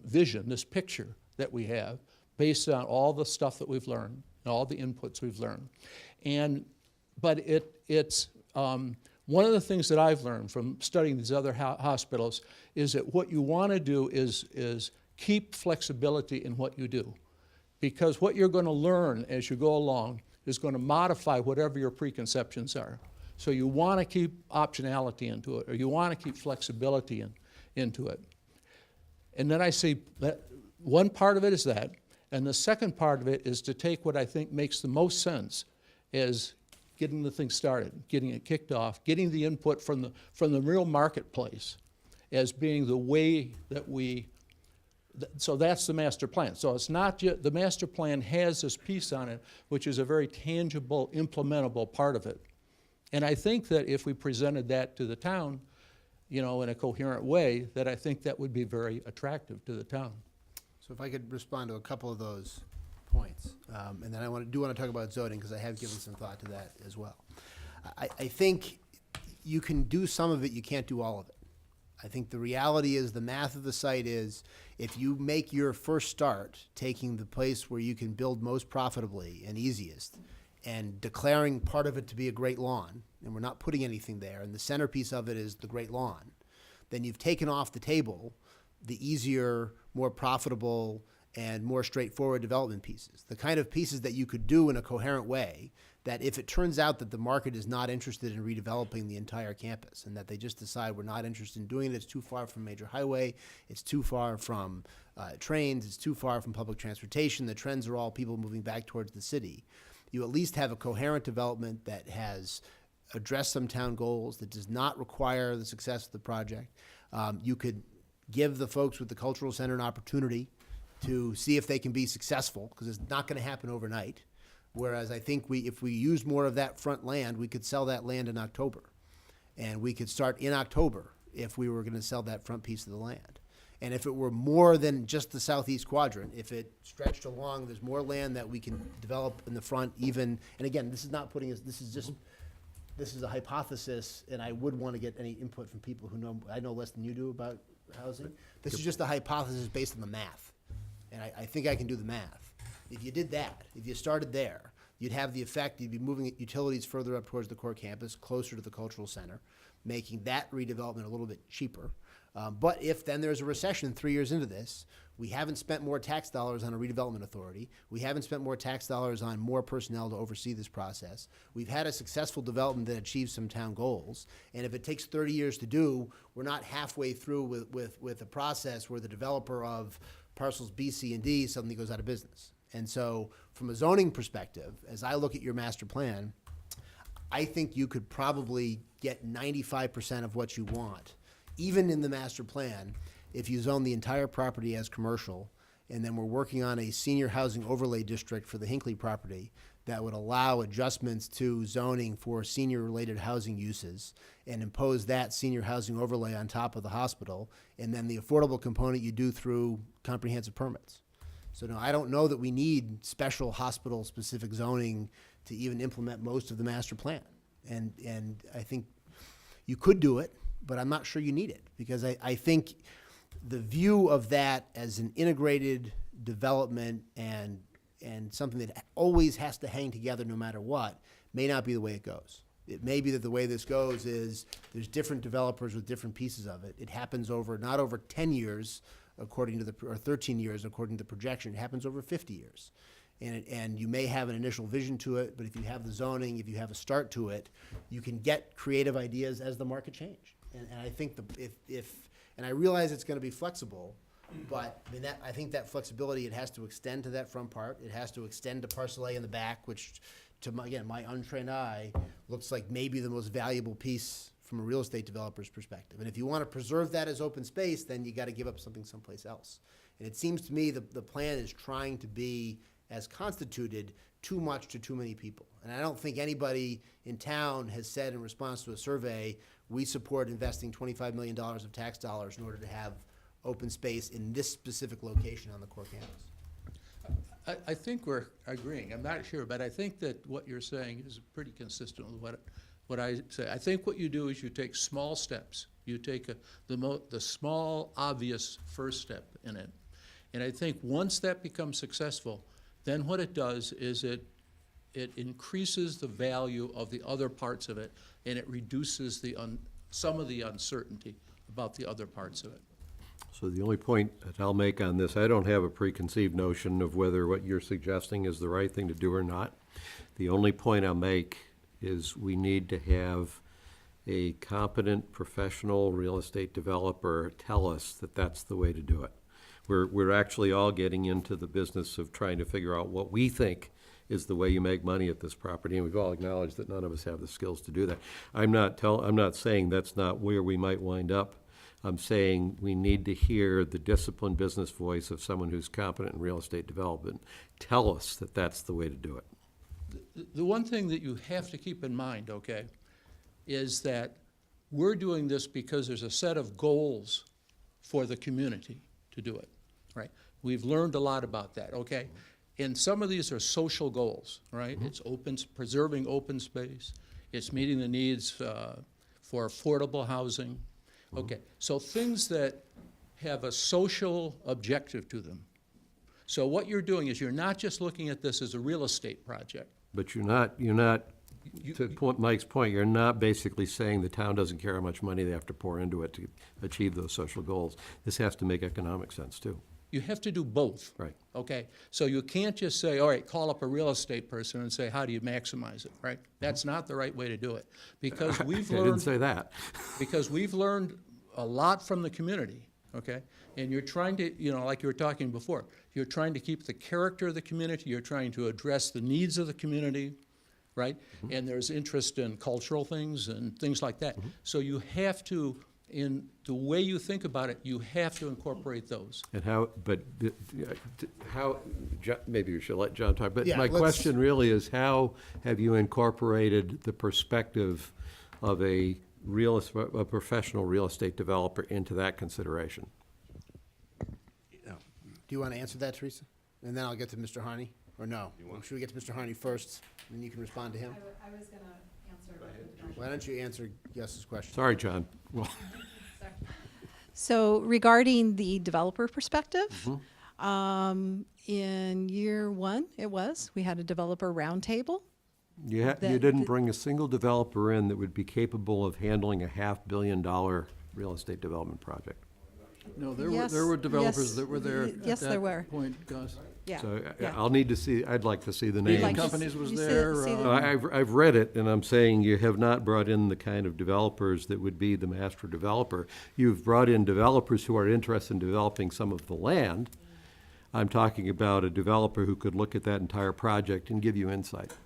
vision, this picture that we have, based on all the stuff that we've learned and all the inputs we've learned. But it's one of the things that I've learned from studying these other hospitals is that what you want to do is keep flexibility in what you do. Because what you're going to learn as you go along is going to modify whatever your preconceptions are. So you want to keep optionality into it, or you want to keep flexibility into it. And then I see that one part of it is that, and the second part of it is to take what I think makes the most sense as getting the thing started, getting it kicked off, getting the input from the real marketplace as being the way that so that's the master plan. So it's not just, the master plan has this piece on it, which is a very tangible, implementable part of it. And I think that if we presented that to the town, you know, in a coherent way, that I think that would be very attractive to the town. So if I could respond to a couple of those points, and then I do want to talk about zoning, because I have given some thought to that as well. I think you can do some of it, you can't do all of it. I think the reality is, the math of the site is, if you make your first start taking the place where you can build most profitably and easiest, and declaring part of it to be a great lawn, and we're not putting anything there, and the centerpiece of it is the great lawn, then you've taken off the table the easier, more profitable, and more straightforward development pieces. The kind of pieces that you could do in a coherent way, that if it turns out that the market is not interested in redeveloping the entire campus, and that they just decide we're not interested in doing it, it's too far from major highway, it's too far from trains, it's too far from public transportation, the trends are all people moving back towards the city, you at least have a coherent development that has addressed some town goals, that does not require the success of the project. You could give the folks with the cultural center an opportunity to see if they can be successful, because it's not going to happen overnight. Whereas I think if we use more of that front land, we could sell that land in October. And we could start in October if we were going to sell that front piece of the land. And if it were more than just the southeast quadrant, if it stretched along, there's more land that we can develop in the front even, and again, this is not putting us, this is a hypothesis, and I would want to get any input from people who know, I know less than you do about housing. This is just a hypothesis based on the math. And I think I can do the math. If you did that, if you started there, you'd have the effect, you'd be moving utilities further up towards the core campus, closer to the cultural center, making that redevelopment a little bit cheaper. But if then there's a recession 3 years into this, we haven't spent more tax dollars on a redevelopment authority, we haven't spent more tax dollars on more personnel to oversee this process, we've had a successful development that achieves some town goals, and if it takes 30 years to do, we're not halfway through with a process where the developer of parcels B, C, and D suddenly goes out of business. And so from a zoning perspective, as I look at your master plan, I think you could probably get 95% of what you want, even in the master plan, if you zone the entire property as commercial, and then we're working on a senior housing overlay district for the Hinckley property that would allow adjustments to zoning for senior-related housing uses and impose that senior housing overlay on top of the hospital, and then the affordable component you do through comprehensive permits. So no, I don't know that we need special hospital-specific zoning to even implement most of the master plan. And I think you could do it, but I'm not sure you need it, because I think the view of that as an integrated development and and something that always has to hang together no matter what may not be the way it goes. It may be that the way this goes is there's different developers with different pieces of it. It happens over, not over 10 years, according to or 13 years, according to the projection. It happens over 50 years. And you may have an initial vision to it, but if you have the zoning, if you have a start to it, you can get creative ideas as the market change. And I think and I realize it's gonna be flexible, but I mean, I think that flexibility, it has to extend to that front part. It has to extend to parcel A in the back, which, again, my untrained eye, looks like maybe the most valuable piece from a real estate developer's perspective. And if you want to preserve that as open space, then you got to give up something someplace else. And it seems to me the plan is trying to be, as constituted, too much to too many people. And I don't think anybody in town has said in response to a survey, we support investing $25 million of tax dollars in order to have open space in this specific location on the core campus. I think we're agreeing. I'm not sure, but I think that what you're saying is pretty consistent with what I say. I think what you do is you take small steps. You take the small, obvious first step in it. And I think once that becomes successful, then what it does is it increases the value of the other parts of it, and it reduces some of the uncertainty about the other parts of it. So the only point that I'll make on this, I don't have a preconceived notion of whether what you're suggesting is the right thing to do or not. The only point I'll make is we need to have a competent professional real estate developer tell us that that's the way to do it. We're actually all getting into the business of trying to figure out what we think is the way you make money at this property, and we've all acknowledged that none of us have the skills to do that. I'm not saying that's not where we might wind up. I'm saying we need to hear the disciplined business voice of someone who's competent in real estate development tell us that that's the way to do it. The one thing that you have to keep in mind, okay, is that we're doing this because there's a set of goals for the community to do it, right? We've learned a lot about that, okay? And some of these are social goals, right? It's preserving open space. It's meeting the needs for affordable housing. Okay, so things that have a social objective to them. So what you're doing is you're not just looking at this as a real estate project. But you're not, to Mike's point, you're not basically saying the town doesn't care how much money they have to pour into it to achieve those social goals. This has to make economic sense, too. You have to do both. Right. Okay, so you can't just say, all right, call up a real estate person and say, how do you maximize it, right? That's not the right way to do it. Because we've I learned. didn't say that. Because we've learned a lot from the community, okay? And you're trying to, like you were talking before, you're trying to keep the character of the community, you're trying to address the needs of the community, right? And there's interest in cultural things and things like that. So you have to, in the way you think about it, you have to incorporate those. And maybe we should let John talk, but Yeah, my let's- question really is, how have you incorporated the perspective of a professional real estate developer into that consideration? Do you want to answer that, Teresa? And then I'll get to Mr. Harney, or no? Should we get to Mr. Harney first, and then you can respond to him? I was going to answer. Why don't you answer Gus's question? Sorry, John. Well, So regarding the developer perspective, in year one, we had a developer roundtable. you That- didn't bring a single developer in that would be capable of handling a $500 million real estate development project. No, there Yes, were developers yes, that were there yes, at there were. that point, Gus. Yeah. So yeah. I'll need to see, I'd like to see the Beacon names. to Companies was you see- there. see the- I've read it, and I'm saying you have not brought in the kind of developers that would be the master developer. You've brought in developers who are interested in developing some of the land. I'm talking about a developer who could look at that entire project and give you insight.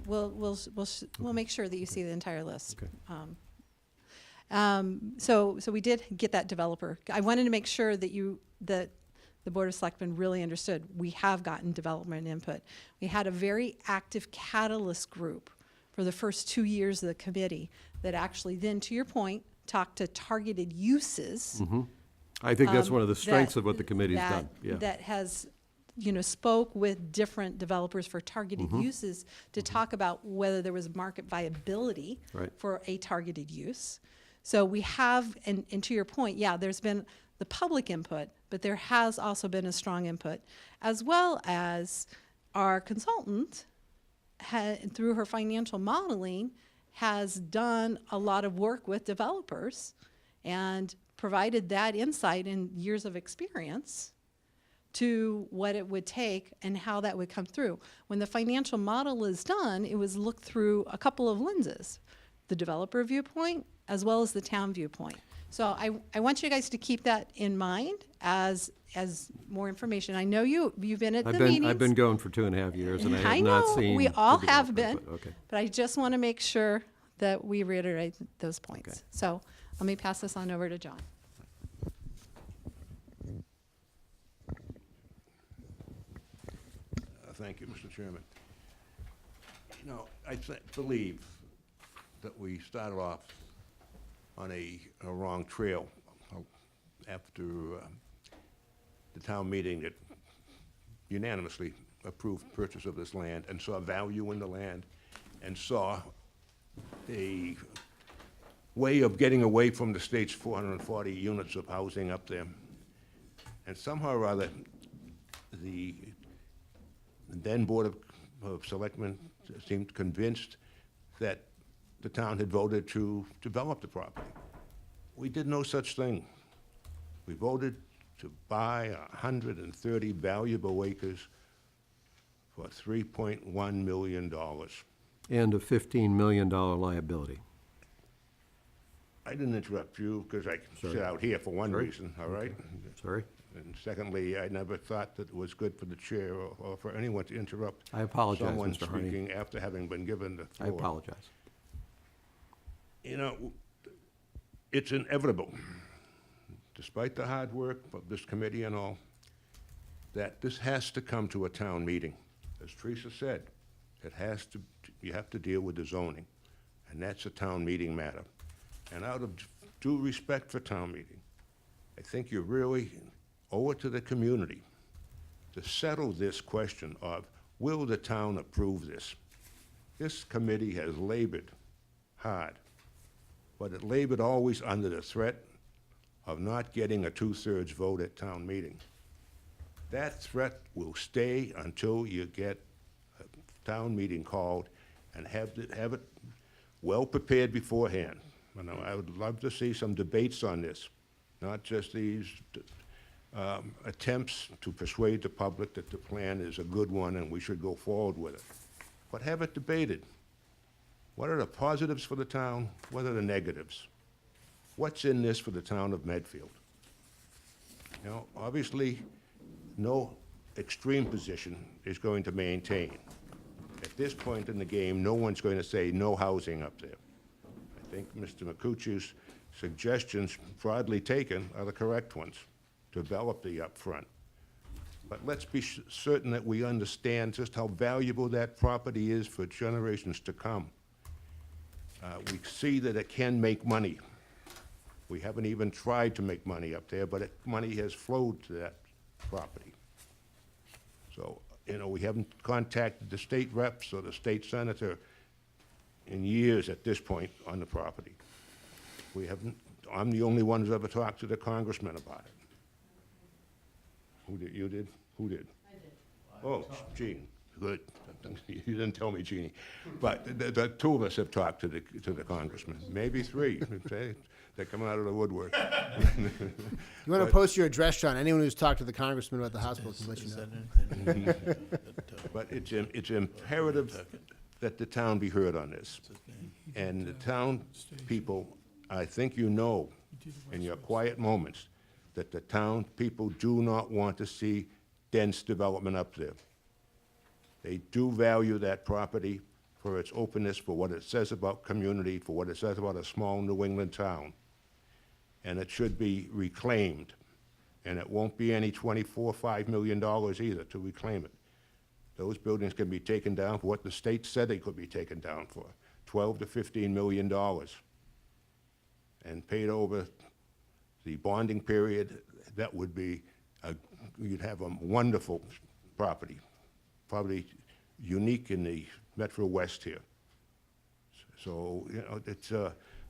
We'll make sure that you see the entire list. Okay. So we did get that developer. I wanted to make sure that that the Board of Selectmen really understood we have gotten development input. We had a very active catalyst group for the first 2 years of the committee that actually then, to your point, talked to targeted uses. I think that's one of the strengths that- of what the committee's that- done. Yeah. That has, spoke with different developers for targeted uses to talk about whether there was market viability Right. for a targeted use. So we have, and to your point, yeah, there's been the public input, but there has also been a strong input, as well as our consultant, through her financial modeling, has done a lot of work with developers and provided that insight and years of experience to what it would take and how that would come through. When the financial model is done, it was looked through a couple of lenses, the developer viewpoint as well as the town viewpoint. So I want you guys to keep that in mind as more information. I know you've been at the meetings. I've been going for 2.5 years, and I have not know, seen. we all the have development, been, but okay. but I just want to make sure that we reiterate those points. So let me pass this on over to John. Thank you, Mr. Chairman. You know, I believe that we started off on a wrong trail after the town meeting that unanimously approved purchase of this land and saw value in the land and saw a way of getting away from the state's 440 units of housing up there. And somehow or other, the then Board of Selectmen seemed convinced that the town had voted to develop the property. We did no such thing. We voted to buy 130 valuable acres for $3.1 million. And a $15 million liability. I didn't interrupt you because I sit out here for one reason, all right? Sorry? And secondly, I never thought that it was good for the chair or for anyone to interrupt I apologize, someone Mr. Harney. speaking after having been given the I floor. apologize. You know, it's inevitable, despite the hard work of this committee and all, that this has to come to a town meeting. As Teresa said, it has to, you have to deal with the zoning, and that's a town meeting matter. And out of due respect for town meeting, I think you really owe it to the community to settle this question of, will the town approve this? This committee has labored hard, but it labored always under the threat of not getting a 2/3 vote at town meeting. That threat will stay until you get a town meeting called and have it well prepared beforehand. You know, I would love to see some debates on this, not just these attempts to persuade the public that the plan is a good one and we should go forward with it. But have it debated. What are the positives for the town? What are the negatives? What's in this for the town of Medfield? You know, obviously, no extreme position is going to maintain. At this point in the game, no one's going to say no housing up there. I think Mr. McCucci's suggestions, broadly taken, are the correct ones. Develop the upfront. But let's be certain that we understand just how valuable that property is for generations to come. We see that it can make money. We haven't even tried to make money up there, but money has flowed to that property. So, you know, we haven't contacted the state reps or the state senator in years at this point on the property. We haven't, I'm the only one who's ever talked to the congressman about it. Who did, you did? Who did? I did. Oh, Jean, good. You didn't tell me, Jeannie. But the two of us have talked to the congressman, maybe three. They're coming out of the woodwork. You want to post your address, John? Anyone who's talked to the congressman about the hospital can let you know. But it's imperative that the town be heard on this. And the town people, I think you know, in your quiet moments, that the town people do not want to see dense development up there. They do value that property for its openness, for what it says about community, for what it says about a small New England town. And it should be reclaimed. And it won't be any $5 million either to reclaim it. Those buildings can be taken down for what the state said they could be taken down for, $12 to $15 million. And paid over the bonding period, that would be, you'd have a wonderful property, probably unique in the Metro West here. So, you know, it's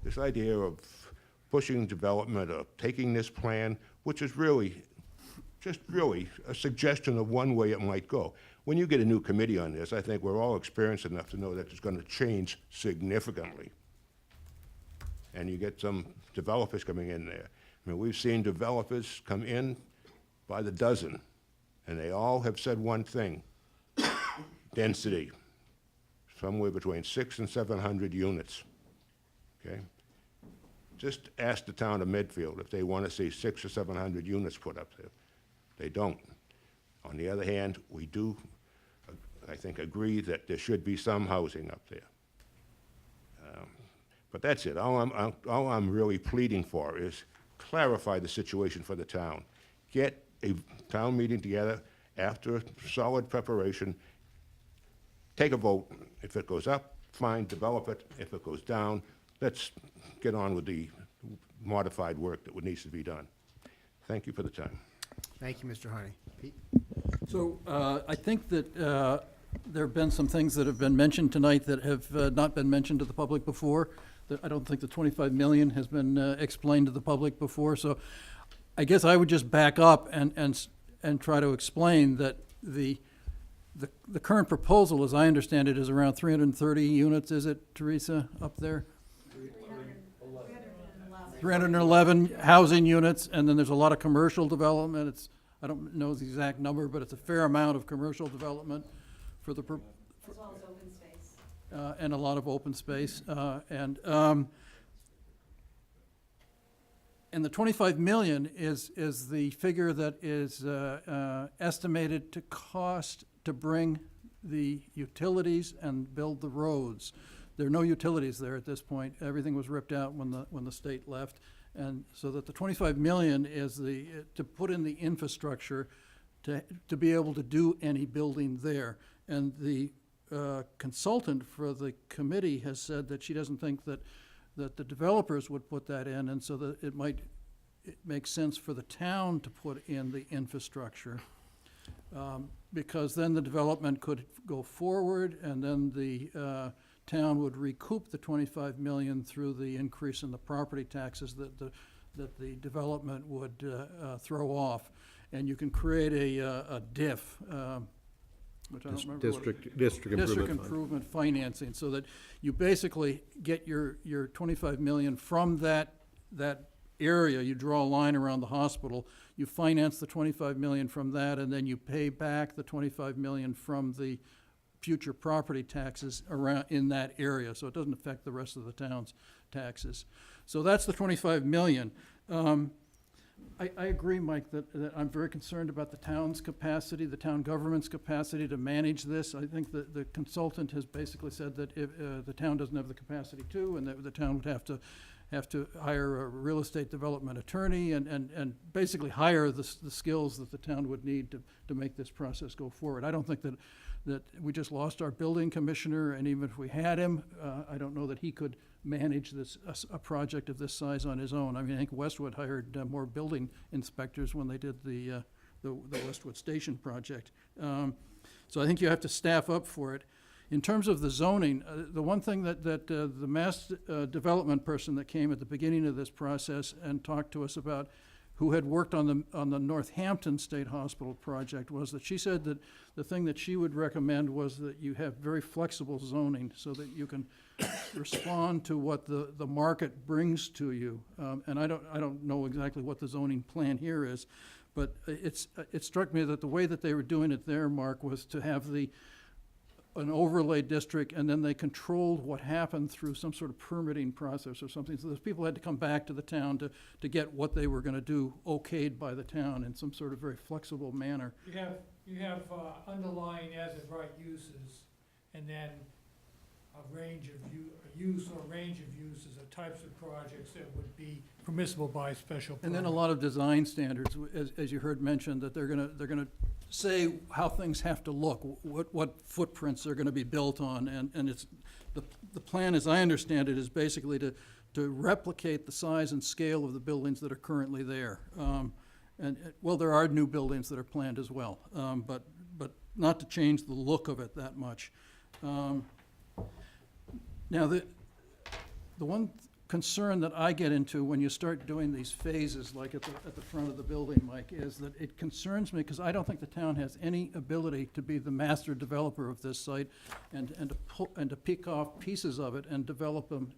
this idea of pushing development of taking this plan, which is really, just really a suggestion of one way it might go. When you get a new committee on this, I think we're all experienced enough to know that it's going to change significantly. And you get some developers coming in there. I mean, we've seen developers come in by the dozen, and they all have said one thing: density, somewhere between 600 and 700 units, okay? Just ask the town of Medfield if they want to see 600 or 700 units put up there. They don't. On the other hand, we do, I think, agree that there should be some housing up there. But that's it. All I'm really pleading for is clarify the situation for the town. Get a town meeting together after solid preparation. Take a vote. If it goes up, fine, develop it. If it goes down, let's get on with the modified work that needs to be done. Thank you for the time. Thank you, Mr. Harney. Pete? So I think that there have been some things that have been mentioned tonight that have not been mentioned to the public before. I don't think the 25 million has been explained to the public before. So I guess I would just back up and try to explain that the current proposal, as I understand it, is around 330 units, is it, Teresa, up there? 311 housing units, and then there's a lot of commercial development. I don't know the exact number, but it's a fair amount of commercial development for the, As well as open space. and a lot of open space. And the 25 million is the figure that is estimated to cost to bring the utilities and build the roads. There are no utilities there at this point. Everything was ripped out when the state left. And so that the 25 million is to put in the infrastructure to be able to do any building there. And the consultant for the committee has said that she doesn't think that the developers would put that in, and so that it makes sense for the town to put in the infrastructure. Because then the development could go forward, and then the town would recoup the 25 million through the increase in the property taxes that the development would throw off. And you can create a DIF, which I don't remember what it- District Improvement Financing, so that you basically get your 25 million from that area. You draw a line around the hospital, you finance the 25 million from that, and then you pay back the 25 million from the future property taxes around in that area, so it doesn't affect the rest of the town's taxes. So that's the 25 million. I agree, Mike, that I'm very concerned about the town's capacity, the town government's capacity to manage this. I think that the consultant has basically said that if the town doesn't have the capacity to, and that the town would have to hire a real estate development attorney and basically hire the skills that the town would need to make this process go forward. I don't think that we just lost our building commissioner, and even if we had him, I don't know that he could manage a project of this size on his own. I mean, I think Westwood hired more building inspectors when they did the Westwood Station project. So I think you have to staff up for it. In terms of the zoning, the one thing that the mass development person that came at the beginning of this process and talked to us about, who had worked on the Northampton State Hospital project, was that she said that the thing that she would recommend was that you have very flexible zoning so that you can respond to what the market brings to you. And I don't know exactly what the zoning plan here is, but it struck me that the way that they were doing it there, Mark, was to have an overlay district, and then they controlled what happened through some sort of permitting process or something. So those people had to come back to the town to get what they were going to do okayed by the town in some sort of very flexible manner. You have underlying as-of-right uses, and then a range of use or range of uses of types of projects that would be permissible by special permit. And then a lot of design standards, as you heard mentioned, that they're gonna say how things have to look, what footprints are gonna be built on, and it's, the plan, as I understand it, is basically to replicate the size and scale of the buildings that are currently there. Well, there are new buildings that are planned as well, but not to change the look of it that much. Now, the one concern that I get into when you start doing these phases, like at the front of the building, Mike, is that it concerns me, because I don't think the town has any ability to be the master developer of this site and to pick off pieces of it and develop them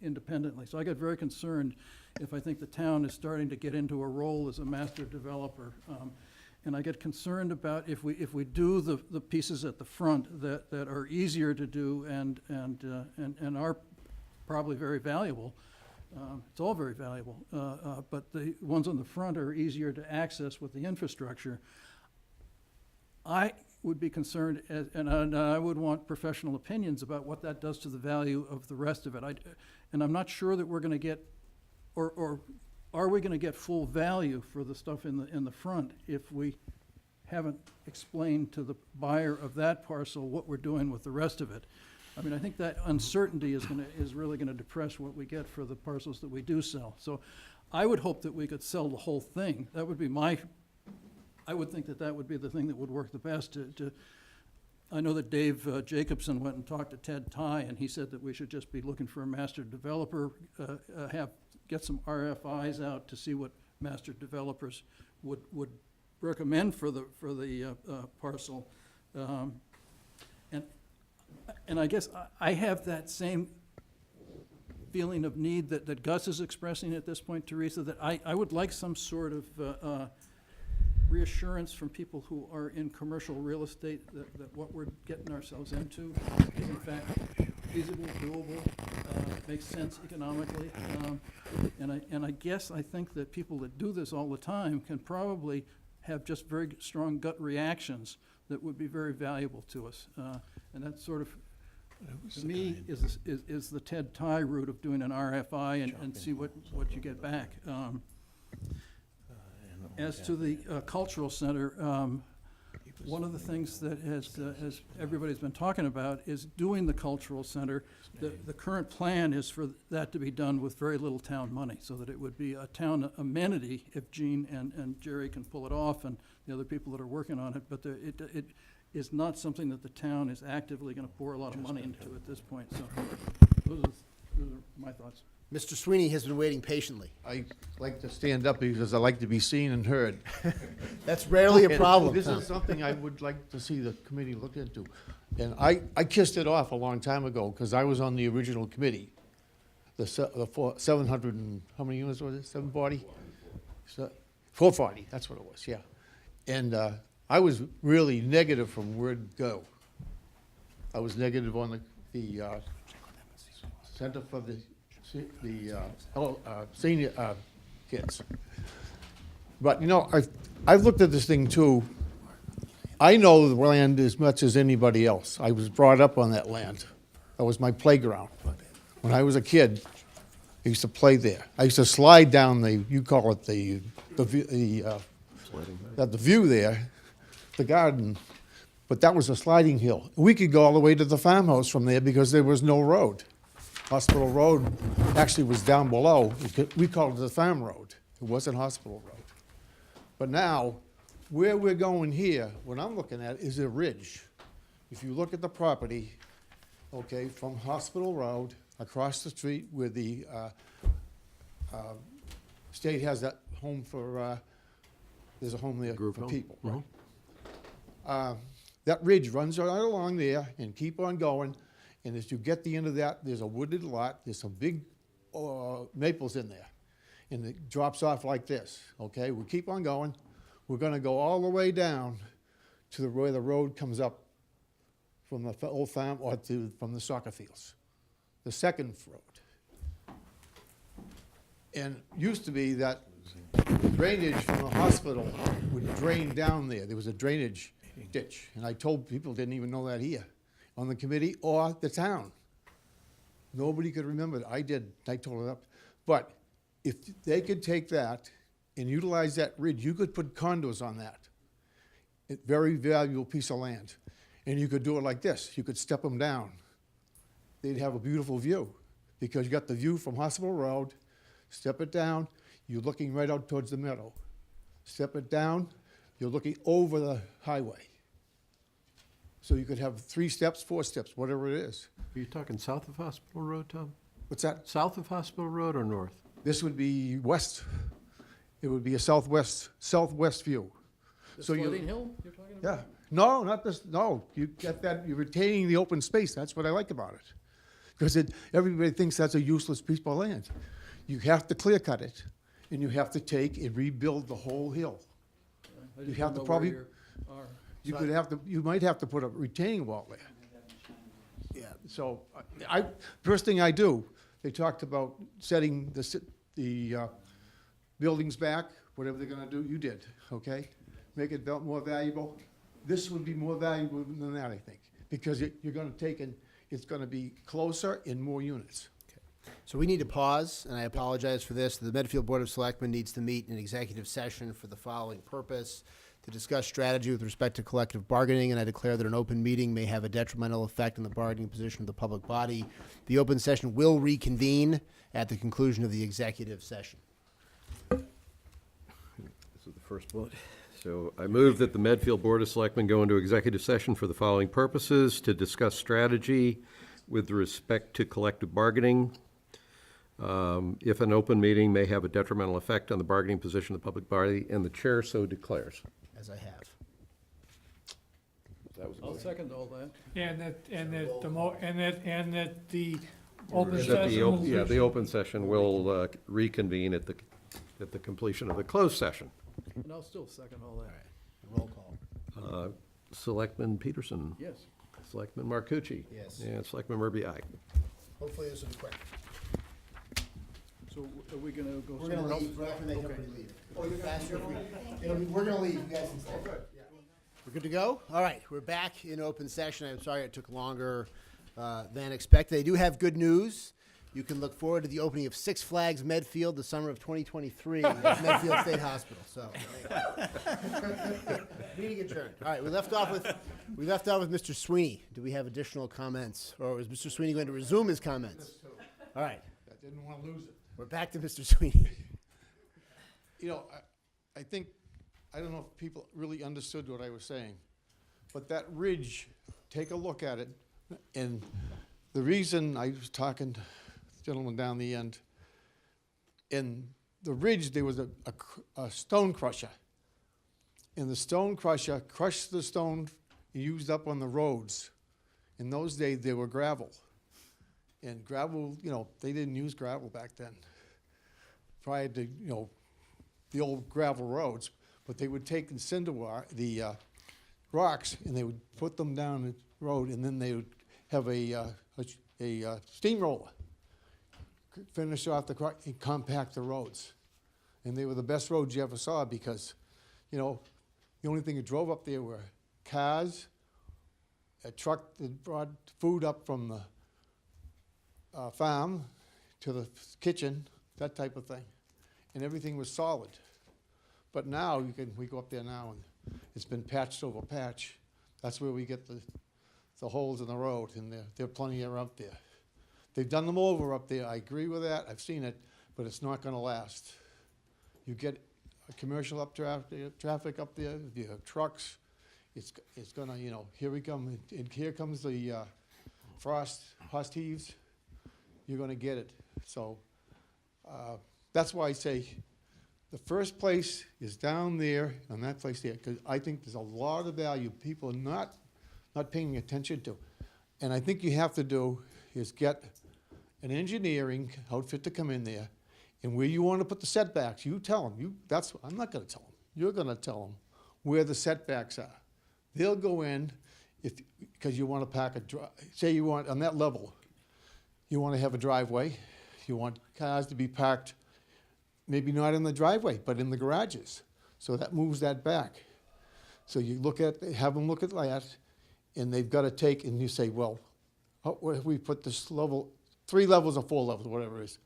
independently. So I get very concerned if I think the town is starting to get into a role as a master developer. And I get concerned about if we do the pieces at the front that are easier to do and are probably very valuable. It's all very valuable, but the ones on the front are easier to access with the infrastructure. I would be concerned, and I would want professional opinions about what that does to the value of the rest of it. And I'm not sure that we're going to get, or are we going to get full value for the stuff in the front if we haven't explained to the buyer of that parcel what we're doing with the rest of it? I mean, I think that uncertainty is really gonna depress what we get for the parcels that we do sell. So I would hope that we could sell the whole thing. That would be I would think that would be the thing that would work the best I know that Dave Jacobson went and talked to Ted Ty, and he said that we should just be looking for a master developer, get some RFIs out to see what master developers would recommend for the parcel. And I guess I have that same feeling of need that Gus is expressing at this point, Teresa, that I would like some sort of reassurance from people who are in commercial real estate that what we're getting ourselves into is in fact feasible, doable, makes sense economically. And I guess I think that people that do this all the time can probably have just very strong gut reactions that would be very valuable to us. And that's sort of, to me, is the Ted Ty route of doing an RFI and see what you get back. As to the cultural center, one of the things that has everybody's been talking about is doing the cultural center. The current plan is for that to be done with very little town money, so that it would be a town amenity if Gene and Jerry can pull it off and the other people that are working on it. But it is not something that the town is actively going to pour a lot of money into at this point. So those are my thoughts. Mr. Sweeney has been waiting patiently. I like to stand up because I like to be seen and heard. That's rarely a problem. This is something I would like to see the committee look into. And I kissed it off a long time ago because I was on the original committee. The 700 and, how many units was it, 740? 440, that's what it was, yeah. And I was really negative from word go. I was negative on the Center for the senior kids. But, you know, I've looked at this thing too. I know the land as much as anybody else. I was brought up on that land. That was my playground. When I was a kid, I used to play there. I used to slide down you call it the view there, the garden, but that was a sliding hill. We could go all the way to the farmhouse from there because there was no road. Hospital Road actually was down below. We called it the Farm Road. It wasn't Hospital Road. But now, where we're going here, what I'm looking at is a ridge. If you look at the property, okay, from Hospital Road, across the street where the state has that home for, there's a home there for people, right? That ridge runs right along there and keep on going. And as you get the end of that, there's a wooded lot. There's some big maples in there. And it drops off like this, okay? We keep on going. We're going to go all the way down to where the road comes up from the old farm or from the soccer fields, the second road. And used to be that drainage from the hospital would drain down there. There was a drainage ditch. And I told people didn't even know that here on the committee or the town. Nobody could remember that. I did. I told it up. But if they could take that and utilize that ridge, you could put condos on that. A very valuable piece of land. And you could do it like this. You could step them down. They'd have a beautiful view because you got the view from Hospital Road. Step it down, you're looking right out towards the meadow. Step it down, you're looking over the highway. So you could have 3 steps, 4 steps, whatever it is. Are you talking south of Hospital Road, Tom? What's that? South of Hospital Road or north? This would be west. It would be a southwest view. The So you- flooding hill you're talking about? Yeah, no, not this, no, you get that, you're retaining the open space, that's what I like about it. Because everybody thinks that's a useless piece of land. You have to clear cut it, and you have to take and rebuild the whole hill. I You just have don't to know probably- where you are. You might have to put a retaining wall there. Yeah. So, first thing I do, they talked about setting the buildings back, whatever they're gonna do, you did, okay? Make it more valuable. This would be more valuable than that, I think, because you're gonna take and it's gonna be closer and more units. So we need to pause, and I apologize for this. The Medfield Board of Selectmen needs to meet in executive session for the following purpose: to discuss strategy with respect to collective bargaining, and I declare that an open meeting may have a detrimental effect on the bargaining position of the public body. The open session will reconvene at the conclusion of the executive session. This is the first vote. So I move that the Medfield Board of Selectmen go into executive session for the following purposes: to discuss strategy with respect to collective bargaining, if an open meeting may have a detrimental effect on the bargaining position of the public body, and the chair so declares. As I have. That was I'll second all that. And that the open That session the, will. yeah, the open session will reconvene at the completion of the closed session. And I'll still second all that. Roll call. Selectman Peterson. Yes. Selectman Marcucci. Yes. And Selectman Murphy, aye. Hopefully this will be quick. So are we gonna go We're gonna somewhere else? leave, right after they Okay. everybody leave. Oh, you're faster. We're gonna leave, you guys can stay. We're good to go? All right, we're back in open session. I'm sorry it took longer than expected. They do have good news. You can look forward to the opening of Six Flags Medfield the summer of 2023 at Medfield State Hospital, so. Meeting adjourned. All right, we left off with Mr. Sweeney. Do we have additional comments? Or is Mr. Sweeney going to resume his comments? All right, I didn't wanna lose it. we're back to Mr. Sweeney. You know, I think, I don't know if people really understood what I was saying, but that ridge, take a look at it, and the reason I was talking to the gentleman down the end, in the ridge, there was a stone crusher. And the stone crusher crushed the stone used up on the roads. In those days, they were gravel. And gravel, you know, they didn't use gravel back then, prior to, you know, the old gravel roads. But they would take the rocks, and they would put them down the road, and then they would have a steamroller finish off the crack and compact the roads. And they were the best roads you ever saw because, you know, the only thing that drove up there were cars, a truck that brought food up from the farm to the kitchen, that type of thing. And everything was solid. But now, we go up there now and it's been patched over patch. That's where we get the holes in the road, and there are plenty are up there. They've done them over up there, I agree with that, I've seen it, but it's not gonna last. You get a commercial traffic up there, you have trucks, it's gonna, you know, here we come, and here comes the frost heaves, you're gonna get it. So, that's why I say, the first place is down there, and that place there, because I think there's a lot of value people are not paying attention to. And I think you have to do is get an engineering outfit to come in there, and where you want to put the setbacks, you tell them. I'm not going to tell them. You're going to tell them where the setbacks are. They'll go in because you want to say you want on that level, you want to have a driveway. You want cars to be parked, maybe not in the driveway, but in the garages. So that moves that back. So you have them look at that, and they've got to take, and you say, well, where have we put this level, 3 levels or 4 levels, whatever it is.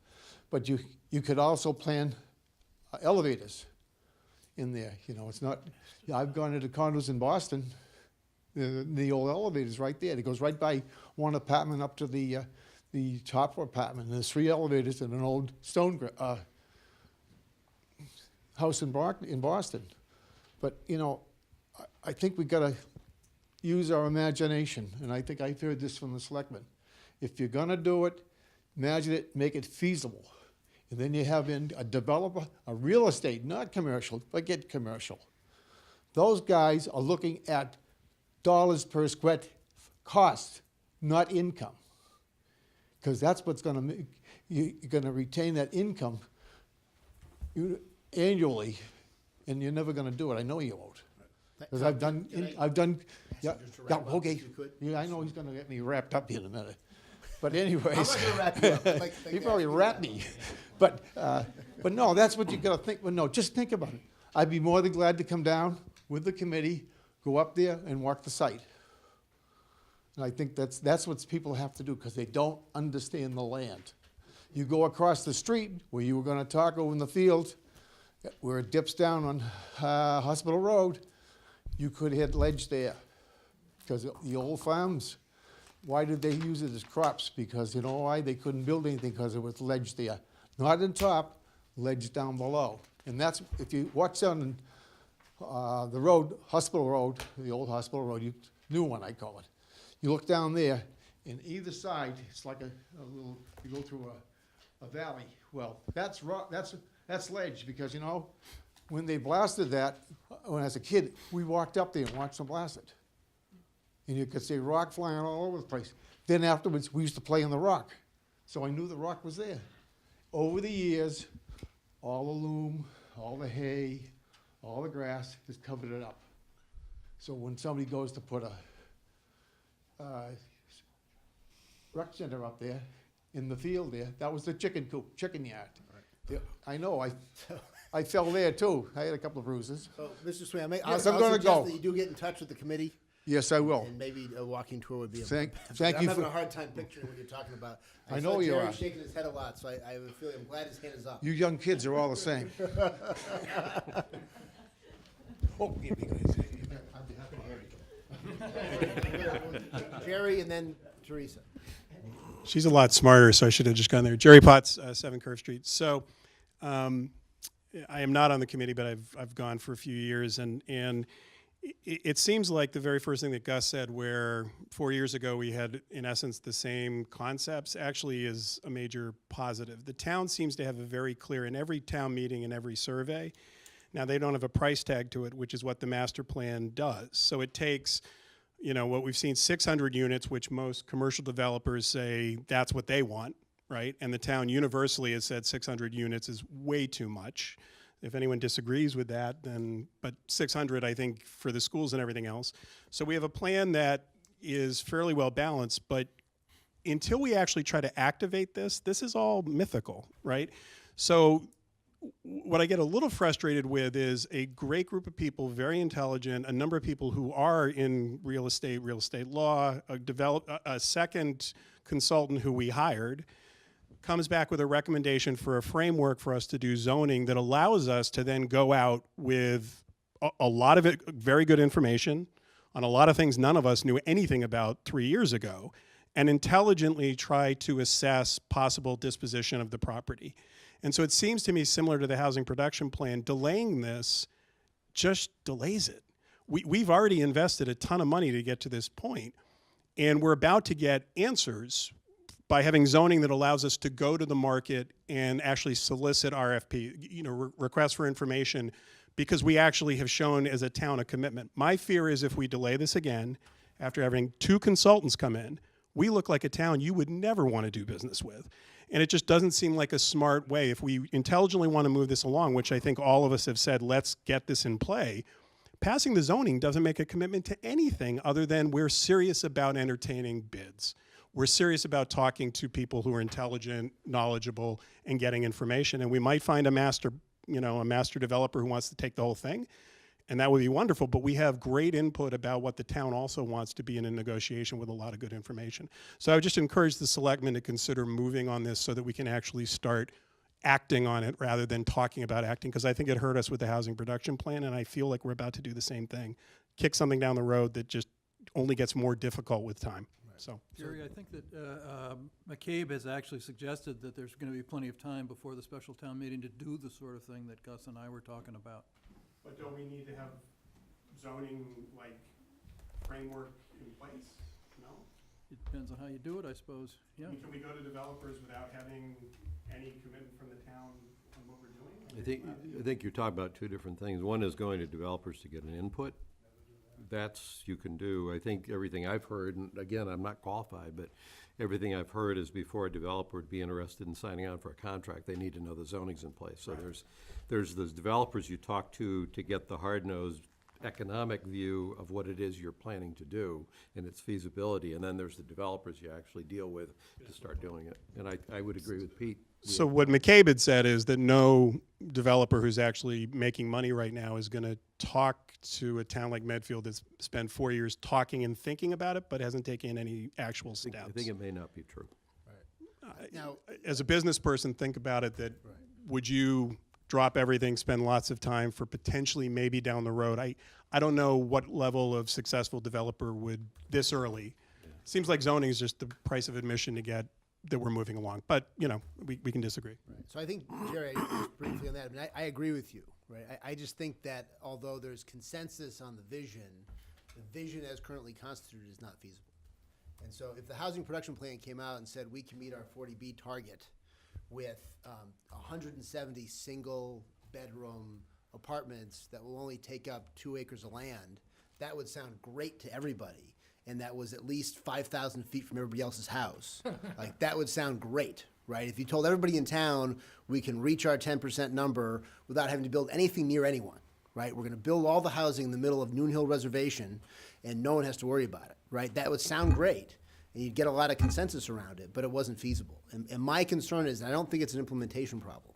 But you could also plan elevators in there. You know, it's not, I've gone into condos in Boston, the old elevator's right there. It goes right by one apartment up to the top apartment. And there's 3 elevators in an old stone house in Boston. But, you know, I think we got to use our imagination, and I think I've heard this from the selectmen. If you're going to do it, Imagine it, make it feasible. And then you have in a developer, a real estate, not commercial, forget commercial. Those guys are looking at dollars per square cost, not income. Because that's what's gonna make, you're gonna retain that income annually, and you're never gonna do it, I know you won't. Because I've done, yeah, just to yeah, wrap up, okay. if you could. Yeah, I know he's gonna get me wrapped up here in a minute. But anyways. I'm not gonna wrap you up. I'd like He to probably ask you wrapped that. me. But no, that's what you gotta think, well, no, just think about it. I'd be more than glad to come down with the committee, go up there and walk the site. And I think that's what people have to do, because they don't understand the land. You go across the street, where you were gonna talk over in the field, where it dips down on Hospital Road, you could hit ledge there. Because the old farms, why did they use it as crops? Because you know why? They couldn't build anything because there was ledge there. Not on top, ledge down below. And that's, if you watch down the road, Hospital Road, the old Hospital Road, new one I call it. You look down there, and either side, it's like a little, you go through a valley. Well, that's rock, that's ledge, because you know, when they blasted that, when I was a kid, we walked up there and watched them blast it. And you could see rock flying all over the place. Then afterwards, we used to play in the rock. So I knew the rock was there. Over the years, all the loam, all the hay, all the grass has covered it up. So when somebody goes to put a rec center up there, in the field there, that was the chicken coop, chicken yard. Yeah, I know, I fell there too. I had a couple of bruises. So, Mr. Sweeney, Yes, I'll I'm gonna suggest go. that you do get in touch with the committee, Yes, I will. and maybe a walking tour would be. Thank I'm you having for- a hard time picturing what you're talking about. I know saw you Jerry are. shaking his head a lot, so I have a feeling, I'm glad his hand is up. You young kids are all the same. Oh, yeah, because- I'd be happy to hear you. Jerry and then Teresa. She's a lot smarter, so I should have just gone there. Jerry Potts, 7 Curve Street. So I am not on the committee, but I've gone for a few years, and it seems like the very first thing that Gus said, where 4 years ago we had, in essence, the same concepts, actually is a major positive. The town seems to have a very clear, in every town meeting and every survey, now they don't have a price tag to it, which is what the master plan does. So it takes, you know, what we've seen, 600 units, which most commercial developers say that's what they want, right? And the town universally has said 600 units is way too much. If anyone disagrees with that, then, but 600, I think, for the schools and everything else. So we have a plan that is fairly well balanced, but until we actually try to activate this is all mythical, right? So what I get a little frustrated with is a great group of people, very intelligent, a number of people who are in real estate law, a second consultant who we hired, comes back with a recommendation for a framework for us to do zoning that allows us to then go out with a lot of it, very good information on a lot of things none of us knew anything about 3 years ago, and intelligently try to assess possible disposition of the property. And so it seems to me similar to the housing production plan, delaying this just delays it. We've already invested a ton of money to get to this point, and we're about to get answers by having zoning that allows us to go to the market and actually solicit RFP, you know, requests for information, because we actually have shown as a town a commitment. My fear is if we delay this again, after having 2 consultants come in, we look like a town you would never want to do business with. And it just doesn't seem like a smart way. If we intelligently want to move this along, which I think all of us have said, let's get this in play, passing the zoning doesn't make a commitment to anything other than we're serious about entertaining bids. We're serious about talking to people who are intelligent, knowledgeable, and getting information. And we might find a master developer who wants to take the whole thing, and that would be wonderful. But we have great input about what the town also wants to be in a negotiation with a lot of good information. So I would just encourage the selectmen to consider moving on this so that we can actually start acting on it rather than talking about acting, because I think it hurt us with the housing production plan, and I feel like we're about to do the same thing. Kick something down the road that just only gets more difficult with time. So, Jerry, I think that McCabe has actually suggested that there's going to be plenty of time before the special town meeting to do the sort of thing that Gus and I were talking about. but don't we need to have zoning, like, framework in place? No? it depends on how you do it, I suppose, yeah. Can we go to developers without having any commitment from the town on what we're doing? I think you're talking about two different things. One is going to developers to get an input. That's, you can do. I think everything I've heard, and again, I'm not qualified, but everything I've heard is before a developer would be interested in signing on for a contract, they need to know the zoning's in place. So there's those developers you talk to get the hard-nosed economic view of what it is you're planning to do and its feasibility, and then there's the developers you actually deal with to start doing it. And I would agree with Pete. So what McCabe had said is that no developer who's actually making money right now is going to talk to a town like Medfield that's spent 4 years talking and thinking about it, but hasn't taken any actual steps. I think it may not be true. Now, As a business person, think about it, that would you drop everything, spend lots of time for potentially maybe down the road? I don't know what level of successful developer would this early. Seems like zoning is just the price of admission to get that we're moving along. But, you know, we can disagree. so I think, Jerry, just briefly on that, I mean, I agree with you, right? I just think that although there's consensus on the vision as currently constituted is not feasible. And so if the housing production plan came out and said we can meet our 40B target with 170 single-bedroom apartments that will only take up 2 acres of land, that would sound great to everybody. And that was at least 5,000 feet from everybody else's house. Like, that would sound great, right? If you told everybody in town we can reach our 10% number without having to build anything near anyone, right? We're gonna build all the housing in the middle of Noon Hill Reservation and no one has to worry about it, right? That would sound great. And you'd get a lot of consensus around it, but it wasn't feasible. And my concern is, I don't think it's an implementation problem.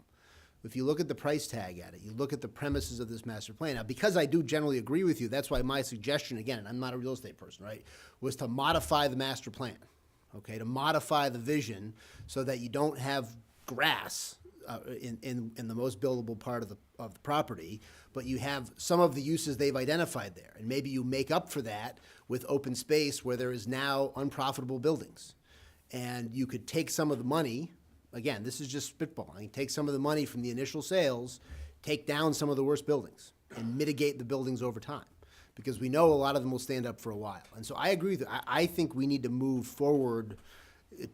If you look at the price tag at it, you look at the premises of this master plan. Now, because I do generally agree with you, that's why my suggestion, again, and I'm not a real estate person, right, was to modify the master plan, okay, to modify the vision so that you don't have grass in the most buildable part of the property, but you have some of the uses they've identified there. And maybe you make up for that with open space where there is now unprofitable buildings. And you could take some of the money. Again, this is just spitballing. Take some of the money from the initial sales, take down some of the worst buildings, and mitigate the buildings over time. Because we know a lot of them will stand up for a while. And so I agree with you. I think we need to move forward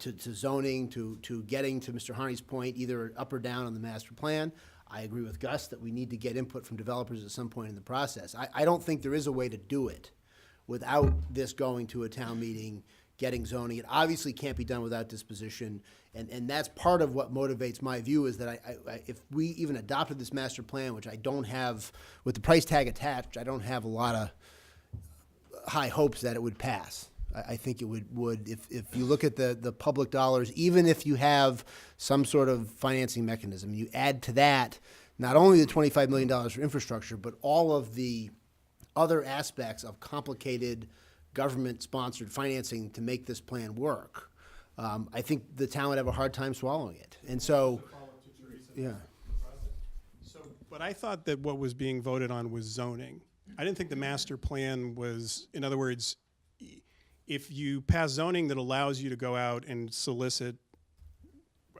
to zoning, to getting to Mr. Harney's point, either up or down on the master plan. I agree with Gus that we need to get input from developers at some point in the process. I don't think there is a way to do it without this going to a town meeting, getting zoning. It obviously can't be done without disposition, and that's part of what motivates my view is that if we even adopted this master plan, which I don't have, with the price tag attached, I don't have a lot of high hopes that it would pass. I think it would if you look at the public dollars, even if you have some sort of financing mechanism, you add to that not only the $25 million for infrastructure, but all of the other aspects of complicated government-sponsored financing to make this plan work. I think the town would have a hard time swallowing it. And so, yeah. So, but I thought that what was being voted on was zoning. I didn't think the master plan was, in other words, if you pass zoning that allows you to go out and solicit,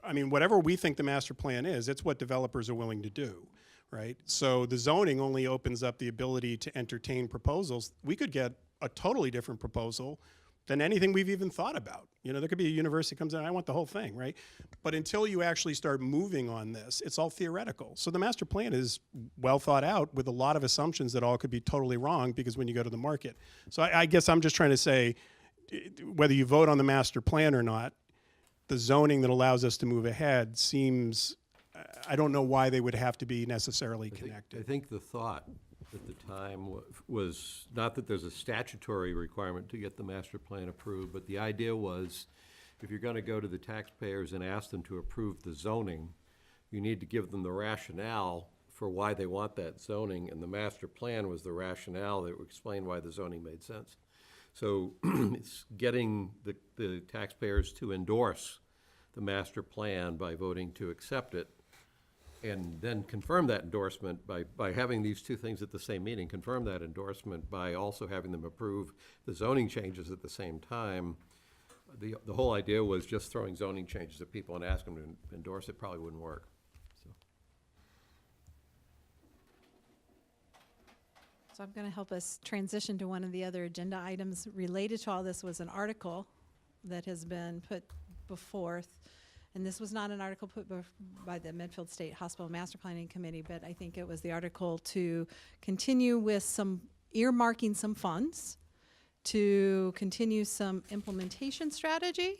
I mean, whatever we think the master plan is, it's what developers are willing to do, right? So the zoning only opens up the ability to entertain proposals. We could get a totally different proposal than anything we've even thought about. You know, there could be a university comes in, I want the whole thing, right? But until you actually start moving on this, it's all theoretical. So the master plan is well thought out with a lot of assumptions that all could be totally wrong because when you go to the market. So I guess I'm just trying to say, whether you vote on the master plan or not, the zoning that allows us to move ahead seems, I don't know why they would have to be necessarily connected. I think the thought at the time was not that there's a statutory requirement to get the master plan approved, but the idea was if you're going to go to the taxpayers and ask them to approve the zoning, you need to give them the rationale for why they want that zoning, and the master plan was the rationale that would explain why the zoning made sense. So it's getting the taxpayers to endorse the master plan by voting to accept it, and then confirm that endorsement by having these two things at the same meeting, confirm that endorsement by also having them approve the zoning changes at the same time. The whole idea was just throwing zoning changes at people and asking them to endorse it probably wouldn't work. So I'm going to help us transition to one of the other agenda items related to all this was an article that has been put before, and this was not an article put by the Medfield State Hospital Master Planning Committee, but I think it was the article to continue with some earmarking some funds, to continue some implementation strategy.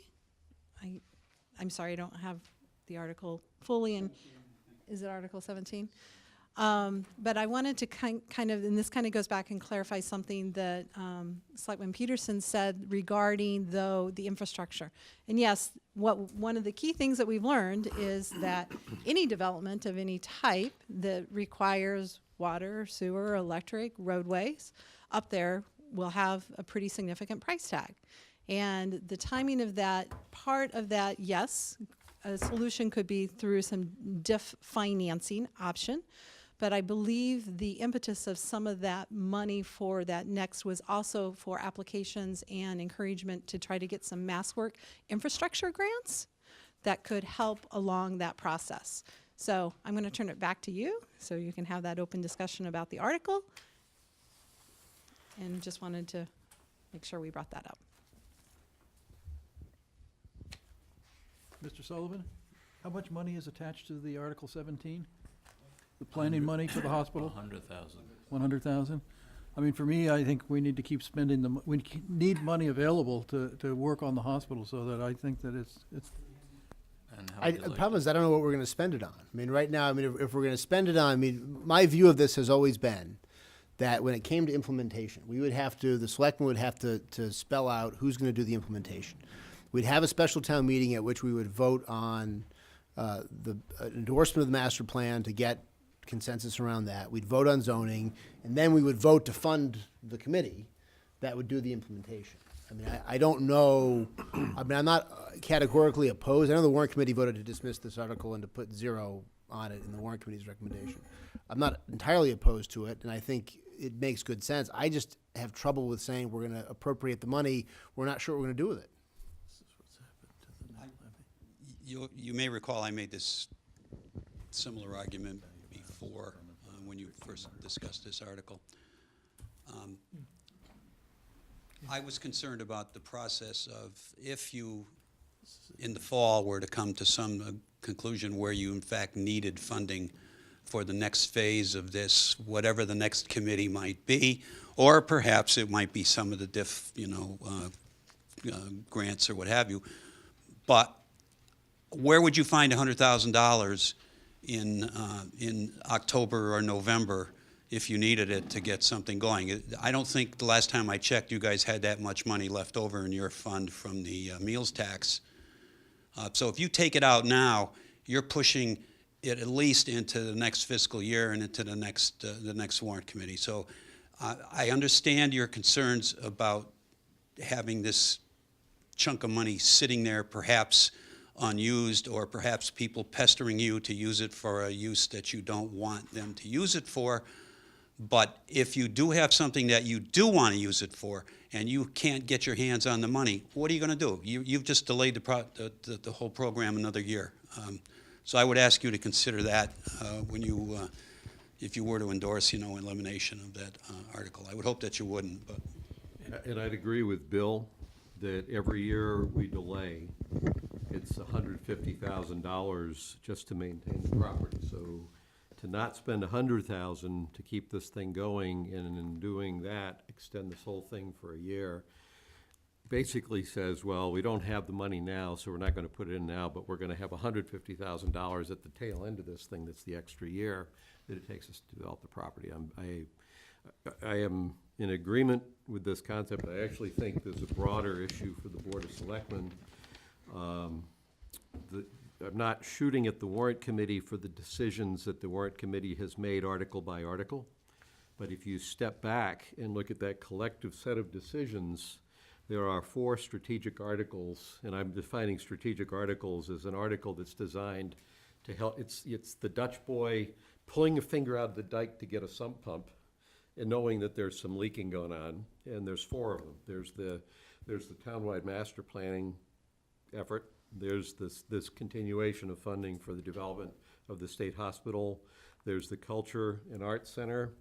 I'm sorry, I don't have the article fully in, is it Article 17? But I wanted to kind of, and this kind of goes back and clarify something that Selectman Peterson said regarding, though, the infrastructure. And yes, one of the key things that we've learned is that any development of any type that requires water, sewer, electric, roadways up there will have a pretty significant price tag. And the timing of that, part of that, yes, a solution could be through some diff financing option. But I believe the impetus of some of that money for that next was also for applications and encouragement to try to get some mass work infrastructure grants that could help along that process. So I'm going to turn it back to you so you can have that open discussion about the article. And just wanted to make sure we brought that up. Mr. Sullivan, how much money is attached to the Article 17? The planning money for the hospital? 100,000. 100,000? I mean, for me, I think we need to keep spending we need money available to work on the hospital, so that I think that it's. And how would you The like problem is I don't know what we're going to spend it on. I mean, right now, I mean, if we're going to spend it on, I mean, my view of this has always been that when it came to implementation, we would have to, the selectmen would have to spell out who's going to do the implementation. We'd have a special town meeting at which we would vote on the endorsement of the master plan to get consensus around that. We'd vote on zoning, and then we would vote to fund the committee that would do the implementation. I mean, I don't know, I mean, I'm not categorically opposed. I know the warrant committee voted to dismiss this article and to put 0 on it in the warrant committee's recommendation. I'm not entirely opposed to it, and I think it makes good sense. I just have trouble with saying we're going to appropriate the money. We're not sure what we're going to do with it. You may recall I made this similar argument before when you first discussed this article. I was concerned about the process of if you, in the fall, were to come to some conclusion where you in fact needed funding for the next phase of this, whatever the next committee might be, or perhaps it might be some of the diff, grants or what have you. But where would you find $100,000 in October or November if you needed it to get something going? I don't think the last time I checked, you guys had that much money left over in your fund from the meals tax. So if you take it out now, you're pushing it at least into the next fiscal year and into the next warrant committee. So I understand your concerns about having this chunk of money sitting there perhaps unused, or perhaps people pestering you to use it for a use that you don't want them to use it for. But if you do have something that you do want to use it for and you can't get your hands on the money, what are you going to do? You've just delayed the whole program another year. So I would ask you to consider that when you, if you were to endorse, elimination of that article. I would hope that you wouldn't, but. And I'd agree with Bill that every year we delay, it's $150,000 just to maintain the property. So to not spend $100,000 to keep this thing going, and in doing that, extend this whole thing for a year, basically says, well, we don't have the money now, so we're not going to put it in now, but we're going to have $150,000 at the tail end of this thing. That's the extra year that it takes us to develop the property. I am in agreement with this concept. I actually think there's a broader issue for the Board of Selectmen. I'm not shooting at the warrant committee for the decisions that the warrant committee has made article by article. But if you step back and look at that collective set of decisions, there are 4 strategic articles, and I'm defining strategic articles as an article that's designed to help. It's the Dutch boy pulling a finger out of the dike to get a sump pump and knowing that there's some leaking going on, and there's 4 of them. There's the townwide master planning effort. There's this continuation of funding for the development of the state hospital. There's the Culture and Arts Center,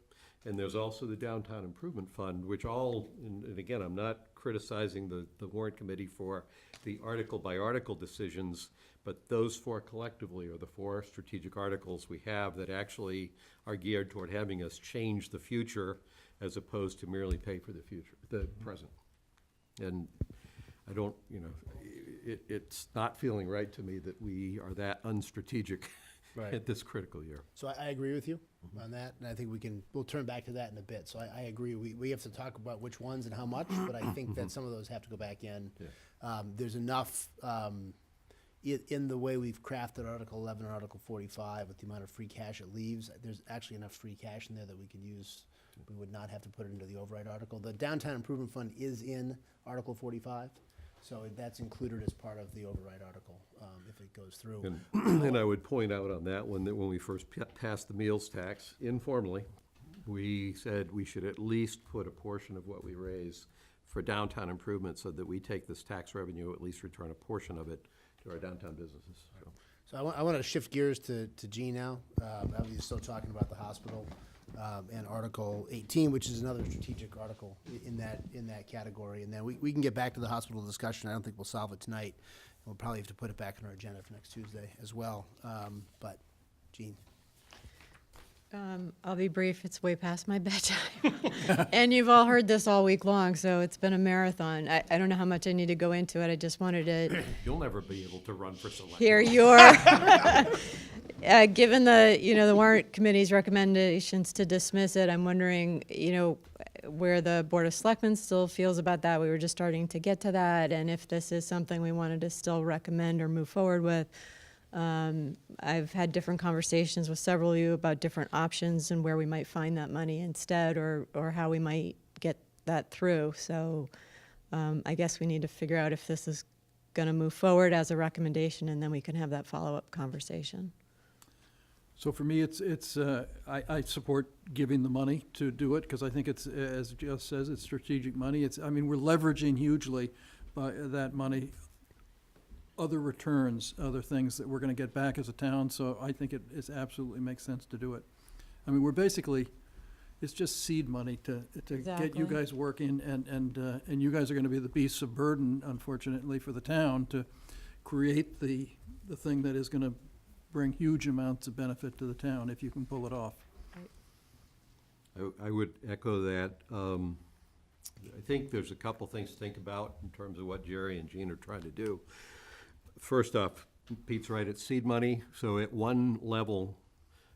And there's also the Downtown Improvement Fund, which all, and again, I'm not criticizing the warrant committee for the article-by-article decisions, but those four collectively are the four strategic articles we have that actually are geared toward having us change the future as opposed to merely pay for the future, the present. And I don't, it's not feeling right to me that we are that unstrategic Right. at this critical year. So I agree with you on that, and I think we'll turn back to that in a bit. So I agree, we have to talk about which ones and how much, but I think that some of those have to go back in. There's enough, in the way we've crafted Article 11 and Article 45 with the amount of free cash it leaves, there's actually enough free cash in there that we could use. We would not have to put it into the override article. The Downtown Improvement Fund is in Article 45, so that's included as part of the override article, if it goes through. And I would point out on that one that when we first passed the meals tax informally, we said we should at least put a portion of what we raise for downtown improvement so that we take this tax revenue, at least return a portion of it to our downtown businesses. So I want to shift gears to Gene now. Obviously, still talking about the hospital and Article 18, which is another strategic article in that category. And then we can get back to the hospital discussion. I don't think we'll solve it tonight. We'll probably have to put it back on our agenda for next Tuesday as well. But Gene. I'll be brief. It's way past my bedtime. And you've all heard this all week long, so it's been a marathon. I don't know how much I need to go into it. I just wanted to You'll never be able to run for Selectmen. hear your, given the warrant committee's recommendations to dismiss it, I'm wondering, where the Board of Selectmen still feels about that. We were just starting to get to that, and if this is something we wanted to still recommend or move forward with. I've had different conversations with several of you about different options and where we might find that money instead, or how we might get that through. So I guess we need to figure out if this is going to move forward as a recommendation, and then we can have that follow-up conversation. So for me, I support giving the money to do it, because I think it's, as Jeff says, it's strategic money. We're leveraging hugely by that money, other returns, other things that we're gonna get back as a town, so I think it absolutely makes sense to do it. We're basically, it's just seed money to get you Exactly. guys working, and you guys are gonna be the beasts of burden, unfortunately, for the town to create the thing that is gonna bring huge amounts of benefit to the town if you can pull it off. I would echo that. I think there's a couple things to think about in terms of what Jerry and Gene are trying to do. First off, Pete's right, it's seed money, so at one level,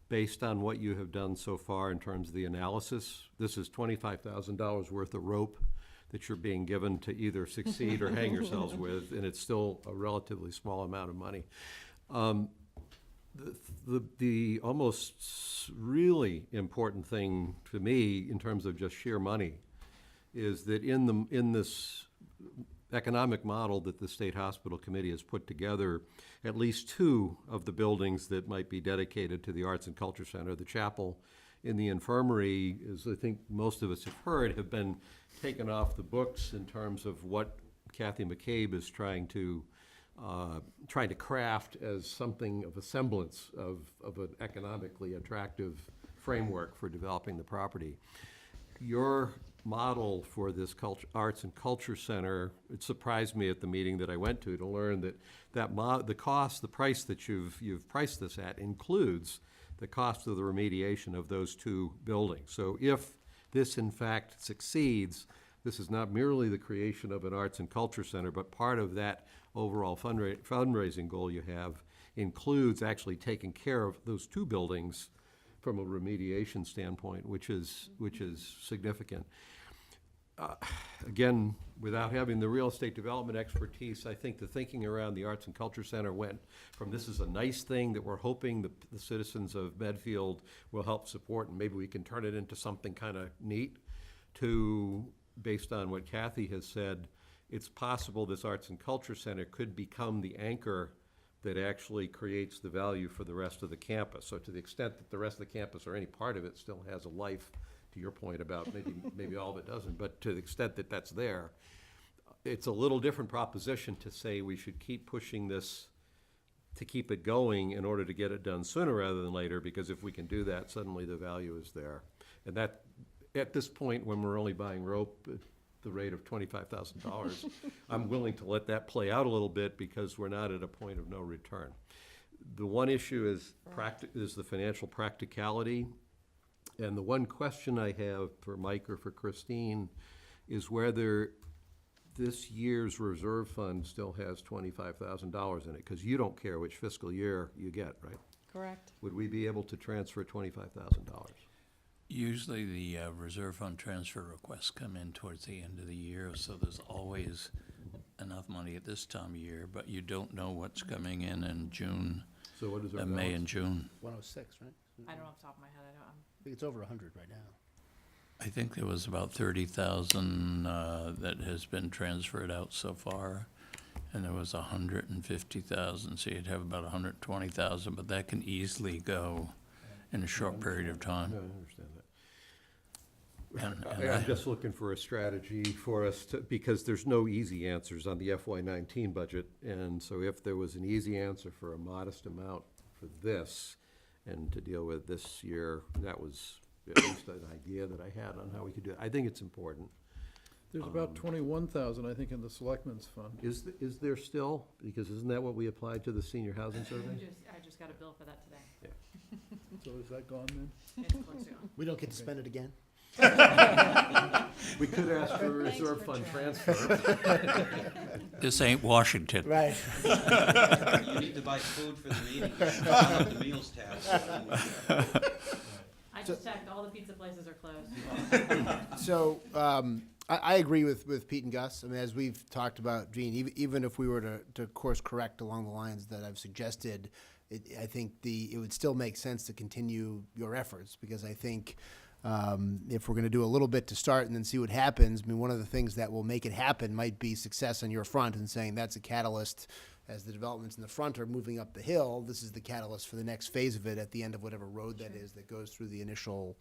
based on what you have done so far in terms of the analysis, this is $25,000 worth of rope that you're being given to either succeed or hang yourselves with, and it's still a relatively small amount of money. The almost really important thing to me in terms of just sheer money is that in this economic model that the State Hospital Committee has put together, at least two of the buildings that might be dedicated to the Arts and Culture Center, the chapel and the infirmary, as I think most of us have heard, have been taken off the books in terms of what Kathy McCabe is trying to craft as something of a semblance of an economically attractive framework for developing the property. Your model for this Arts and Culture Center, it surprised me at the meeting that I went to learn that the price that you've priced this at includes the cost of the remediation of those two buildings. So if this in fact succeeds, this is not merely the creation of an Arts and Culture Center, but part of that overall fundraising goal you have includes actually taking care of those two buildings from a remediation standpoint, which is significant. Again, without having the real estate development expertise, I think the thinking around the Arts and Culture Center went from this is a nice thing that we're hoping the citizens of Medfield will help support, and maybe we can turn it into something kind of neat, to, based on what Kathy has said, it's possible this Arts and Culture Center could become the anchor that actually creates the value for the rest of the campus. So to the extent that the rest of the campus or any part of it still has a life, to your point about maybe all of it doesn't, but to the extent that that's there, it's a little different proposition to say we should keep pushing this to keep it going in order to get it done sooner rather than later, because if we can do that, suddenly the value is there. And at this point, when we're only buying rope at the rate of $25,000, I'm willing to let that play out a little bit because we're not at a point of no return. The one issue is the financial practicality. And the one question I have for Mike or for Christine is whether this year's reserve fund still has $25,000 in it, because you don't care which fiscal year you get, right? Correct. Would we be able to transfer $25,000? Usually the reserve fund transfer requests come in towards the end of the year, so there's always enough money at this time of year, but you don't know what's coming in June, So what is our May balance? and June. 106, right? I don't know off the top of my head, I think it's over 100 right now. I think there was about 30,000 that has been transferred out so far, and there was 150,000, so you'd have about 120,000, but that can easily go in a short period of No, time. I understand that. And I'm just looking for a strategy for us to, because there's no easy answers on the FY19 budget. And so if there was an easy answer for a modest amount for this and to deal with this year, that was at least an idea that I had on how we could do it. I think it's important. There's about 21,000, I think, in the Selectmen's Fund. Is there still? Because isn't that what we applied to the senior housing survey? I just got a bill for that today. So is that gone then? It's close to gone. We don't get to spend it again? We could ask for a reserve fund transfer. This ain't Washington. Right. You need to buy food for the meeting. The meals tax. I just checked, all the pizza places are closed. So, I agree with Pete and Gus. I mean, as we've talked about, Gene, even if we were to course correct along the lines that I've suggested, I think it would still make sense to continue your efforts, because I think if we're going to do a little bit to start and then see what happens, I mean, one of the things that will make it happen might be success on your front and saying that's a catalyst. As the developments in the front are moving up the hill, this is the catalyst for the next phase of it at the end of whatever road that is that goes through the initial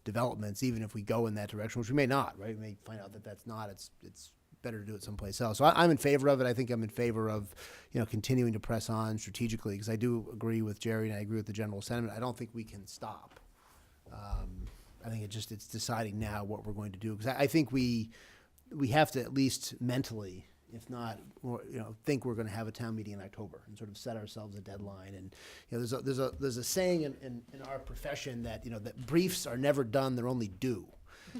developments, even if we go in that direction, which we may not, right? We may find out that that's not, it's better to do it someplace else. So I'm in favor of it. I think I'm in favor of, continuing to press on strategically, because I do agree with Jerry and I agree with the general sentiment. I don't think we can stop. I think it's deciding now what we're going to do, because I think we have to at least mentally, if not, think we're going to have a town meeting in October and sort of set ourselves a deadline. And there's a saying in our profession that that briefs are never done; they're only due.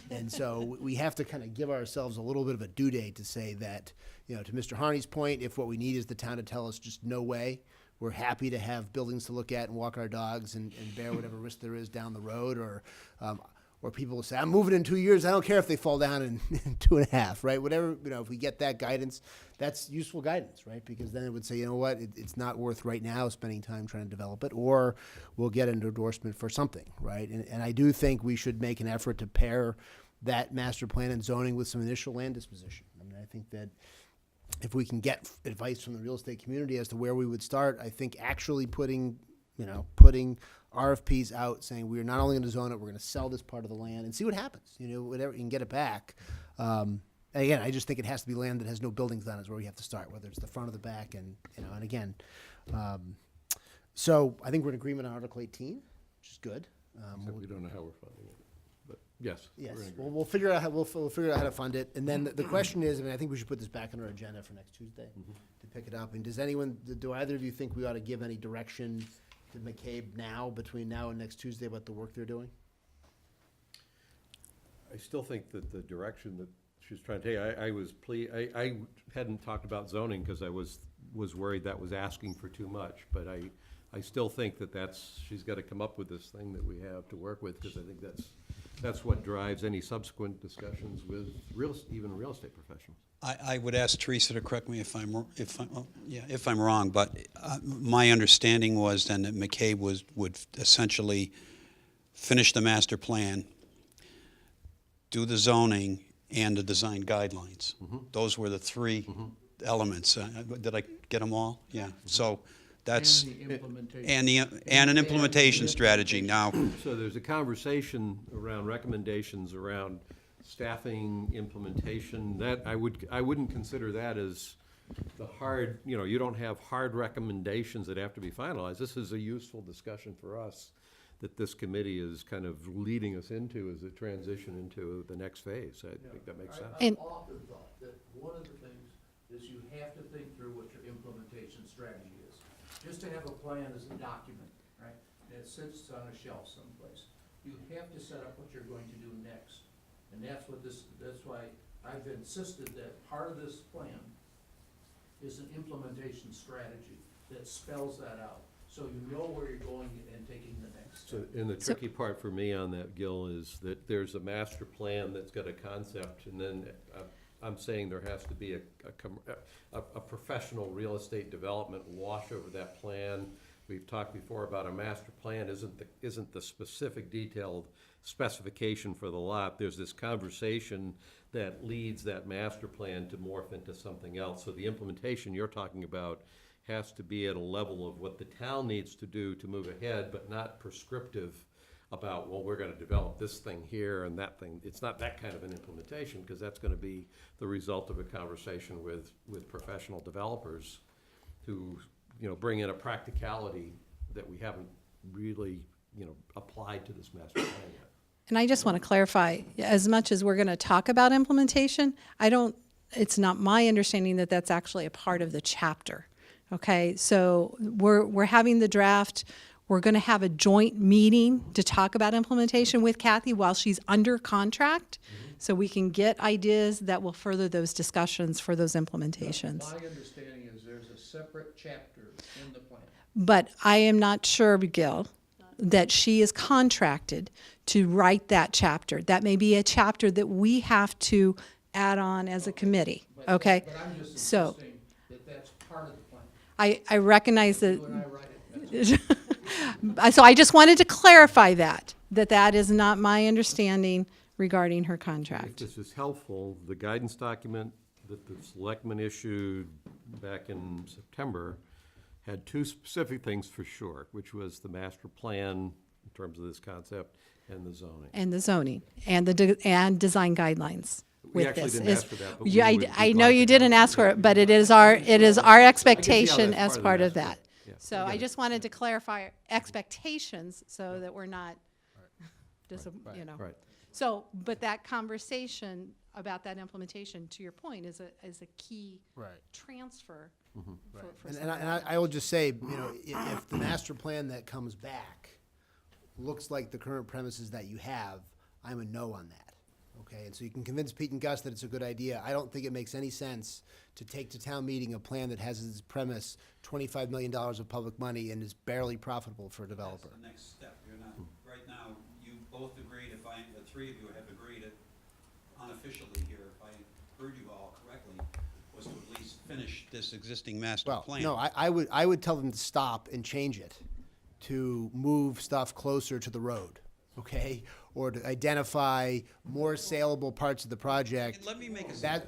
And so we have to kind of give ourselves a little bit of a due date to say that, to Mr. Harney's point, if what we need is the town to tell us just no way, we're happy to have buildings to look at and walk our dogs and bear whatever risk there is down the road, or people will say, I'm moving in 2 years, I don't care if they fall down in 2.5, right? Whatever, if we get that guidance, that's useful guidance, right? Because then it would say, you know what, it's not worth right now spending time trying to develop it, or we'll get an endorsement for something, right? And I do think we should make an effort to pair that master plan and zoning with some initial land disposition. I mean, I think that if we can get advice from the real estate community as to where we would start, I think actually putting RFPs out saying we're not only going to zone it, we're going to sell this part of the land and see what happens. Whatever, you can get it back. Again, I just think it has to be land that has no buildings on it is where we have to start, whether it's the front or the back, and again. So I think we're in agreement on Article 18, which is good. Except we don't know how we're funding it. But yes. Yes, we're in well, we'll figure out how to fund it, and then the question is, I think we should put this back on our agenda for next Tuesday to pick it up. And do either of you think we ought to give any direction to McCabe between now and next Tuesday, about the work they're doing? I still think that the direction that she's trying to take, I hadn't talked about zoning because I was worried that was asking for too much, but I still think she's got to come up with this thing that we have to work with, because I think that's what drives any subsequent discussions with even real estate professionals. I would ask Teresa to correct me if I'm wrong, but my understanding was then that McCabe would essentially finish the master plan, do the zoning, and the design guidelines. Those were the three elements. Did I get them all? Yeah. So that's And the implementation. and an implementation strategy. Now, So there's a conversation around recommendations around staffing, implementation. That I wouldn't consider that as the hard, you don't have hard recommendations that have to be finalized. This is a useful discussion for us that this committee is kind of leading us into as a transition into the next phase. I think that makes sense. I've often thought that one of the things is you have to think through what your implementation strategy is. Just to have a plan as a document, right, that sits on a shelf someplace. You have to set up what you're going to do next. And that's why I've insisted that part of this plan is an implementation strategy that spells that out, so you know where you're going and taking the next So, step. and the tricky part for me on that, Gil, is that there's a master plan that's got a concept, and then I'm saying there has to be a professional real estate development wash over that plan. We've talked before about a master plan isn't the specific detailed specification for the lot. There's this conversation that leads that master plan to morph into something else. So the implementation you're talking about has to be at a level of what the town needs to do to move ahead, but not prescriptive about, well, we're gonna develop this thing here and that thing. It's not that kind of an implementation, because that's gonna be the result of a conversation with professional developers who, bring in a practicality that we haven't really, applied to this master plan yet. And I just want to clarify, as much as we're going to talk about implementation, it's not my understanding that that's actually a part of the chapter. Okay, so we're having the draft. We're going to have a joint meeting to talk about implementation with Kathy while she's under contract, so we can get ideas that will further those discussions for those implementations. My understanding is there's a separate chapter in the plan. But I am not sure, Gil, that she is contracted to write that chapter. That may be a chapter that we have to add on as a committee, okay? But I'm just So insisting that that's part of the plan. I recognize that. You and I write it, that's So I just wanted to clarify that is not my understanding regarding her If contract. this is helpful, the guidance document that the selectmen issued back in September had two specific things for sure, which was the master plan in terms of this concept and the zoning. And the zoning, and design guidelines We with actually this. didn't Is- ask for that, but Yeah, we would I be know glad you to didn't have ask for it, but it is our expectation that's as part part of of the that. master plan. Yeah, So I I get just wanted to clarify expectations so that we're not, Right. So, but that conversation about that implementation, to your point, is a key transfer. for And I will just say, if the master plan that comes back looks like the current premises that you have, I'm a no on that. Okay, and so you can convince Pete and Gus that it's a good idea. I don't think it makes any sense to take to town meeting a plan that has as its premise $25 million of public money and is barely profitable for a developer. That's the next step. You're not, right now, you both agreed, the three of you have agreed it unofficially here, if I heard you all correctly, was to at least finish this existing master Well, plan. no, I would tell them to stop and change it, to move stuff closer to the road, okay? Or to identify more saleable parts of the project. Let me make a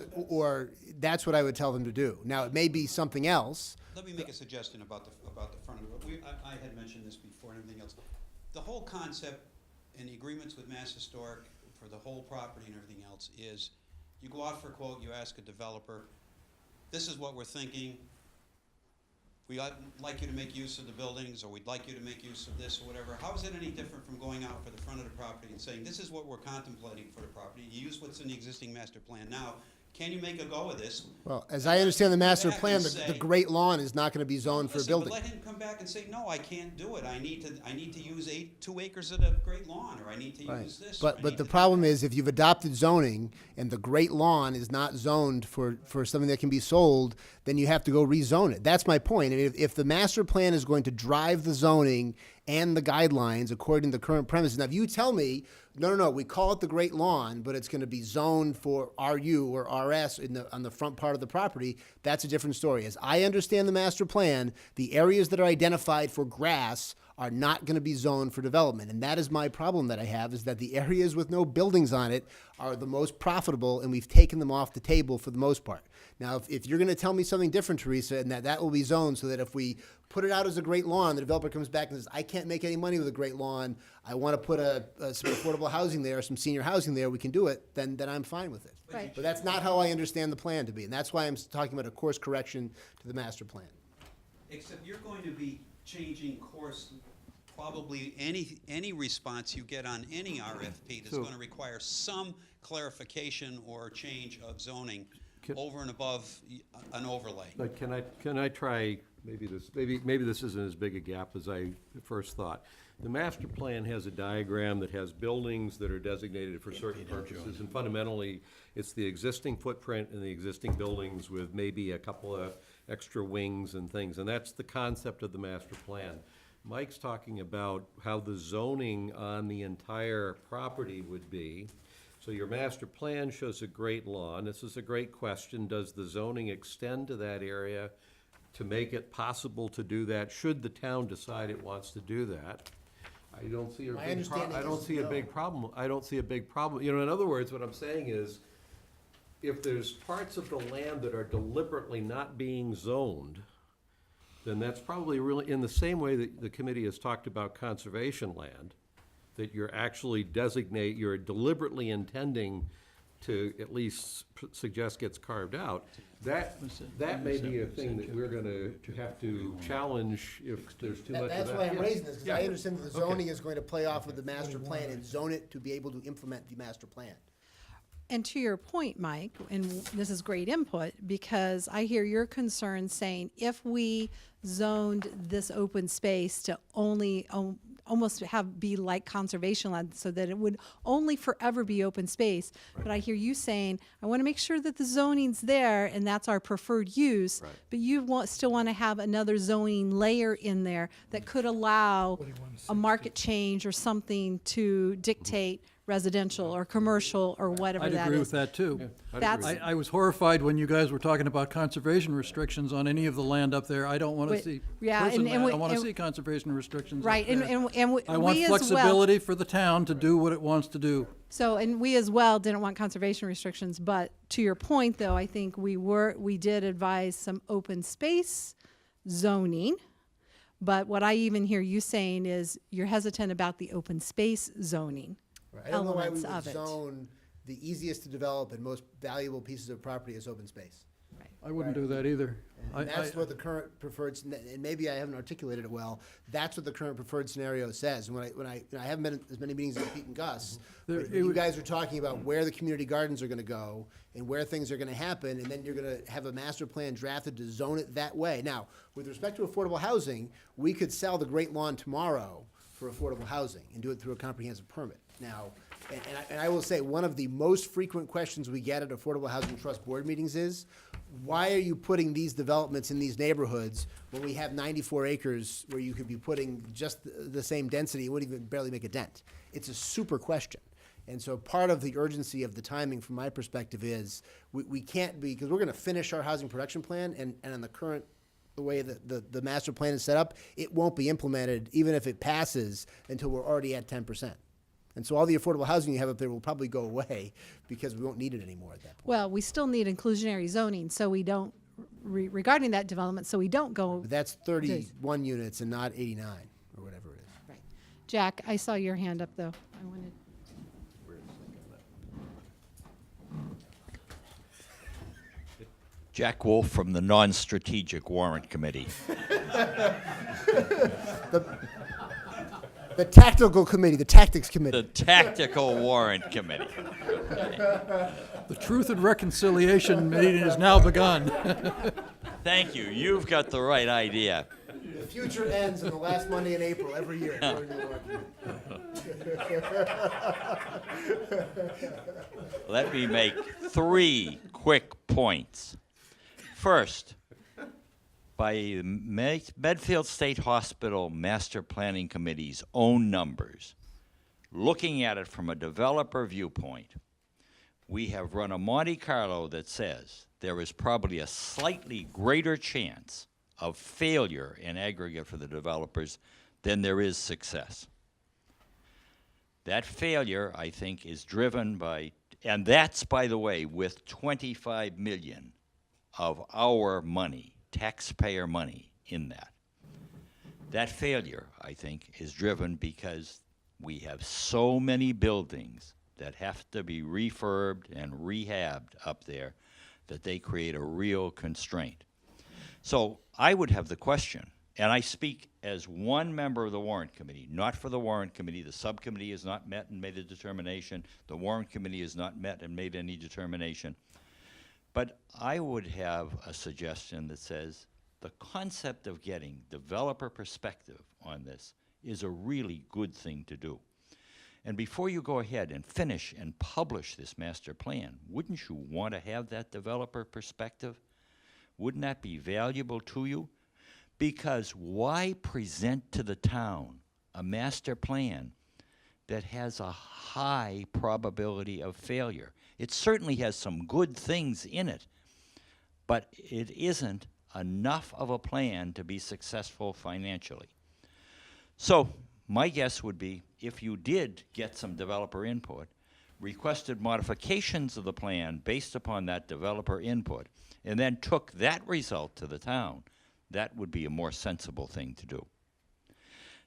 That's what I would tell them to do. Now, it may be something else. Let me make a suggestion about the front of the road. I had mentioned this before and everything else. The whole concept and the agreements with Mass Historic for the whole property and everything else is, you go out for a quote, you ask a developer, this is what we're thinking. We'd like you to make use of the buildings, or we'd like you to make use of this, or whatever. How is it any different from going out for the front of the property and saying, this is what we're contemplating for the property? You use what's in the existing master plan now. Can you make a go of this? Well, as I understand the master Back plan, and the say- great lawn is not gonna be zoned for a Listen, building. but let him come back and say, no, I can't do it. I need to use 2 acres of the great lawn, or I need to Right. use this. or I But need the to- problem is, if you've adopted zoning and the great lawn is not zoned for something that can be sold, then you have to go rezone it. That's my point. I mean, if the master plan is going to drive the zoning and the guidelines according to the current premises, now if you tell me, no, we call it the great lawn, but it's gonna be zoned for RU or RS on the front part of the property, that's a different story. As I understand the master plan, the areas that are identified for grass are not going to be zoned for development. And that is my problem that I have, is that the areas with no buildings on it are the most profitable, and we've taken them off the table for the most part. Now, if you're going to tell me something different, Teresa, and that will be zoned so that if we put it out as a great lawn, the developer comes back and says, I can't make any money with a great lawn, I want to put some affordable housing there, some senior housing there, we can do it, then I'm fine with it. Right. But that's not how I understand the plan to be, and that's why I'm talking about a course correction to the master plan. Except you're going to be changing course probably any response you get on any RFP that's So- going to require some clarification or change of zoning Can- over and above an overlay. But can I try, maybe this isn't as big a gap as I first thought. The master plan has a diagram that has buildings that are designated for certain purposes, and fundamentally, it's the existing footprint and the existing buildings with maybe a couple of extra wings and things, and that's the concept of the master plan. Mike's talking about how the zoning on the entire property would be. So your master plan shows a great lawn. This is a great question. Does the zoning extend to that area to make it possible to do that, should the town decide it wants to do that? I don't see a My big understanding I don't is see a no. big problem. I don't see a big problem. You know, in other words, what I'm saying is, if there's parts of the land that are deliberately not being zoned, then that's probably really, in the same way that the committee has talked about conservation land, that you're actually you're deliberately intending to at least suggest gets carved out. That may be a thing that we're gonna have to challenge if there's too much of that. That's why I'm Yeah. raising this, because I Yeah. understand that the Okay. zoning is going to play off with the master plan and zone it to be able to implement the master plan. And to your point, Mike, and this is great input, because I hear your concern saying if we zoned this open space to only almost be like conservation land, so that it would only forever be open space. But I hear you saying, I want to make sure that the zoning's there and that's our preferred use. Right. But you still want to have another zoning layer in there that could allow a market change or something to dictate residential or commercial or whatever I'd that is. agree with that, too. I'd agree That's- with I was horrified when you guys were talking about conservation restrictions on any of the land up there. I don't want to Wait, see, yeah, and- personally, and I we- don't want to and- see conservation restrictions up Right, there. and I want we as well. flexibility for the town to do what it wants to do. So, and we as well didn't want conservation restrictions, but to your point, though, I think we did advise some open space zoning. But what I even hear you saying is you're hesitant about the open space zoning Right. I don't know why we elements would of it. zone the easiest to develop and most valuable pieces of property as open space. I wouldn't do that either. And that's what the current preferred, and maybe I haven't articulated it well, that's what the current preferred scenario says. And when I haven't been at as many meetings as Pete and Gus, There- but it you would- guys are talking about where the community gardens are gonna go and where things are gonna happen, and then you're gonna have a master plan drafted to zone it that way. Now, with respect to affordable housing, we could sell the Great Lawn tomorrow for affordable housing and do it through a comprehensive permit. Now, and I will say, one of the most frequent questions we get at Affordable Housing Trust board meetings is, why are you putting these developments in these neighborhoods when we have 94 acres where you could be putting just the same density, it wouldn't even barely make a dent? It's a super question. And so part of the urgency of the timing, from my perspective, is we can't be, because we're gonna finish our housing production plan, and on the current, the way that the master plan is set up, it won't be implemented, even if it passes, until we're already at 10%. And so all the affordable housing you have up there will probably go away because we won't need it anymore at that point. Well, we still need inclusionary zoning, so we don't, regarding that development, so we don't go. But that's 31 units and not 89, or whatever it is. Right. Jack, I saw your hand up, though. I wanted. Jack Wolf from the Non-Strategic Warrant Committee. The tactical committee, the tactics committee. The Tactical Warrant Committee. The Truth and Reconciliation meeting has now begun. Thank you. You've got the right idea. The future ends on the last Monday in April every year. according to the warrant. Let me make 3 quick points. First, by the Medfield State Hospital Master Planning Committee's own numbers, looking at it from a developer viewpoint, we have run a Monte Carlo that says there is probably a slightly greater chance of failure in aggregate for the developers than there is success. That failure, I think, is driven by, and that's, by the way, with 25 million of our money, taxpayer money, in that. That failure, I think, is driven because we have so many buildings that have to be refurbed and rehabbed up there that they create a real constraint. So I would have the question, and I speak as one member of the warrant committee, not for the warrant committee. The subcommittee has not met and made a determination. The warrant committee has not met and made any determination. But I would have a suggestion that says the concept of getting developer perspective on this is a really good thing to do. And before you go ahead and finish and publish this master plan, wouldn't you want to have that developer perspective? Wouldn't that be valuable to you? Because why present to the town a master plan that has a high probability of failure? It certainly has some good things in it, but it isn't enough of a plan to be successful financially. So my guess would be if you did get some developer input, requested modifications of the plan based upon that developer input, and then took that result to the town, that would be a more sensible thing to do.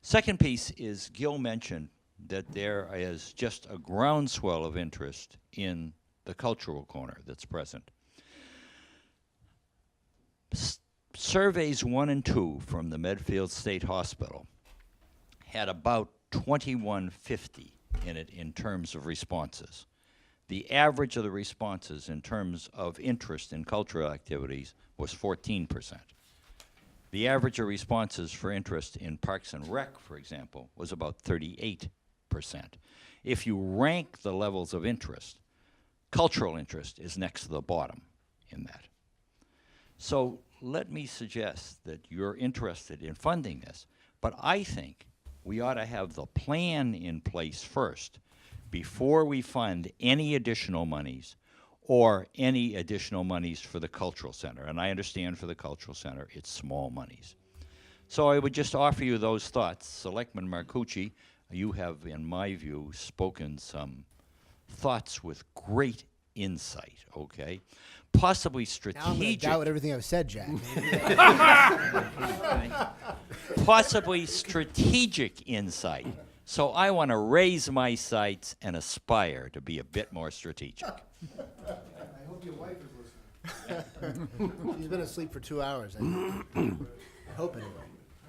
Second piece is Gil mentioned that there is just a groundswell of interest in the cultural corner that's present. Surveys 1 and 2 from the Medfield State Hospital had about 2150 in it in terms of responses. The average of the responses in terms of interest in cultural activities was 14%. The average of responses for interest in Parks and Rec, for example, was about 38%. If you rank the levels of interest, cultural interest is next to the bottom in that. So let me suggest that you're interested in funding this, but I think we ought to have the plan in place first before we fund any additional monies or any additional monies for the cultural center. And I understand for the cultural center, it's small monies. So I would just offer you those thoughts. Selectman Marcucci, you have, in my view, spoken some thoughts with great insight, okay? Possibly Now I'm going to strategic. doubt everything I've said, Jack. Possibly strategic insight. So I want to raise my sights and aspire to be a bit more strategic. I hope your wife is listening. She's been asleep for 2 hours. I hope anyway.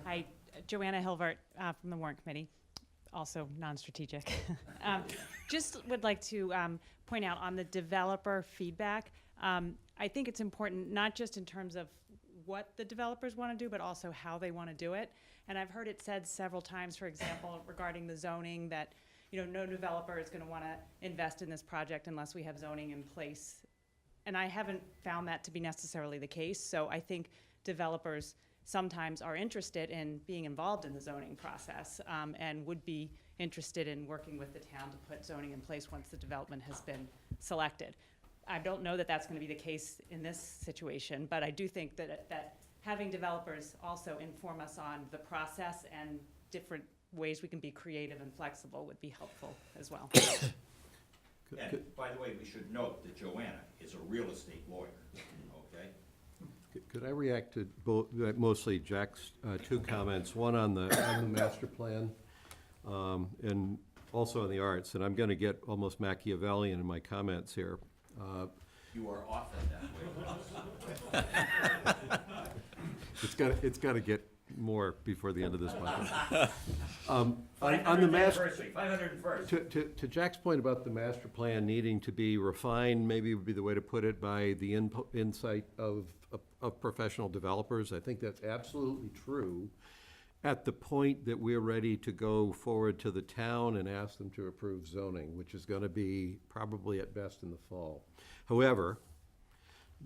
Hi, Joanna Hilvert from the Warrant Committee, also non-strategic. Just would like to point out on the developer feedback, I think it's important not just in terms of what the developers want to do, but also how they want to do it. And I've heard it said several times, for example, regarding the zoning, that no developer is going to want to invest in this project unless we have zoning in place. And I haven't found that to be necessarily the case. So I think developers sometimes are interested in being involved in the zoning process and would be interested in working with the town to put zoning in place once the development has been selected. I don't know that that's going to be the case in this situation, but I do think that having developers also inform us on the process and different ways we can be creative and flexible would be helpful as well. And by the way, we should note that Joanna is a real estate lawyer, okay? Could I react to mostly Jack's two comments, one on the master plan and also on the arts, and I'm going to get almost Machiavellian in my comments here. You are often that way. It's got to get more before the end of this month. On the master, 501st. to Jack's point about the master plan needing to be refined, maybe would be the way to put it, by the insight of professional developers. I think that's absolutely true. At the point that we're ready to go forward to the town and ask them to approve zoning, which is going to be probably at best in the fall. However,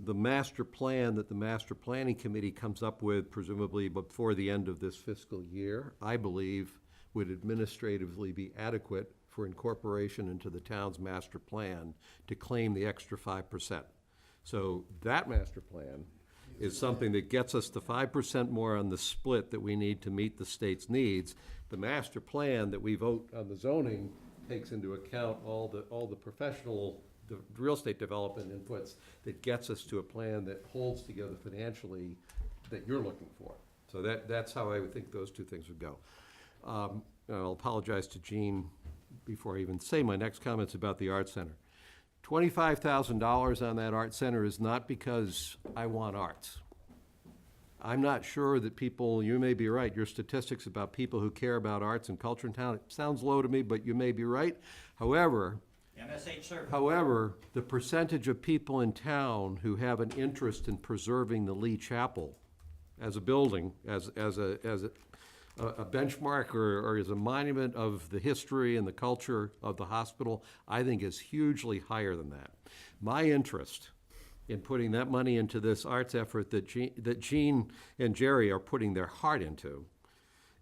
the master plan that the Master Planning Committee comes up with, presumably before the end of this fiscal year, I believe would administratively be adequate for incorporation into the town's master plan to claim the extra 5%. So that master plan is something that gets us the 5% more on the split that we need to meet the state's needs. The master plan that we vote on the zoning takes into account all the professional real estate development inputs that gets us to a plan that holds together financially that you're looking for. So that's how I would think those two things would go. I'll apologize to Jean before I even say my next comments about the Art Center. $25,000 on that Art Center is not because I want arts. I'm not sure that people, you may be right, your statistics about people who care about arts and culture in town, it sounds low to me, but you may be right. However, MSH survey. However, the percentage of people in town who have an interest in preserving the Lee Chapel as a building, as a benchmark or as a monument of the history and the culture of the hospital, I think is hugely higher than that. My interest in putting that money into this arts effort that Gene and Jerry are putting their heart into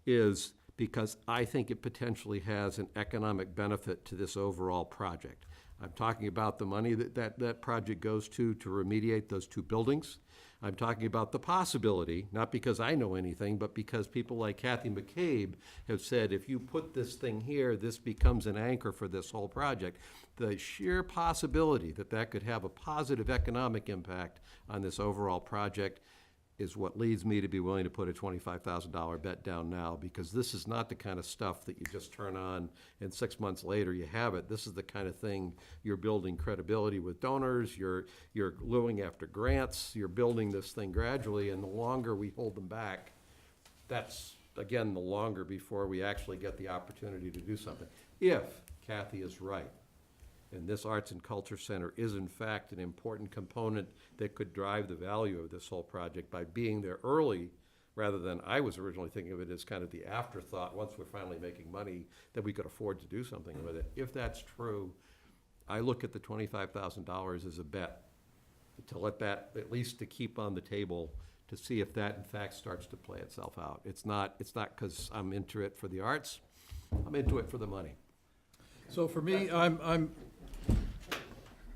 is because I think it potentially has an economic benefit to this overall project. I'm talking about the money that project goes to remediate those two buildings. I'm talking about the possibility, not because I know anything, but because people like Kathy McCabe have said, if you put this thing here, this becomes an anchor for this whole project. The sheer possibility that that could have a positive economic impact on this overall project is what leads me to be willing to put a $25,000 bet down now, because this is not the kind of stuff that you just turn on and 6 months later you have it. This is the kind of thing you're building credibility with donors, you're going after grants, you're building this thing gradually, and the longer we hold them back, that's, again, the longer before we actually get the opportunity to do something. If Kathy is right, and this Arts and Culture Center is in fact an important component that could drive the value of this whole project by being there early, rather than, I was originally thinking of it as kind of the afterthought, once we're finally making money, that we could afford to do something with it. If that's true, I look at the $25,000 as a bet, to let that, at least to keep on the table, to see if that in fact starts to play itself out. It's not because I'm into it for the arts, I'm into it for the money. So for me,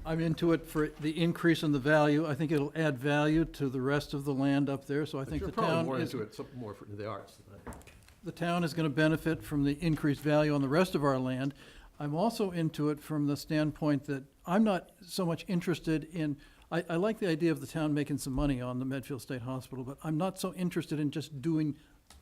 I'm into it for the increase in the value. I think it'll add value to the rest of the land up there, so I think the town is. You're probably more into it, something more for the arts than that. The town is gonna benefit from the increased value on the rest of our land. I'm also into it from the standpoint that I'm not so much interested in, I like the idea of the town making some money on the Medfield State Hospital, but I'm not so interested in just building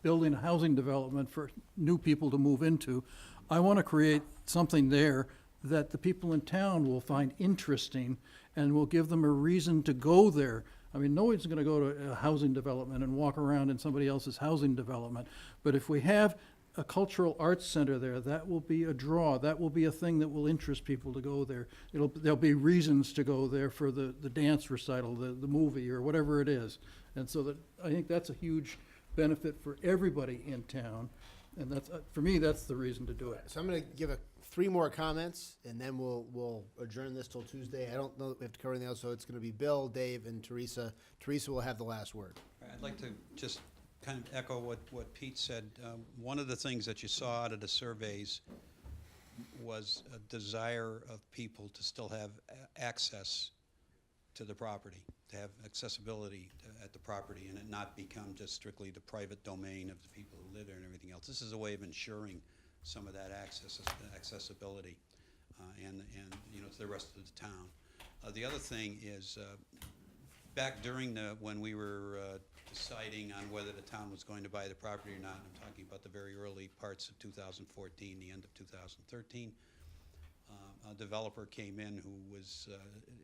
a housing development for new people to move into. I wanna create something there that the people in town will find interesting and will give them a reason to go there. I mean, nobody's gonna go to a housing development and walk around in somebody else's housing development. But if we have a cultural arts center there, that will be a draw. That will be a thing that will interest people to go there. There'll be reasons to go there for the dance recital, the movie, or whatever it is. And so I think that's a huge benefit for everybody in town. And that's, for me, that's the reason to do it. So I'm going to give 3 more comments, and then we'll adjourn this till Tuesday. I don't know that we have to cover anything else, so it's going to be Bill, Dave, and Teresa. Teresa will have the last word. I'd like to just kind of echo what Pete said. One of the things that you saw out of the surveys was a desire of people to still have access to the property, to have accessibility at the property, and it not become just strictly the private domain of the people who live there and everything else. This is a way of ensuring some of that accessibility and you know, to the rest of the town. The other thing is, back during when we were deciding on whether the town was going to buy the property or not, I'm talking about the very early parts of 2014, the end of 2013, a developer came in who was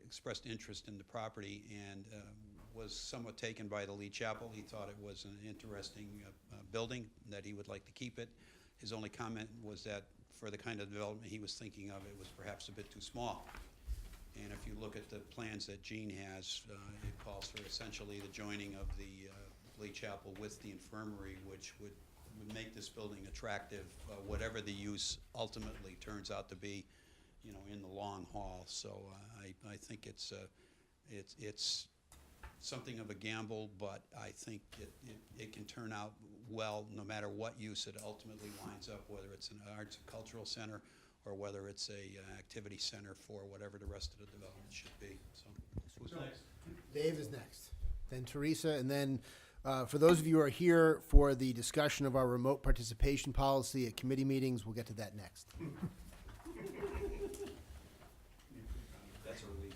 expressed interest in the property and was somewhat taken by the Lee Chapel. He thought it was an interesting building, that he would like to keep it. His only comment was that for the kind of development he was thinking of, it was perhaps a bit too small. And if you look at the plans that Gene has, it calls for essentially the joining of the Lee Chapel with the infirmary, which would make this building attractive, whatever the use ultimately turns out to be, you know, in the long haul. So I think it's something of a gamble, but I think it can turn out well no matter what use it ultimately winds up, whether it's an arts and cultural center or whether it's a activity center for whatever the rest of the development should be. So who's next? Dave is next, then Teresa, and then for those of you who are here for the discussion of our remote participation policy at committee meetings, we'll get to that next. That's a relief.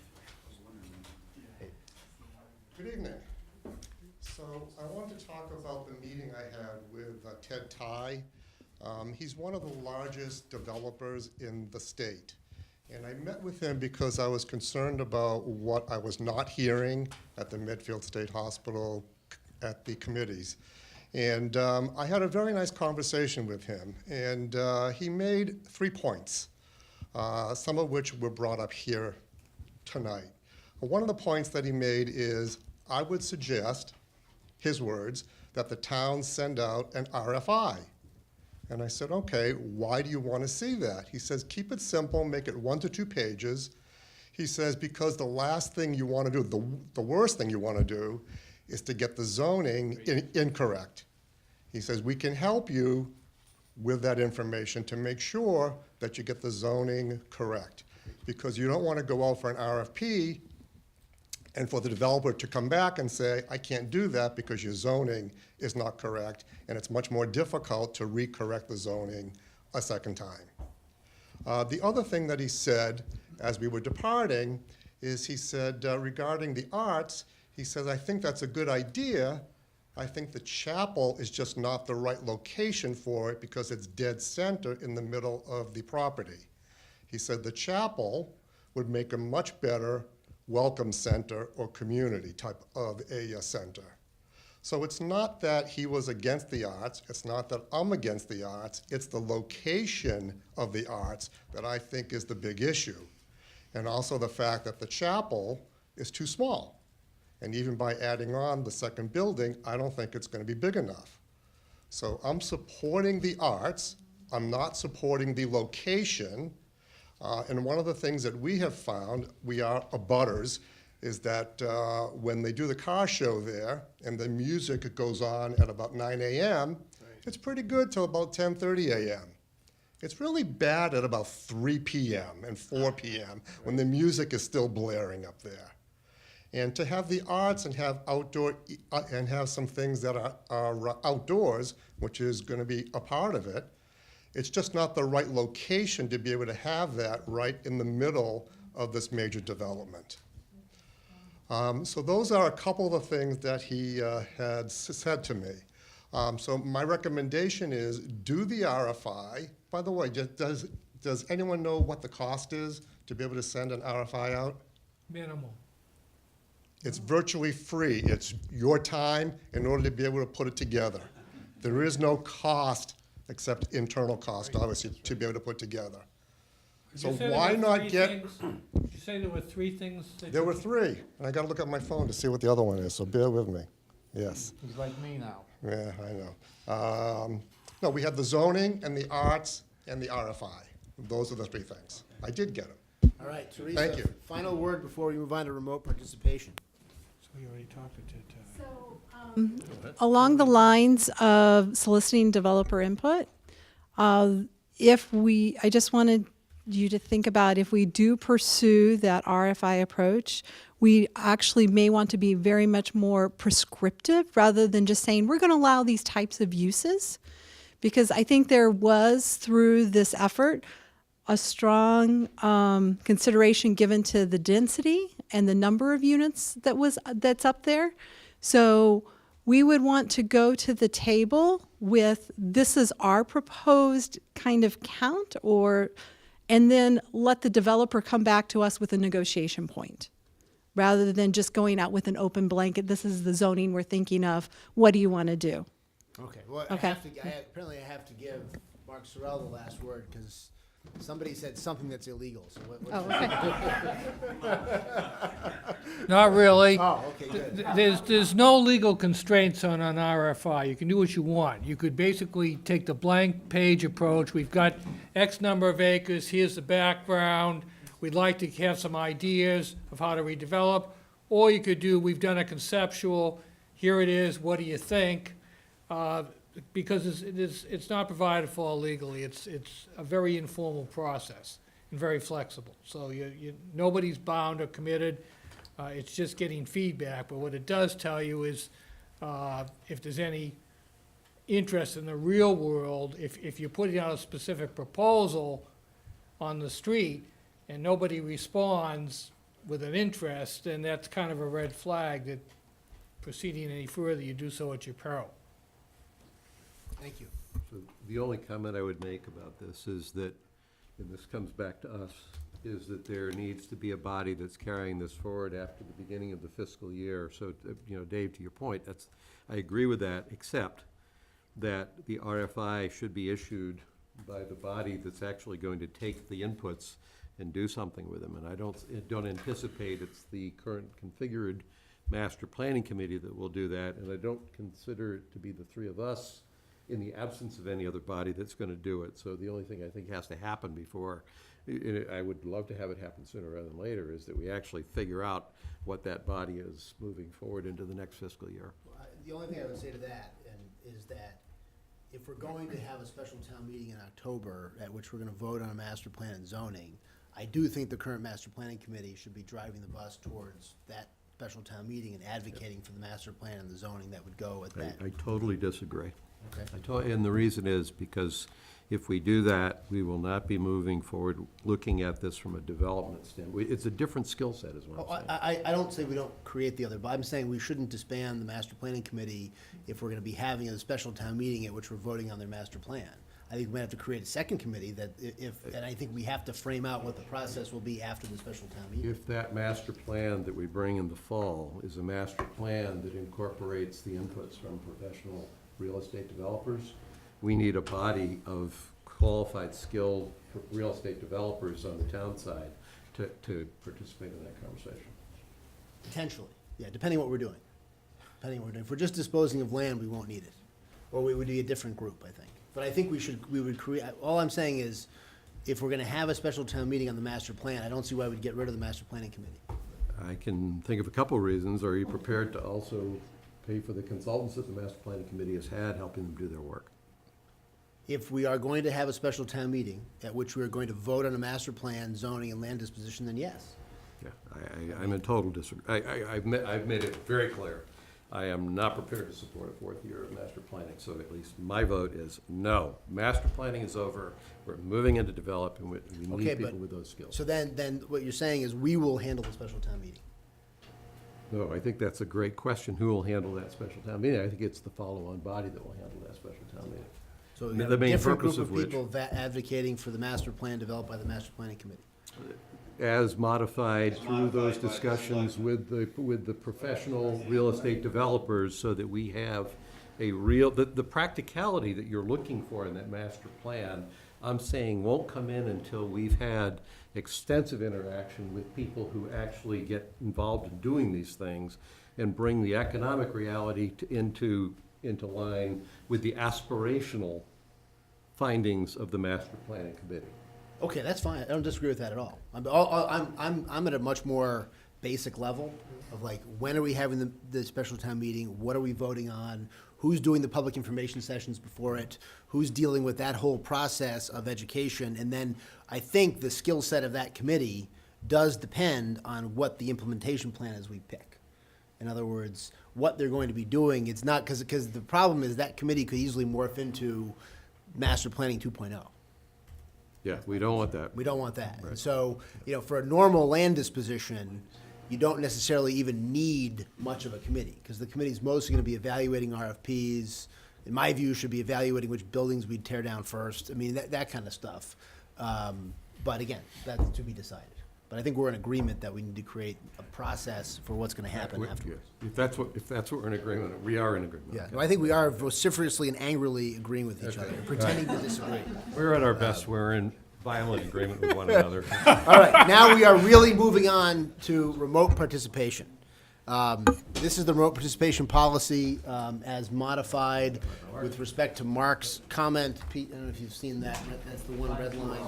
Good evening. So I want to talk about the meeting I had with Ted Tye. He's one of the largest developers in the state. And I met with him because I was concerned about what I was not hearing at the Medfield State Hospital at the committees. And I had a very nice conversation with him, and he made 3 points, some of which were brought up here tonight. One of the points that he made is, I would suggest, his words, that the town send out an RFI. And I said, okay, why do you want to see that? He says, keep it simple, make it 1 to 2 pages. He says, because the last thing you want to do, the worst thing you want to do, is to get the zoning incorrect. He says, we can help you with that information to make sure that you get the zoning correct. Because you don't want to go out for an RFP and for the developer to come back and say, I can't do that because your zoning is not correct, and it's much more difficult to re-correct the zoning a second time. The other thing that he said as we were departing is he said, regarding the arts, he says, I think that's a good idea. I think the chapel is just not the right location for it because it's dead center in the middle of the property. He said the chapel would make a much better welcome center or community type of a center. So it's not that he was against the arts, it's not that I'm against the arts, it's the location of the arts that I think is the big issue. And also the fact that the chapel is too small. And even by adding on the second building, I don't think it's going to be big enough. So I'm supporting the arts, I'm not supporting the location. And one of the things that we have found, we are abutters, is that when they do the car show there and the music goes on at about 9 a.m., it's pretty good till about 10:30 a.m. It's really bad at about 3 p.m. and 4 p.m. when the music is still blaring up there. And to have the arts and have outdoor, and have some things that are outdoors, which is going to be a part of it, it's just not the right location to be able to have that right in the middle of this major development. So those are a couple of the things that he had said to me. So my recommendation is do the RFI. By the way, does anyone know what the cost is to be able to send an RFI out? Minimal. It's virtually free. It's your time in order to be able to put it together. There is no cost except internal cost, obviously, to be able to put together. So why not get... Did you say there were 3 things? There were 3, and I got to look at my phone to see what the other one is, so bear with me. Yes. He's like me now. Yeah, I know. No, we had the zoning and the arts and the RFI. Those are the 3 things. I did get them. All right, Teresa. Thank you. Final word before we move on to remote participation. So we already talked to Ted. Along the lines of soliciting developer input, I just wanted you to think about if we do pursue that RFI approach, we actually may want to be very much more prescriptive rather than just saying we're going to allow these types of uses. Because I think there was, through this effort, a strong consideration given to the density and the number of units that's up there. So we would want to go to the table with, this is our proposed kind of count, and then let the developer come back to us with a negotiation point, rather than just going out with an open blanket, this is the zoning we're thinking of, what do you want to do? Okay, well, Okay. Apparently I have to give Mark Sorrell the last word, because somebody said something that's illegal, so Oh, Not really. Oh, okay, good. There's no legal constraints on an RFI. You can do what you want. You could basically take the blank page approach. We've got X number of acres, here's the background. We'd like to have some ideas of how to redevelop. Or you could do, we've done a conceptual, here it is, what do you think? Because it's not provided for legally. It's a very informal process and very flexible. So nobody's bound or committed. It's just getting feedback. But what it does tell you is if there's any interest in the real world, if you're putting out a specific proposal on the street and nobody responds with an interest, then that's kind of a red flag that proceeding any further, you do so at your peril. Thank you. So the only comment I would make about this is that, and this comes back to us is that there needs to be a body that's carrying this forward after the beginning of the fiscal year. So, Dave, to your point, I agree with that, except that the RFI should be issued by the body that's actually going to take the inputs and do something with them. And I don't anticipate it's the current configured master planning committee that will do that, and I don't consider it to be the three of us in the absence of any other body that's going to do it. So the only thing I think has to happen before, I would love to have it happen sooner rather than later, is that we actually figure out what that body is moving forward into the next fiscal year. The only thing I would say to that is that if we're going to have a special town meeting in October at which we're going to vote on a master plan and zoning, I do think the current master planning committee should be driving the bus towards that special town meeting and advocating for the master plan and the zoning that would go with that. I totally disagree. Okay. And the reason is because if we do that, we will not be moving forward, looking at this from a development standpoint. It's a different skill set is what I'm saying. I don't say we don't create the other, but I'm saying we shouldn't disband the master planning committee if we're gonna be having a special town meeting at which we're voting on their master plan. I think we might have to create a second committee that and I think we have to frame out what the process will be after the special town meeting. If that master plan that we bring in the fall is a master plan that incorporates the inputs from professional real estate developers, we need a body of qualified, skilled real estate developers on the town side to participate in that conversation. Potentially, yeah, depending what we're doing. Depending what we're doing. If we're just disposing of land, we won't need it. Or we would be a different group, I think. But I think we would create, all I'm saying is, if we're gonna have a special town meeting on the master plan, I don't see why we'd get rid of the master planning committee. I can think of a couple of reasons. Are you prepared to also pay for the consultants that the master planning committee has had, helping them do their work? If we are going to have a special town meeting at which we are going to vote on a master plan, zoning, and land disposition, then yes. Yeah, I'm in total disagreement. I've made it very clear. I am not prepared to support a fourth year of master planning, so at least my vote is no. Master planning is over. We're moving into development. We need people with those skills. So then what you're saying is we will handle the special town meeting. No, I think that's a great question. Who will handle that special town meeting? I think it's the follow-on body that will handle that special town meeting. So we have a different group of people advocating for the master plan developed by the master planning committee. As modified through those discussions with the professional real estate developers, so that we have a real, the practicality that you're looking for in that master plan, I'm saying won't come in until we've had extensive interaction with people who actually get involved in doing these things and bring the economic reality into line with the aspirational findings of the master planning committee. Okay, that's fine. I don't disagree with that at all. I'm at a much more basic level of like, when are we having the special town meeting? What are we voting on? Who's doing the public information sessions before it? Who's dealing with that whole process of education? And then I think the skill set of that committee does depend on what the implementation plan is we pick. In other words, what they're going to be doing. It's not, because the problem is that committee could easily morph into master planning 2.0. Yeah, we don't want that. We don't want that. Right. And so, for a normal land disposition, you don't necessarily even need much of a committee, because the committee's mostly gonna be evaluating RFPs. In my view, should be evaluating which buildings we'd tear down first. I mean, that kind of stuff. But again, that's to be decided. But I think we're in agreement that we need to create a process for what's gonna happen afterwards. If that's what we're in agreement, we are in agreement. Yeah, no, I think we are vociferously and angrily agreeing with each other, pretending to disagree. We're at our best. We're in violent agreement with one another. All right, now we are really moving on to remote participation. This is the remote participation policy as modified with respect to Mark's comment. Pete, I don't know if you've seen that. That's the one red line.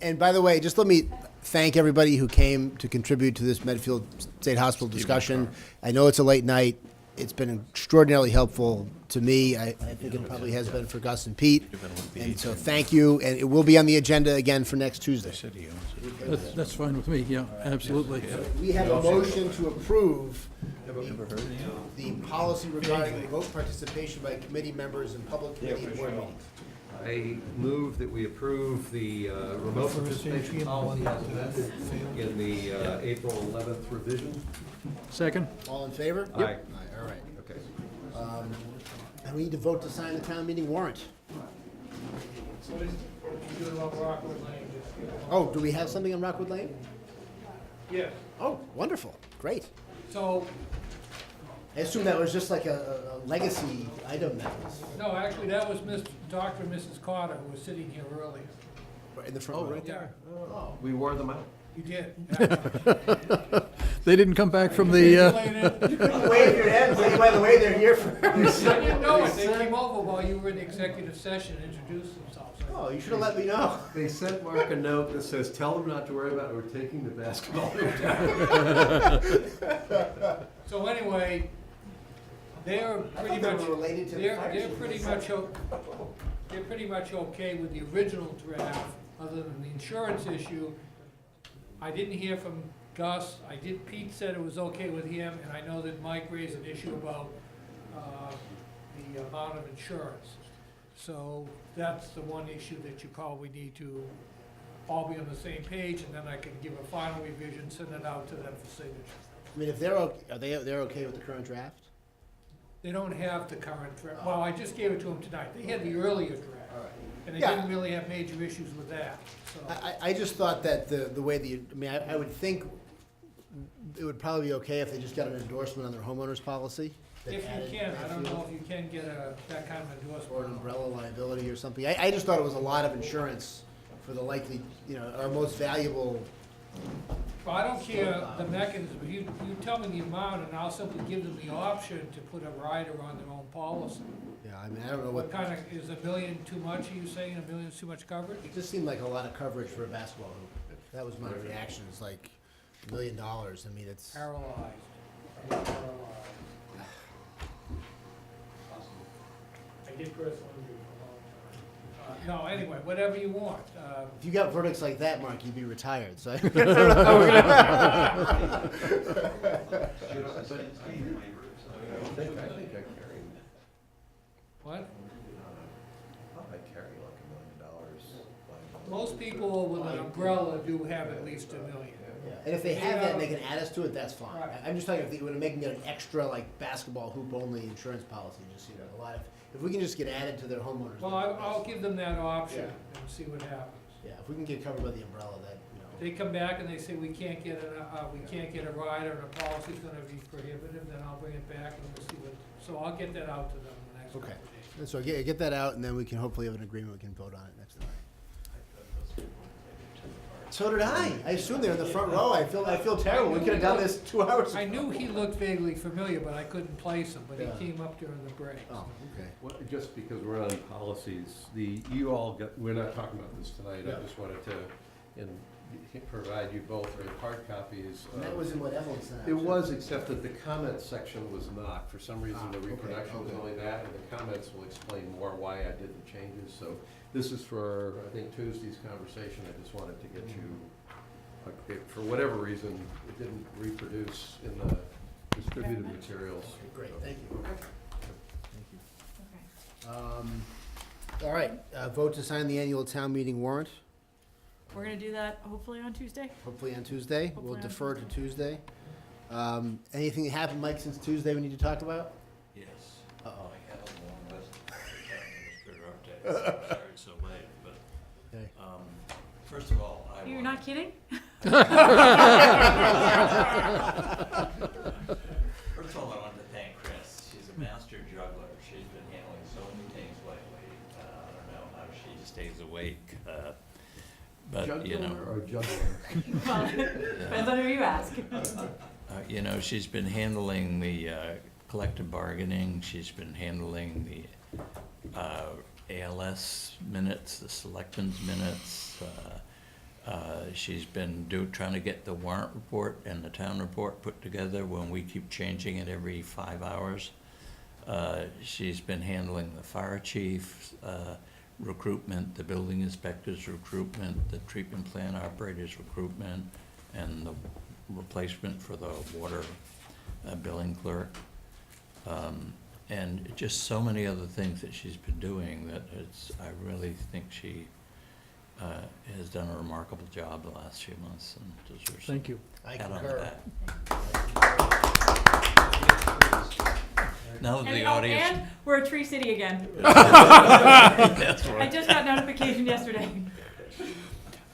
And by the way, just let me thank everybody who came to contribute to this Medfield State Hospital discussion. I know it's a late night. It's been extraordinarily helpful to me. I think it probably has been for Gus and Pete. And so thank you, and it will be on the agenda again for next Tuesday. That's fine with me, yeah, absolutely. We have a motion to approve the policy regarding remote participation by committee members in public committee and board meetings. I move that we approve the remote participation policy as amended in the April 11th revision. Second? All in favor? Aye. Aye, all right. Okay. And we need to vote to sign the town meeting warrant. So this, you do it on Rockwood Lane, just Oh, do we have something on Rockwood Lane? Yes. Oh, wonderful, great. So, I assume that was just like a legacy item that was no, actually, that was Dr. and Mrs. Carter, who was sitting here earlier. in the front row. Right there. We wore them out. You did. They didn't come back from the, Wave your hands, by the way, they're here first. I didn't know it. They came over while you were in the executive session and introduced themselves. Oh, you should have let me know. They sent Mark a note that says, tell them not to worry about it, we're taking the basketball. So anyway, they're pretty they were much, related to the fire they're chief. pretty much okay with the original draft, other than the insurance issue. I didn't hear from Gus. Pete said it was okay with him, and I know that Mike raised an issue about, the amount of insurance. So that's the one issue that you probably need to all be on the same page, and then I can give a final revision, send it out to them for signature. I mean, if they're okay, they're okay with the current draft? They don't have the current draft. Well, I just gave it to them tonight. They had the earlier draft. And they Yeah. didn't really have major issues with that, so. I just thought that the way I would think it would probably be okay if they just got an endorsement on their homeowner's policy. that If added you can, I don't Medfield, know if you can get that kind of Or an endorsement. umbrella liability or something. I just thought it was a lot of insurance for the likely, our most valuable. Well, I don't care the mechanism, you tell me the amount, and I'll simply give them the option to put a rider on their own policy. Yeah, I mean, I don't know What kind of, is $1 million too much, are you saying, $1 million is too much coverage? It just seemed like a lot of coverage for a basketball hoop. That was my reaction, it's like $1 million. I mean, it's. Paralyzed. I did personally do it for a long time. No, anyway, whatever you want. If you got verdicts like that, Mark, you'd be retired, so. I think I carry. What? I carry like $1 million. Most people with an umbrella do have at least $1 million. Yeah, and if they have that and they can add us to it, that's fine. Right. I'm just talking if they would make them get an extra, like, basketball hoop only insurance policy, just, a lot of, if we can just get added to their homeowners. Well, I'll give them that option and see what happens. Yeah, if we can get covered by the umbrella, that, They come back and they say, we can't get a rider and a policy's gonna be prohibitive, then I'll bring it back and we'll see what, so I'll get that out to them in the next couple Okay. of days. And so get that out, and then we can hopefully have an agreement, we can vote on it next time. So did I. I assumed they're in the front row. I feel terrible. We could have done this 2 hours ago. I knew he looked vaguely familiar, but I couldn't place him, but Yeah. he came up during the break. Oh, okay. Well, just because we're on policies, you all got, we're not talking about this tonight, I just wanted to, provide you both with hard copies. And that was in what Evelyn sent out. It was, except that the comments section was not. For some reason, the okay, reproduction was okay. only that, and the comments will explain more why I did the changes. So this is for, I think, Tuesday's conversation. I just wanted to get you, for whatever reason, it didn't reproduce in the distributed materials. Okay, great, thank you. Thank you. All right, vote to sign the annual town meeting warrant, We're gonna do that hopefully on Tuesday. hopefully on Tuesday. We'll Hopefully on defer to Tuesday. Anything that happened, Mike, since Tuesday we need to talk about? Yes. Uh-oh. I have a long list of administrative updates. Sorry it's so late, but, Okay. first of all, I You're want- not kidding? First of all, I want to thank Chris. She's a master juggler. She's been handling so many things lately. I don't know how she stays awake. But, you know. Juggler or juggler? Well, depends on who you ask. You know, she's been handling the collective bargaining. She's been handling the ALS minutes, the selectmen's minutes. She's been trying to get the warrant report and the town report put together when we keep changing it every 5 hours. She's been handling the fire chief's recruitment, the building inspector's recruitment, the treatment plant operator's recruitment, and the replacement for the water billing clerk. And just so many other things that she's been doing that I really think she has done a remarkable job the last few months and deserves Thank you. I pat on the concur. back. Now that the audience. And we're a Tree City again. That's right. I just got notification yesterday.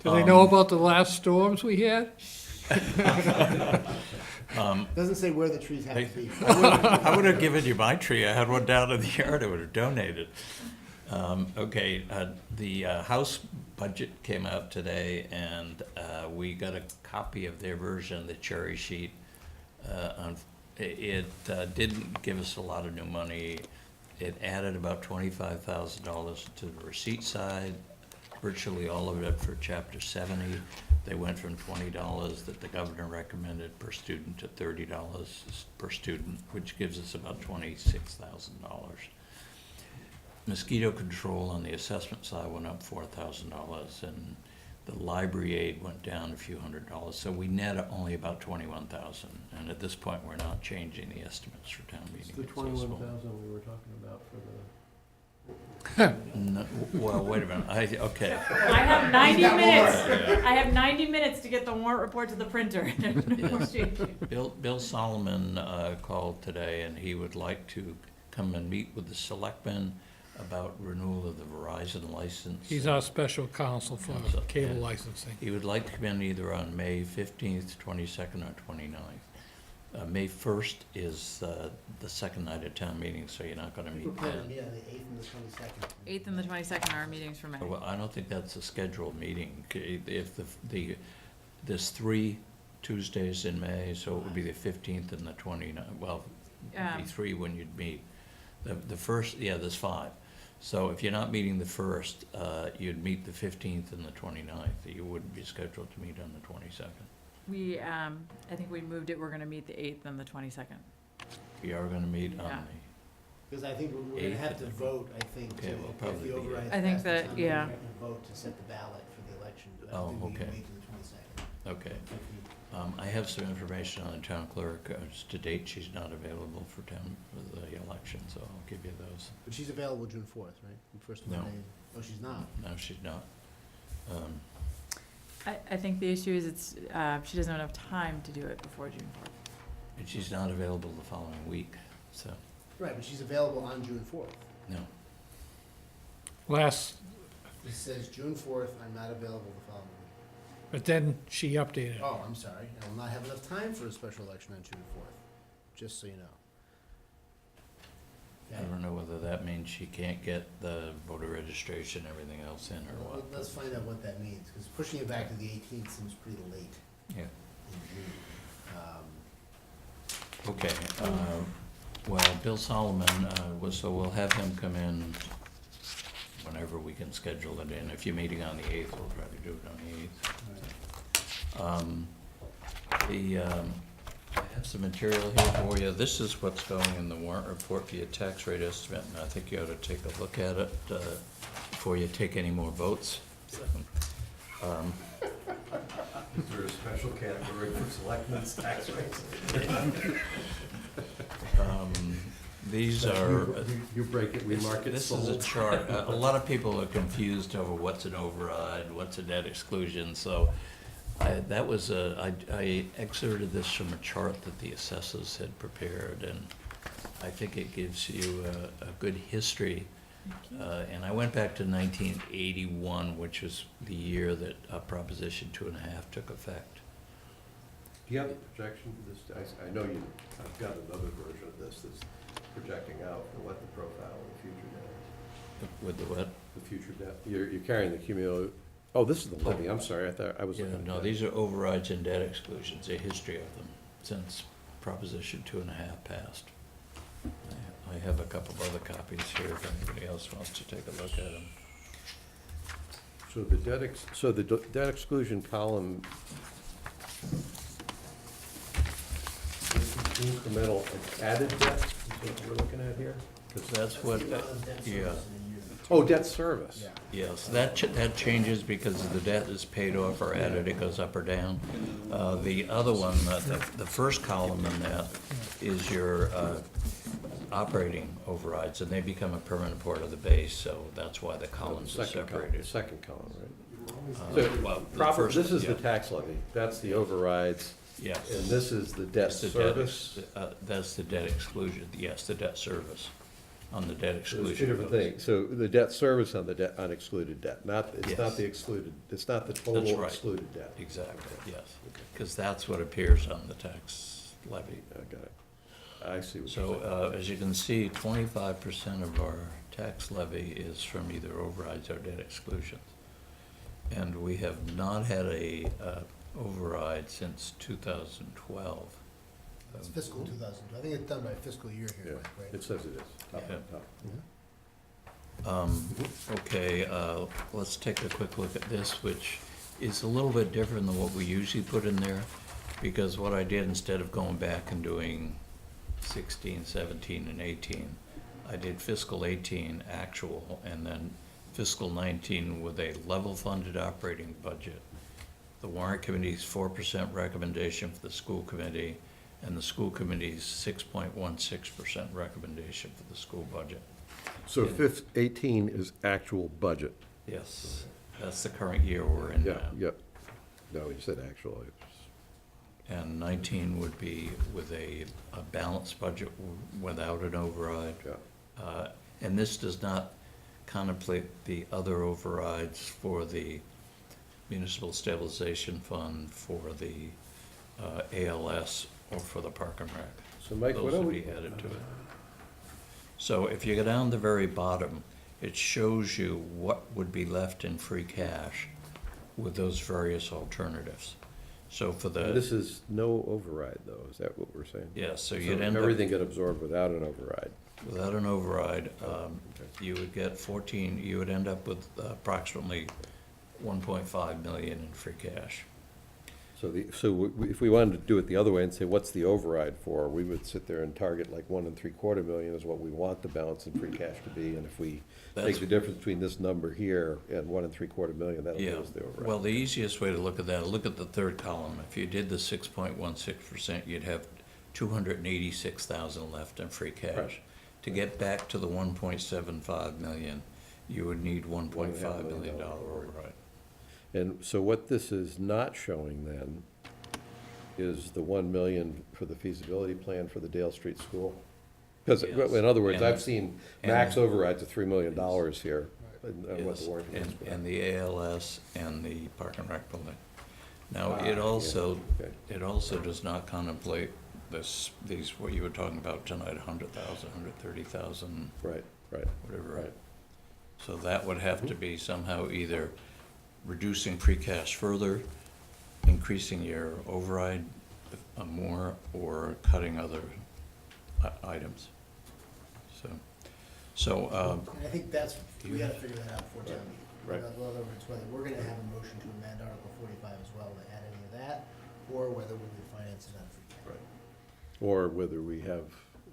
Do they know about the last storms we had? Doesn't say where the trees have to be. I would have given you my tree. I had one down in the yard. I would have donated. Okay, the House budget came out today, and we got a copy of their version, the cherry sheet. It didn't give us a lot of new money. It added about $25,000 to the receipt side, virtually all of it for Chapter 70. They went from $20 that the governor recommended per student to $30 per student, which gives us about $26,000. Mosquito control on the assessment side went up $4,000, and the library aid went down a few $100s. So we net only about $21,000. And at this point, we're not changing the estimates for town meeting. The It's so small. 21,000 we were talking about for the. No, well, wait a minute. Okay. I have 90 minutes. I have 90 minutes to get the warrant report to the printer. Bill Solomon called today, and he would like to come and meet with the selectmen about renewal of the Verizon license. He's our special counsel for So, cable yeah. licensing. He would like to come in either on May 15th, 22nd, or 29th. May 1st is the second night of town meeting, so you're not gonna We're meet planning to then. meet on the 8th and the 22nd. 8th and the 22nd are our meetings for May. Well, I don't think that's a scheduled meeting. If there's 3 Tuesdays in May, so it would be the 15th and the 29th. Well, it'd be 3 when you'd meet. The first, yeah, there's 5. So if you're not meeting the 1st, you'd meet the 15th and the 29th. You wouldn't be scheduled to meet on the 22nd. We, I think we moved it, we're gonna meet the 8th and the 22nd. We are gonna meet on Yeah. Because I think we're gonna 8th, have I to think. vote, I think, Yeah, to, we'll if probably the be- override is I think passed, the that- town meeting, yeah. we're gonna vote to set the ballot for the election. I Oh, think we okay. wait till the 22nd. Okay. I have some information on the town clerk. To date, she's not available for the election, so I'll give you those. But she's available June 4th, right? The first No. Monday. Oh, she's not. No, she's not. I think the issue is she doesn't have enough time to do it before June 4th. And she's not available the following week, so, Right, but she's available on June 4th. no. Last, It says June 4th, I'm not available the following week. but then she updated. Oh, I'm sorry. I will not have enough time for a special election on June 4th, just so you know. I don't know whether that means she can't get the voter registration, everything else in, or Well, what. let's find out what that means, because pushing it back to the 18th seems pretty late Yeah, in June. okay. Well, Bill Solomon, so we'll have him come in whenever we can schedule it in. If you're meeting on the 8th, we'll try to do it on the 8th. I have some material here for you. This is what's going in the warrant report for your tax rate estimate, and I think you ought to take a look at it before you take any more votes. Is there a special category for selectmen's tax rates? These are. You break it, we mark it This is a sold. chart. A lot of people are confused over what's an override, what's a debt exclusion, so I excerpted this from a chart that the assessors had prepared, and I think it gives you a good history. And I went back to 1981, which was the year that Proposition 2.5 took effect. Do you have a projection for this? I know I've got another version of this that's projecting out for what the profile of the future debt is. With the what? The future debt. You're carrying the cumulative, oh, this is the levy, I'm sorry, I thought, I was Yeah, looking at no, that. these are overrides and debt exclusions, a history of them since Proposition 2.5 passed. I have a couple of other copies here if anybody else wants to take a look at them. So the debt exclusion column, incremental added debt, is what we're looking at here? Because that's what, yeah. Oh, debt service. Yes, that changes because the debt is paid off or added, it goes up or down. The other one, the first column in that is your operating overrides, and they become a permanent part of the base, so that's why the columns are separated. Second column, right? Well, the Proper, first- this is the yeah. tax levy, that's the overrides. Yes. And this is the debt That's the service. That's the debt exclusion, yes, the debt service. on the debt So there's exclusion. two different votes. things. So the debt service on the debt, unexcluded debt, it's not Yes. the excluded, it's not the That's total right. excluded debt. Exactly, yes, because that's what appears on the tax levy. I got it. I see what you're So, saying. as you can see, 25% of our tax levy is from either overrides or debt exclusions. And we have not had a override since 2012. It's fiscal 2000. I think it's done by fiscal year Yeah, here, Mike, right? it says it is. Top, Yeah. top. Okay, let's take a quick look at this, which is a little bit different than what we usually put in there, because what I did, instead of going back and doing 16, 17, and 18, I did fiscal 18 actual, and then fiscal 19 with a level-funded operating budget. The warrant committee's 4% recommendation for the school committee, and the school committee's 6.16% recommendation for the school budget. So 18 is actual budget. Yes, that's the current year we're in Yeah, now. yeah. No, you said actual. And 19 would be with a balanced budget without an override. Yeah. And this does not contemplate the other overrides for the municipal stabilization fund, for the ALS, or for the Park and Rec. So Mike, what Those are would we? be added to it. So if you go down the very bottom, it shows you what would be left in free cash with those various alternatives. So for the. This is no override, though, is that what we're saying? Yes, so you'd end up. Everything get absorbed without an override. Without an override, you would get 14, you would end up with approximately 1.5 million in free cash. So if we wanted to do it the other way and say, what's the override for? We would sit there and target like 1.75 million is what we want the balance in free cash to be. And if we take the difference between this number here and 1.75 million, that'll give us the override. Well, the easiest way to look at that, look at the third column. If you did the 6.16%, you'd have 286,000 left in free cash. Right. To get back to the 1.75 million, you would need $1.5 million override. And so what this is not showing then is the 1 million for the feasibility plan for the Dale Street School? Because, Yes. in other words, And- I've seen max overrides of $3 million here. And what Yes, the warrant is. and the ALS and the Park and Rec building. Now, it yeah, also, okay. it also does not contemplate these, what you were talking about tonight, 100,000, 130,000, Right, whatever. right. So that would have to be somehow either reducing free cash further, increasing your override more, or cutting other items. So, And I think we gotta figure that out before town meeting. Right. In other words, whether we're gonna have a motion to amend Article 45 as well to add any of that, or whether we would finance it out of free cash. Right. Or whether we have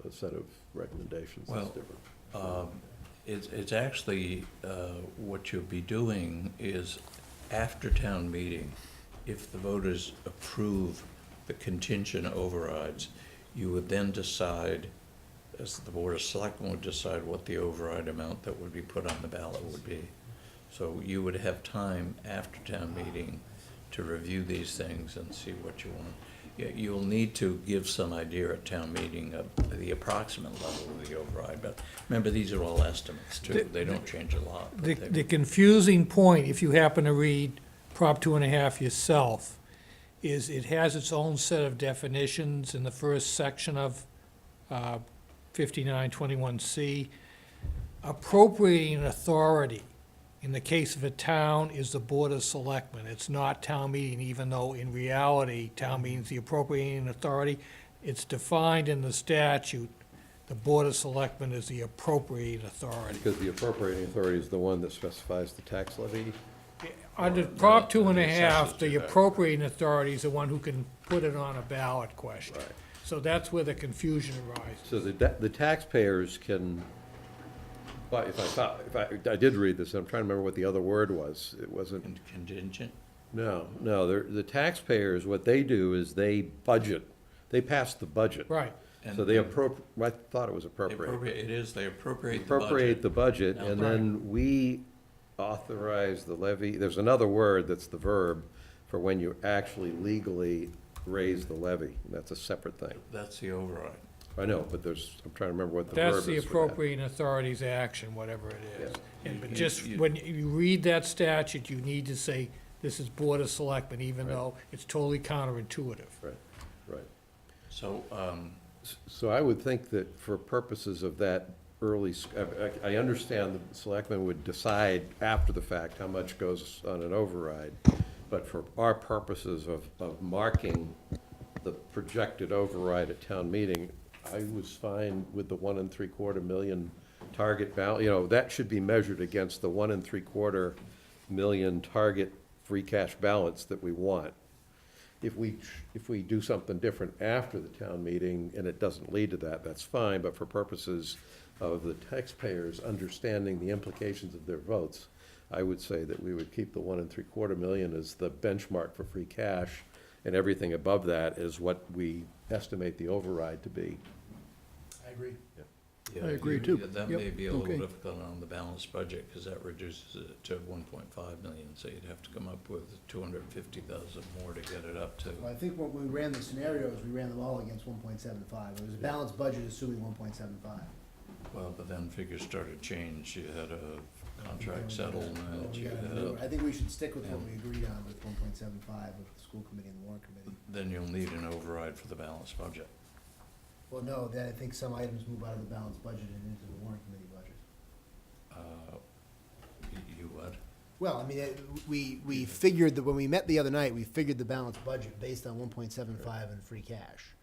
a set of recommendations that's Well, different. it's actually, what you'll be doing is, after town meeting, if the voters approve the contingent overrides, you would then decide, as the Board of Selectmen would decide what the override amount that would be put on the ballot would be. So you would have time after town meeting to review these things and see what you want. Yeah, you'll need to give some idea at town meeting of the approximate level of the override, but remember, these are all estimates too. They don't change a lot. but they- The confusing point, if you happen to read Prop 2.5 yourself, is it has its own set of definitions in the first section of 5921C. Appropriating authority, in the case of a town, is the Board of Selectmen. It's not town meeting, even though in reality, town meeting's the appropriating authority. It's defined in the statute. The Board of Selectmen is the appropriating authority. Because the appropriating authority is the one that specifies the tax levy. Under Prop 2.5, the appropriating authority is the one who can put it on a ballot question. Right. So that's where the confusion arises. So the taxpayers can, but if I did read this, I'm trying to remember what the other word was. It wasn't, Contingent? no, the taxpayers, what they do is they budget, they pass the budget. Right. So they I thought it was They appropriate. It is, they appropriate the budget. Appropriate the budget, Now- and then we authorize the levy. There's another word that's the verb for when you actually legally raise the levy. That's a separate thing. That's the override. I know, but I'm trying to remember what the verb is That's the for that. appropriating authority's action, whatever it is. Yeah. And, but just, when you read that statute, you need to say, this is Board of Selectmen, even though it's totally counterintuitive. Right. So, So I would think that for purposes of that early, I understand the selectmen would decide after the fact how much goes on an override, but for our purposes of marking the projected override at town meeting, I was fine with the 1 3/4 million target balance. That should be measured against the 1 3/4 million target free cash balance that we want. If we do something different after the town meeting and it doesn't lead to that, that's fine, but for purposes of the taxpayers understanding the implications of their votes, I would say that we would keep the 1 3/4 million as the benchmark for free cash, and everything above that is what we estimate the override to be. I agree. yeah, I agree too. That Yep, may be a little okay. difficult on the balanced budget, because that reduces it to 1.5 million, so you'd have to come up with 250,000 more to get it up to. Well, I think when we ran the scenarios, we ran them all against 1.75. It was a balanced budget assuming 1.75. Well, but then figures started to change. You had a contract settlement, We you gotta had, maneuver. I think we should stick with what we agreed on with 1.75 with the school committee and the warrant committee. then you'll need an override for the balanced budget. Well, no, then I think some items move out of the balanced budget and into the warrant committee budget. You what? Well, I mean, we figured that when we met the other night, we figured the balanced budget based on 1.75 in free cash.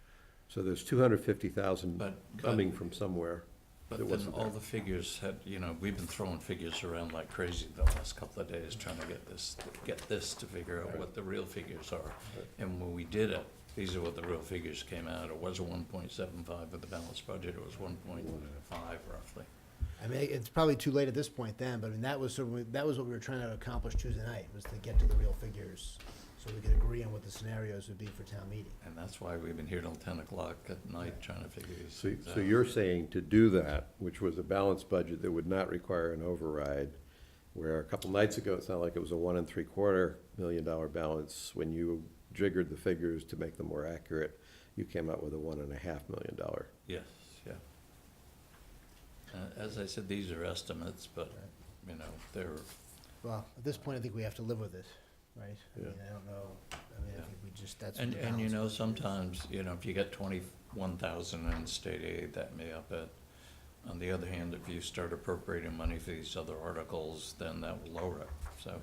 So there's 250,000 But- coming from somewhere that But then wasn't all there. the figures had, we've been throwing figures around like crazy the last couple of days, trying to get this to figure out what the real figures are. And when we did it, these are what the real figures came out. It wasn't 1.75 with the balanced budget, it was 1.5 roughly. I mean, it's probably too late at this point then, but I mean, that was what we were trying to accomplish Tuesday night, was to get to the real figures, so we could agree on what the scenarios would be for town meeting. And that's why we've been here till 10 o'clock at night trying to figure these So, things out. so you're saying to do that, which was a balanced budget that would not require an override, where a couple nights ago, it sounded like it was a 1 3/4 million dollar balance. When you jiggered the figures to make them more accurate, you came out with a $1.5 million. Yes, yeah. As I said, these are estimates, but, they're, Well, at this point, I think we have to live with it, right? I Yeah. mean, I don't know, I mean, I think we just, that's. and the you balance know, budget is. sometimes, if you get 21,000 in state aid, that may up it. On the other hand, if you start appropriating money for these other articles, then that will lower it, so.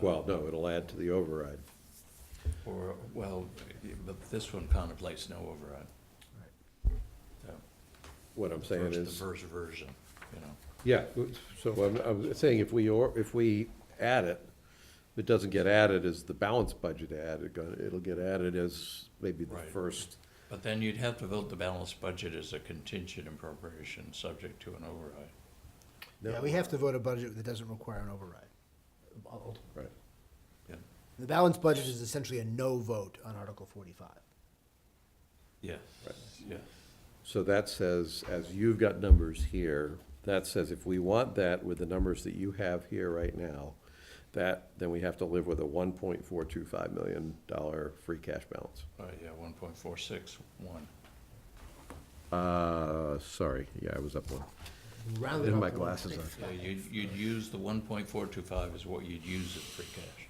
Well, no, it'll add to the override. But this one contemplates no override. So, What I'm saying the is, first version, yeah, so I'm saying if we add it, if it doesn't get added as the balanced budget added, it'll get added as maybe the Right. first. But then you'd have to vote the balanced budget as a contingent appropriation, subject to an override. Yeah, we have to vote a budget that doesn't require an override. Right. The balanced budget is essentially a no vote on Article 45. Yes, yes. So that says, as you've got numbers here, that says if we want that with the numbers that you have here right now, then we have to live with a $1.425 million free cash balance. Yeah, 1.461. Sorry, yeah, I was up one. Round it Didn't up my to glasses on. 1.5. Yeah, you'd use the 1.425 is what you'd use as free cash.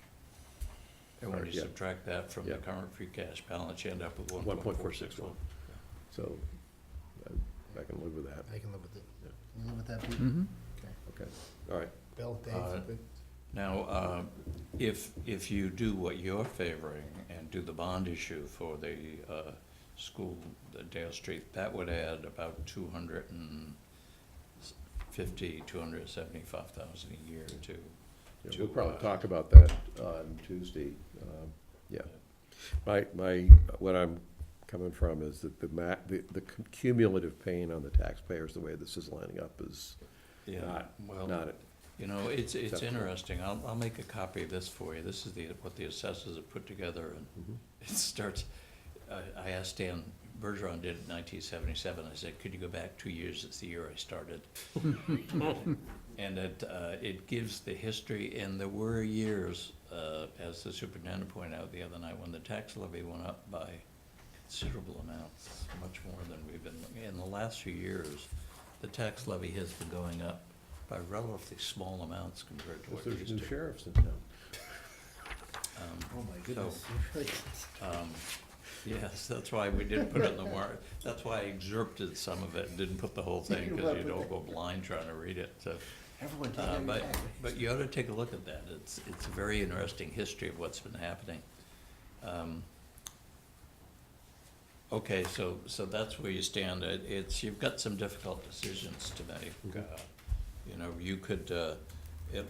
And when Right, you yeah. subtract that from the Yeah. current free cash balance, you end up with 1.461. 1.461. So I can live with that. I can live with it. Can you live with that, Pete? Mm-hmm. Okay. Okay, all right. Bill, Uh, Dave? good? Now, if you do what you're favoring and do the bond issue for the school, the Dale Street, that would add about 275,000 a year to. Yeah, we'll probably talk about that on Tuesday. Yeah. What I'm coming from is that the cumulative pain on the taxpayers, the way this is lining up is not. It's acceptable. interesting. I'll make a copy of this for you. This is what the assessors have put together, and it starts, I asked Dan Bergeron did it in 1977. I said, could you go back 2 years? It's the year I started. And it gives the history, and there were years, as the superintendent pointed out the other night, when the tax levy went up by considerable amounts, much more than we've been, in the last few years, the tax levy has been going up by relatively small amounts compared to what it used to. There's new sheriffs in town. Oh, my goodness. Yes, that's why we didn't put it in the warrant. That's why I excerpted some of it and didn't put the whole thing, because you don't go blind trying to read it, so. Everyone take it. But you ought to take a look at that. It's a very interesting history of what's been happening. Okay, so that's where you stand. You've got some difficult decisions to make. You know, you could,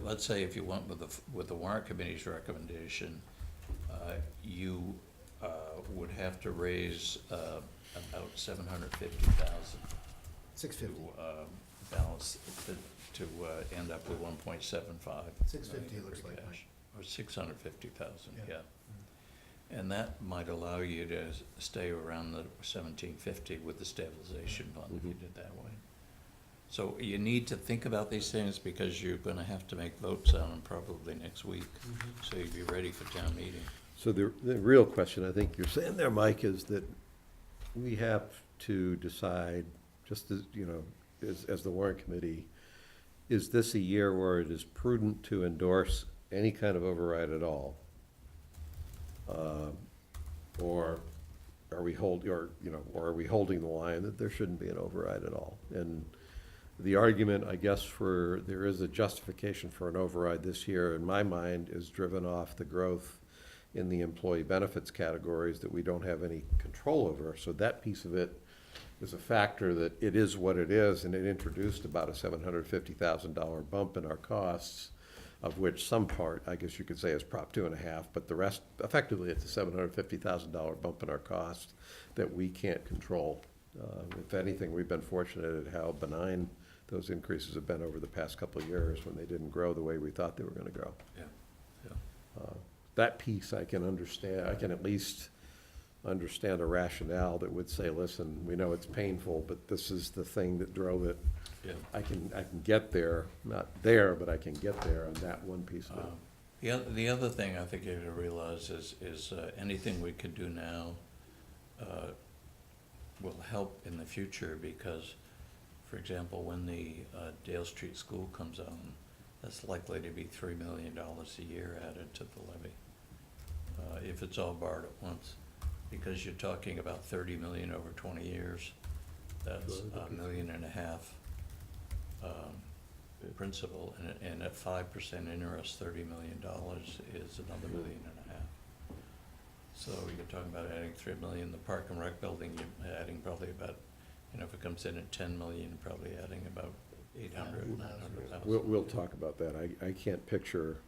let's say if you went with the warrant committee's recommendation, you would have to raise about $750,000. 650. Balance to end up with 1.75. 650 looks like. Cash, or 650,000, yeah. And that might allow you to stay around the 1750 with the stabilization fund if you did that way. So you need to think about these things, because you're gonna have to make votes on them probably next week. So you'd be ready for town meeting. So the real question, I think you're saying there, Mike, is that we have to decide, just as, you know, as the warrant committee, is this a year where it is prudent to endorse any kind of override at all? Or are we are we holding the line that there shouldn't be an override at all? And the argument, I guess, for there is a justification for an override this year, in my mind, is driven off the growth in the employee benefits categories that we don't have any control over. So that piece of it is a factor that it is what it is, and it introduced about a $750,000 bump in our costs, of which some part, I guess you could say, is Prop 2.5, but the rest, effectively, it's a $750,000 bump in our costs that we can't control. If anything, we've been fortunate at how benign those increases have been over the past couple of years when they didn't grow the way we thought they were gonna grow. Yeah, That piece I can understand. I can at least understand a rationale that would say, listen, we know it's painful, but this is the thing that drove it. Yeah. I can get there, not there, but I can get there on that one piece of it. The other thing I think you have to realize is anything we can do now will help in the future, because, for example, when the Dale Street School comes on, that's likely to be $3 million a year added to the levy, if it's all borrowed at once, because you're talking about 30 million over 20 years. That's $1.5 million principal, and at 5% interest, $30 million is another $1.5 million. So you're talking about adding 3 million. The Park and Rec building, you're adding probably about, you know, if it comes in at 10 million, probably adding about 800, 900,000. We'll talk about that. I can't picture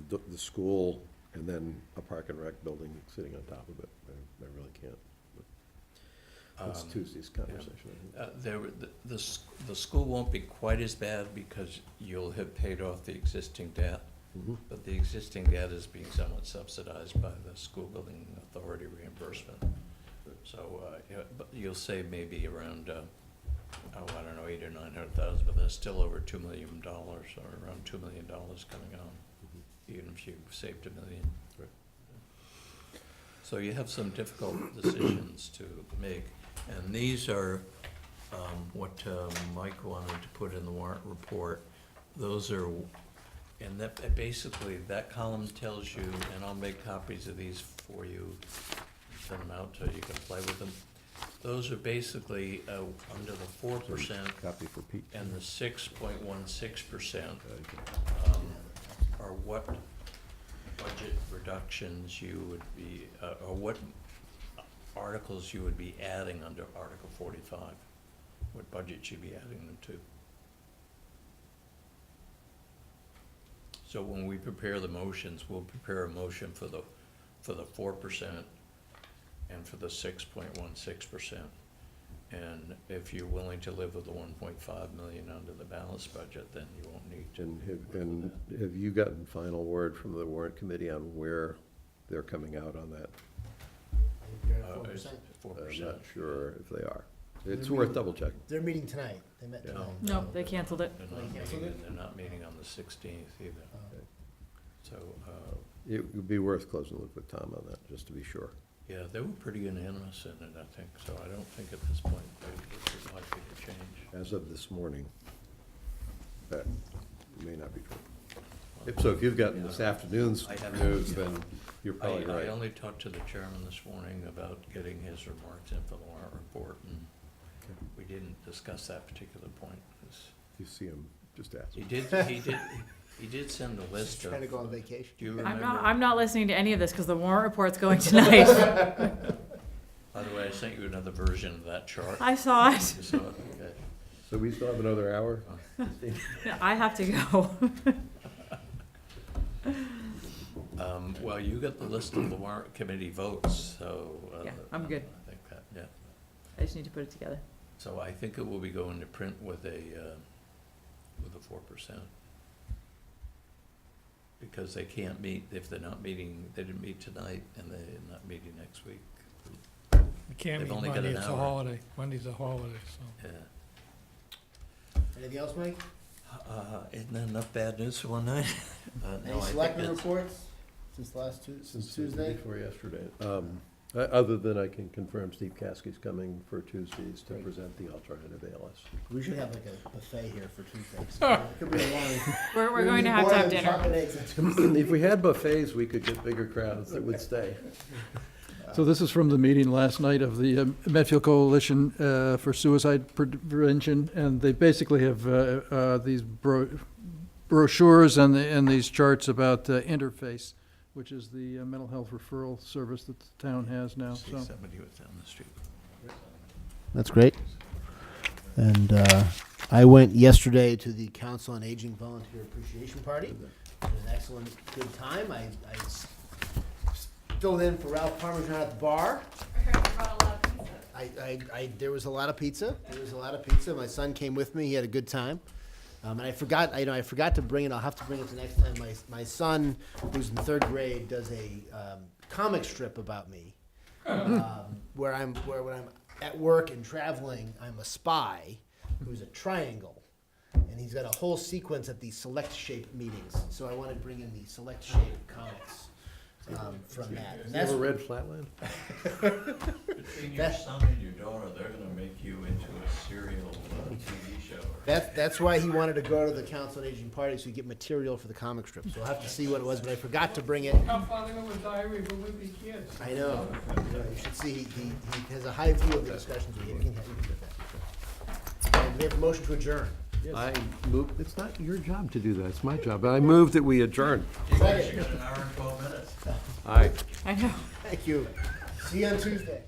the school and then a Park and Rec building sitting on top of it. I really can't. It's Tuesday's conversation. The school won't be quite as bad, because you'll have paid off the existing debt. But the existing debt is being somewhat subsidized by the school building authority reimbursement. So, but you'll save maybe around, I don't know, 800,000 or 900,000, but that's still over $2 million, or around $2 million coming on, even if you saved $1 million. Right. So you have some difficult decisions to make, and these are what Mike wanted to put in the warrant report. Those are, and that basically, that column tells you, and I'll make copies of these for you, send them out so you can play with them. Those are basically under the 4% Copy for Pete. and the 6.16% are what budget reductions you would be, or what articles you would be adding under Article 45, what budget you'd be adding them to. So when we prepare the motions, we'll prepare a motion for the 4% and for the 6.16%. And if you're willing to live with the 1.5 million under the balanced budget, then you won't need to. And have you gotten final word from the warrant committee on where they're coming out on that? 4%. I'm not sure if they are. It's worth double checking. They're meeting tonight. They met tonight. No, they canceled it. They're not meeting on the 16th either. So, It would be worth closing a look with Tom on that, just to be sure. Yeah, they were pretty unanimous in it, I think, so I don't think at this point it's likely to change. As of this morning, that may not be true. If so, if you've gotten this afternoon's I haven't- news, then you're probably I right. only talked to the chairman this morning about getting his remarks in for the warrant report, and we didn't discuss that particular point. 'Cause You see him, just ask. He did send a list of. Trying to go on vacation. Do you remember? I'm not listening to any of this because the warrant report's going tonight. By the way, I sent you another version of that chart. I saw it. You saw it? Okay. So we still have another hour? I have to go. Well, you got the list of the warrant committee votes, so. Yeah, I'm good. I think that, yeah. I just need to put it together. So I think it will be going to print with a 4%. Because they can't meet, if they're not meeting, they didn't meet tonight, and they're not meeting next week. We can't They've meet only got Monday, an it's a hour. holiday. Monday's a holiday, so. Yeah. Anything else, Mike? Isn't that enough bad news for one night? No, I Any think selectmen it's- reports since last since Tuesday? Before yesterday. Other than I can confirm Steve Caskey's coming for Tuesdays to present the alternative ALS. We should have like a buffet here for Tuesday. It could be a long. We're going to have dinner. Chocolate eggs and toast. If we had buffets, we could get bigger crowds that would stay. So this is from the meeting last night of the Medfield Coalition for Suicide Prevention, and they basically have these brochures and these charts about Interface, which is the mental health referral service that the town has now, See so. somebody was down the street. That's great. And I went yesterday to the Council on Aging Volunteer Appreciation Party. Had an excellent, good time. I filled in for Ralph Parmesan at the bar. There was a lot of pizza. My son came with me. He had a good time. And I forgot to bring it. I'll have to bring it the next time. My son, who's in 3rd grade, does a comic strip about me, where when I'm at work and traveling, I'm a spy who's a triangle, and he's got a whole sequence at these Select Shape meetings. So I wanted to bring in the Select Shape comics from that. And You ever read Flatland? Between your son and your daughter, they're gonna make you into a serial TV show. That's why he wanted to go to the Council on Aging party, so he get material for the comic strip. So we'll have to see what it was, but I forgot to bring it. How far they go with diary of a wimpy kid. I know. You should see, he has a high view of the discussions we had. You can get that. And we have a motion to adjourn. I move, it's not your job to do that, it's my job. I move that we adjourn. You got an hour and 12 minutes. Aye. I know. Thank you. See you on Tuesday.